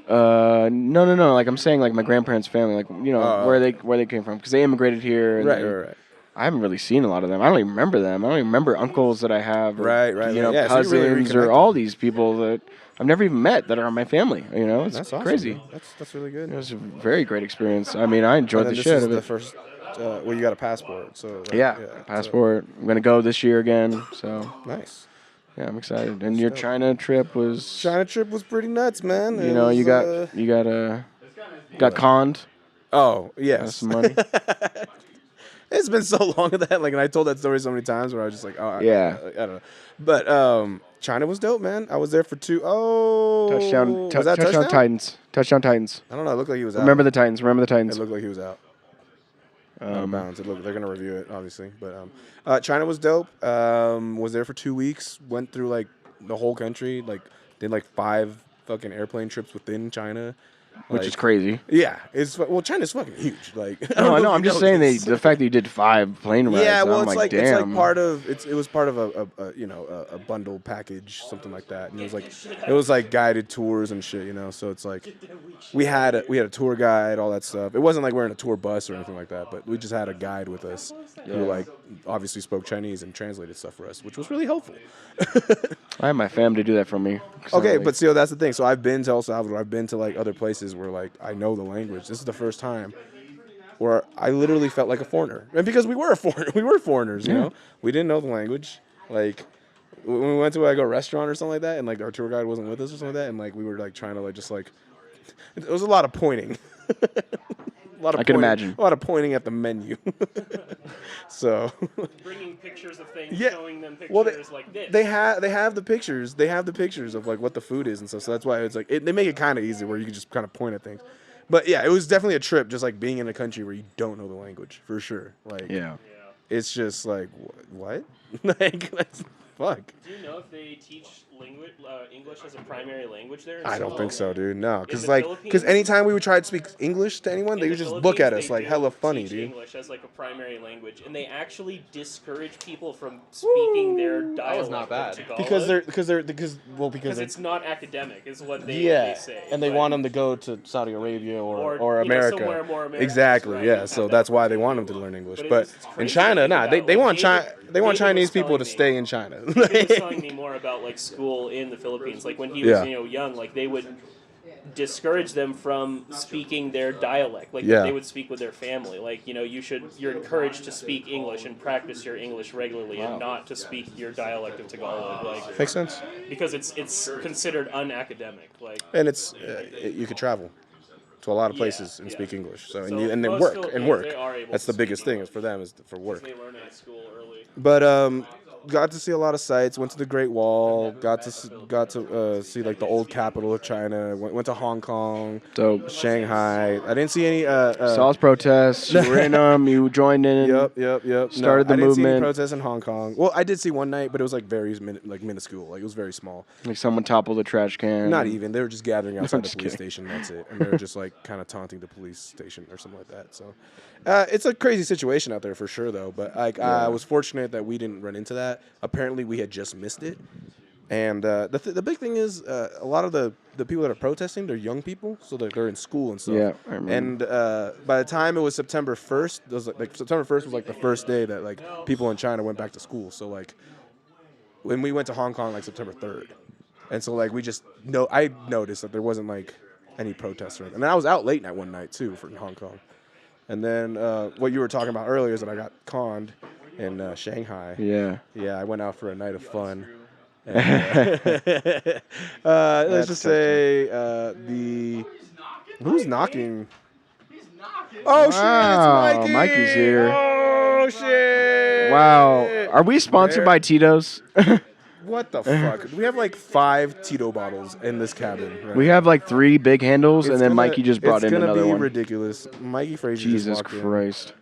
[SPEAKER 2] No. Like I'm saying, like my grandparents' family, like where they came from, because they immigrated here. And
[SPEAKER 1] Right.
[SPEAKER 2] I haven't really seen a lot of them. I don't even remember them. I don't even remember uncles that I have. Or,
[SPEAKER 1] Right. Yeah, so
[SPEAKER 2] cousins
[SPEAKER 1] you're really
[SPEAKER 2] or
[SPEAKER 1] reconnected.
[SPEAKER 2] all these people that I've never even met that are my family. It's
[SPEAKER 1] That's awesome,
[SPEAKER 2] crazy.
[SPEAKER 1] man. That's really good.
[SPEAKER 2] It was a very great experience. I mean, I enjoyed
[SPEAKER 1] And then
[SPEAKER 2] the
[SPEAKER 1] this
[SPEAKER 2] shit
[SPEAKER 1] is
[SPEAKER 2] of
[SPEAKER 1] the
[SPEAKER 2] it.
[SPEAKER 1] first. Well, you got a passport, so
[SPEAKER 2] Passport. I'm gonna go this year again. So
[SPEAKER 1] Nice.
[SPEAKER 2] yeah, I'm excited. And your China trip was.
[SPEAKER 1] China trip was pretty nuts, man.
[SPEAKER 2] You got conned.
[SPEAKER 1] Oh
[SPEAKER 2] Got
[SPEAKER 1] yes.
[SPEAKER 2] some money.
[SPEAKER 1] It's been so long of that. Like, and I told that story so many times where I was just like, oh,
[SPEAKER 2] Yeah.
[SPEAKER 1] I don't know. But China was dope, man. I was there for 2. Oh,
[SPEAKER 2] Touchdown
[SPEAKER 1] touchdown?
[SPEAKER 2] Titans. Touchdown Titans.
[SPEAKER 1] I don't know. It looked like he was out.
[SPEAKER 2] Remember the Titans.
[SPEAKER 1] It looked like he was out. Out of bounds. They're gonna review it, obviously. But China was dope. Was there for 2 weeks. Went through like the whole country. Like did like 5 fucking airplane trips within China.
[SPEAKER 2] Which is crazy.
[SPEAKER 1] Yeah, China's fucking huge. Like,
[SPEAKER 2] I know. I'm just saying the fact that you did 5 plane rides.
[SPEAKER 1] Yeah, well,
[SPEAKER 2] I'm
[SPEAKER 1] it's
[SPEAKER 2] damn.
[SPEAKER 1] like part of it was part of a bundle package, something like that. And it was like guided tours and shit, So it's like we had a tour guide, all that stuff. It wasn't like we're in a tour bus or anything like that, but we just had a guide with us who like obviously spoke Chinese and translated stuff for us, which was really helpful.
[SPEAKER 2] I have my fam to do that for me.
[SPEAKER 1] Okay, but see, that's the thing. So I've been to El Salvador. I've been to like other places where like I know the language. This is the first time where I literally felt like a foreigner, and because we were foreigners, you know, we didn't know the language. Like when we went to like a restaurant or something like that, and like our tour guide wasn't with us or something like that, and like we were like trying to like just like it was a lot of pointing.
[SPEAKER 2] I can imagine.
[SPEAKER 1] A lot of pointing at the menu. So
[SPEAKER 7] Bringing pictures of things,
[SPEAKER 1] Yeah.
[SPEAKER 7] showing them pictures
[SPEAKER 1] Well,
[SPEAKER 7] like this.
[SPEAKER 1] they have the pictures. They have the pictures of like what the food is and stuff. So that's why it's like they make it kind of easy where you can just kind of point at things. But yeah, it was definitely a trip, just like being in a country where you don't know the language for sure. Like it's just like what? Like that's fuck.
[SPEAKER 7] Do you know if they teach English as a primary language there?
[SPEAKER 1] I don't think so, dude. No,
[SPEAKER 7] In the
[SPEAKER 1] because
[SPEAKER 7] Philippines-
[SPEAKER 1] anytime we would try to speak English to anyone,
[SPEAKER 7] In
[SPEAKER 1] they
[SPEAKER 7] the
[SPEAKER 1] would just look at
[SPEAKER 7] Philippines,
[SPEAKER 1] us
[SPEAKER 7] they
[SPEAKER 1] like
[SPEAKER 7] do
[SPEAKER 1] hella funny,
[SPEAKER 7] teach
[SPEAKER 1] dude.
[SPEAKER 7] English as like a primary language, and they actually discourage people from speaking their dialect.
[SPEAKER 6] not bad.
[SPEAKER 7] of Tagalog
[SPEAKER 1] Because
[SPEAKER 7] it's not academic, is what they say.
[SPEAKER 1] and they
[SPEAKER 7] but-
[SPEAKER 1] want them to go to Saudi Arabia or
[SPEAKER 7] you know,
[SPEAKER 1] America.
[SPEAKER 7] somewhere more American,
[SPEAKER 1] Exactly,
[SPEAKER 7] right,
[SPEAKER 1] yeah.
[SPEAKER 7] and
[SPEAKER 1] So
[SPEAKER 7] have
[SPEAKER 1] that's
[SPEAKER 7] that
[SPEAKER 1] why they want them to learn English.
[SPEAKER 7] But
[SPEAKER 1] But
[SPEAKER 7] it's
[SPEAKER 1] in
[SPEAKER 7] crazy
[SPEAKER 1] China,
[SPEAKER 7] to think
[SPEAKER 1] nah,
[SPEAKER 7] about.
[SPEAKER 1] they
[SPEAKER 7] Like,
[SPEAKER 1] want
[SPEAKER 7] David was
[SPEAKER 1] Chinese people
[SPEAKER 7] telling
[SPEAKER 1] to
[SPEAKER 7] me-
[SPEAKER 1] stay in China.
[SPEAKER 7] He was telling me more about like school in the Philippines. Like when he was young, like they would discourage them from speaking their dialect. Like
[SPEAKER 1] Yeah.
[SPEAKER 7] they would speak with their family. Like you're encouraged to speak English and practice your English regularly, and not to speak your dialect of Tagalog. Like
[SPEAKER 1] Makes sense.
[SPEAKER 7] because it's considered unacademic. Like
[SPEAKER 1] And it's you could travel to a lot of places and
[SPEAKER 7] yeah.
[SPEAKER 1] speak English. So
[SPEAKER 7] So
[SPEAKER 1] and then
[SPEAKER 7] most
[SPEAKER 1] work
[SPEAKER 7] Filipinos,
[SPEAKER 1] and work.
[SPEAKER 7] they are able
[SPEAKER 1] That's
[SPEAKER 7] to
[SPEAKER 1] the biggest
[SPEAKER 7] speak
[SPEAKER 1] thing is for them is for work.
[SPEAKER 7] they learn it at school early.
[SPEAKER 1] But got to see a lot of sights. Went to the Great Wall. Got to see like the old capital of China. Went to Hong Kong.
[SPEAKER 2] Dope.
[SPEAKER 1] Shanghai. I didn't see any.
[SPEAKER 2] Saw protests. You were in them. You joined in.
[SPEAKER 1] Yep.
[SPEAKER 2] Started the
[SPEAKER 1] I didn't see any
[SPEAKER 2] movement.
[SPEAKER 1] protests in Hong Kong. Well, I did see one night, but it was like very minuscule. Like it was very small.
[SPEAKER 2] Like someone toppled a trash can.
[SPEAKER 1] Not even. They were just gathering outside the
[SPEAKER 2] just
[SPEAKER 1] police
[SPEAKER 2] kidding.
[SPEAKER 1] station. That's it. And they were just like kind of taunting the police station or something like that. So it's a crazy situation out there for sure, though. But like I was fortunate that we didn't run into that. Apparently, we had just missed it. And the big thing is a lot of the people that are protesting, they're young people, so they're in school and stuff.
[SPEAKER 2] Yeah, I remember.
[SPEAKER 1] And by the time it was September 1st, it was like September 1st was like the first day that like people in China went back to school. So like when we went to Hong Kong like September 3rd, and so like I noticed that there wasn't like any protests or anything. And I was out late night one night too in Hong Kong. And then what you were talking about earlier is that I got conned in Shanghai.
[SPEAKER 2] Yeah.
[SPEAKER 1] I went out for a night of fun. And, let's just say who's knocking? Oh
[SPEAKER 2] Wow,
[SPEAKER 1] shit! It's Mikey.
[SPEAKER 2] Mikey's here.
[SPEAKER 1] Oh shit!
[SPEAKER 2] Wow. Are we sponsored by Tito's?
[SPEAKER 1] What the fuck? We have like 5 Tito bottles in this cabin. Right
[SPEAKER 2] We
[SPEAKER 1] now.
[SPEAKER 2] have like 3 big handles,
[SPEAKER 1] It's
[SPEAKER 2] and then
[SPEAKER 1] gonna-
[SPEAKER 2] Mikey just brought in another
[SPEAKER 1] It's gonna
[SPEAKER 2] one.
[SPEAKER 1] be ridiculous. Mikey Frazier just
[SPEAKER 2] Jesus
[SPEAKER 1] walked in.
[SPEAKER 2] Christ.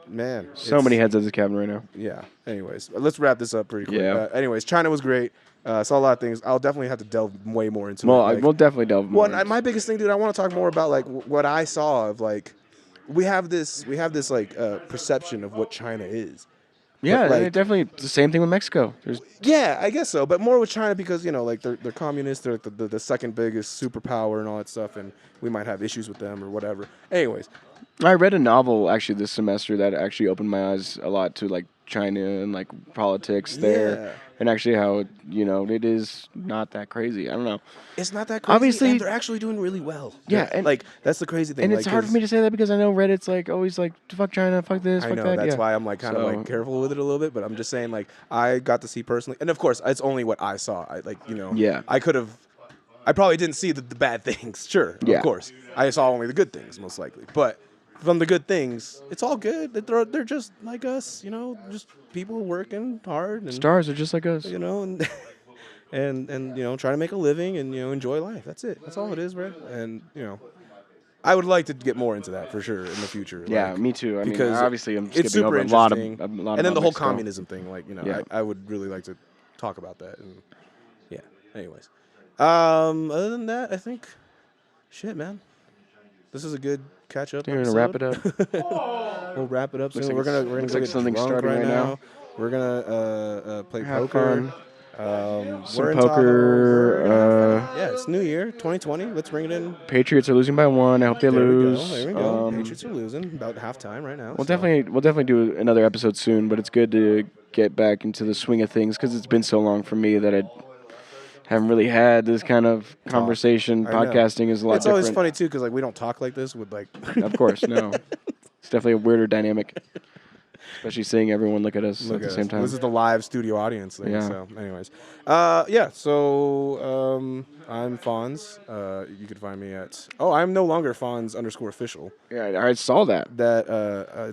[SPEAKER 1] Man.
[SPEAKER 2] So many heads at this cabin right now.
[SPEAKER 1] Yeah. Anyways, let's wrap this up pretty quick.
[SPEAKER 2] Yeah.
[SPEAKER 1] Anyways, China was great. Saw a lot of things. I'll definitely have to delve way more into
[SPEAKER 2] Well,
[SPEAKER 1] it. Like,
[SPEAKER 2] we'll definitely delve more.
[SPEAKER 1] well, my biggest thing, dude, I want to talk more about like what I saw of like we have this like perception of what China is,
[SPEAKER 2] Yeah,
[SPEAKER 1] But, like,
[SPEAKER 2] definitely the same thing with Mexico.
[SPEAKER 1] yeah, I guess so. But more with China because, like, they're communists. They're the second biggest superpower and all that stuff. And we might have issues with them or whatever. Anyways.
[SPEAKER 2] I read a novel actually this semester that actually opened my eyes a lot to like China and like politics there, and actually how it is not that crazy. I don't know.
[SPEAKER 1] It's not that crazy.
[SPEAKER 2] Obviously,
[SPEAKER 1] and they're actually doing really well.
[SPEAKER 2] Yeah, and
[SPEAKER 1] like that's the crazy thing.
[SPEAKER 2] And
[SPEAKER 1] like,
[SPEAKER 2] it's hard for me to say that because I know Reddit's like always like fuck China, fuck this, fuck that.
[SPEAKER 1] I know that's why I'm like kind of like careful with it a little bit. But I'm just saying like I got to see personally, and of course it's only what I saw. I could have. I probably didn't see the bad things. Sure, of course. I saw only the good things most likely, but. From the good things, it's all good. They're just like us, just people working hard. And,
[SPEAKER 2] stars are just like us,
[SPEAKER 1] and trying to make a living and enjoy life. That's it. That's all it is, right? And I would like to get more into that for sure in the future.
[SPEAKER 2] Yeah, me too. I mean, obviously, I'm
[SPEAKER 1] it's
[SPEAKER 2] skipping
[SPEAKER 1] super
[SPEAKER 2] over a lot of and
[SPEAKER 1] then the whole
[SPEAKER 2] Mexico.
[SPEAKER 1] communism thing, I would really like to talk about that. And yeah. Anyways, other than that, I think, shit, man, this is a good catch up.
[SPEAKER 2] We're gonna wrap it up.
[SPEAKER 1] We'll wrap it up soon.
[SPEAKER 2] Like
[SPEAKER 1] we're gonna
[SPEAKER 2] looks
[SPEAKER 1] go
[SPEAKER 2] like
[SPEAKER 1] get
[SPEAKER 2] something's
[SPEAKER 1] drunk
[SPEAKER 2] starting right now.
[SPEAKER 1] We're gonna play
[SPEAKER 2] Have
[SPEAKER 1] poker.
[SPEAKER 2] fun.
[SPEAKER 1] We're in
[SPEAKER 2] poker.
[SPEAKER 1] Tahoe. Yeah, it's New Year, 2020. Let's bring it in.
[SPEAKER 2] Patriots are losing by 1. I hope they lose.
[SPEAKER 1] There we go. Patriots are losing about halftime right now.
[SPEAKER 2] We'll definitely do another episode soon, but it's good to get back into the swing of things because it's been so long for me that I haven't really had this kind of conversation. Podcasting is a lot different.
[SPEAKER 1] It's always funny too because like we don't talk like this with like.
[SPEAKER 2] Of course, no. It's definitely a weirder dynamic, especially seeing everyone look at us at the same time.
[SPEAKER 1] This is the live studio audience thing.
[SPEAKER 2] Yeah.
[SPEAKER 1] So, anyways, So I'm Fonz. You can find me at. Oh, I'm no longer Fonz_official.
[SPEAKER 2] Yeah, I saw that.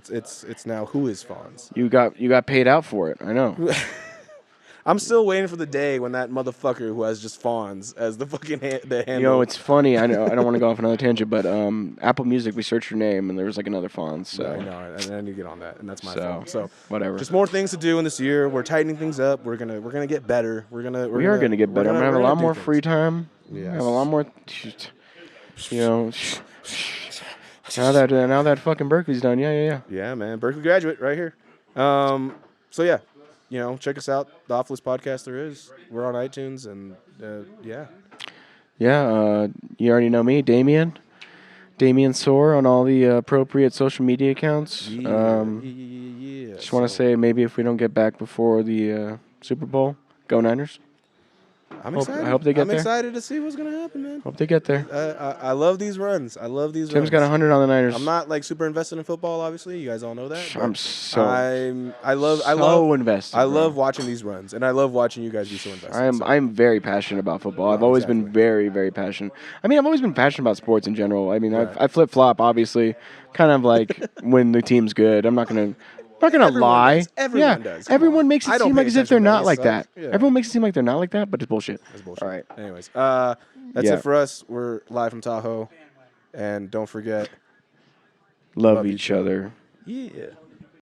[SPEAKER 1] It's now Who is Fonz.
[SPEAKER 2] You got paid out for it. I know.
[SPEAKER 1] I'm still waiting for the day when that motherfucker who has just Fonz as the fucking the handle.
[SPEAKER 2] It's funny. I know I don't want to go off another tangent, but Apple Music, we searched your name and there was like another Fonz. So
[SPEAKER 1] I know, and I need to get on that, and that's my fault. So
[SPEAKER 2] whatever.
[SPEAKER 1] Just more things to do in this year. We're tightening things up. We're gonna get better. We are gonna get better.
[SPEAKER 2] I'm gonna have a lot more free time.
[SPEAKER 1] Yeah.
[SPEAKER 2] Have a lot more. Now that fucking Berkeley's done, yeah.
[SPEAKER 1] Yeah, man, Berkeley graduate right here. So yeah. Check us out. The Awfulest podcast there is. We're on iTunes, and yeah.
[SPEAKER 2] Yeah, you already know me, Damien Soar on all the appropriate social media accounts.
[SPEAKER 1] Yeah.
[SPEAKER 2] Just want to say maybe if we don't get back before the Super Bowl, go Niners.
[SPEAKER 1] I'm excited.
[SPEAKER 2] I hope they get there.
[SPEAKER 1] I'm excited to see what's going to happen, man.
[SPEAKER 2] Hope they get there.
[SPEAKER 1] I love these runs.
[SPEAKER 2] Tim's got 100 on the Niners.
[SPEAKER 1] I'm not like super invested in football, obviously. You guys all know that.
[SPEAKER 2] I love invested.
[SPEAKER 1] I love watching these runs, and I love watching you guys be so invested.
[SPEAKER 2] I'm very passionate about football. I've always been very, very passionate. I mean, I've always been passionate about sports in general. I mean, I flip flop, obviously, kind of like when the team's good. I'm not gonna lie.
[SPEAKER 1] Everyone does.
[SPEAKER 2] Everyone makes it seem like as if they're not like that.
[SPEAKER 1] Yeah.
[SPEAKER 2] Everyone makes it seem like they're not like that, but it's bullshit.
[SPEAKER 1] That's bullshit.
[SPEAKER 2] All right.
[SPEAKER 1] Anyways, that's it for us. We're live from Tahoe, and don't forget,
[SPEAKER 2] love each other.
[SPEAKER 1] Yeah.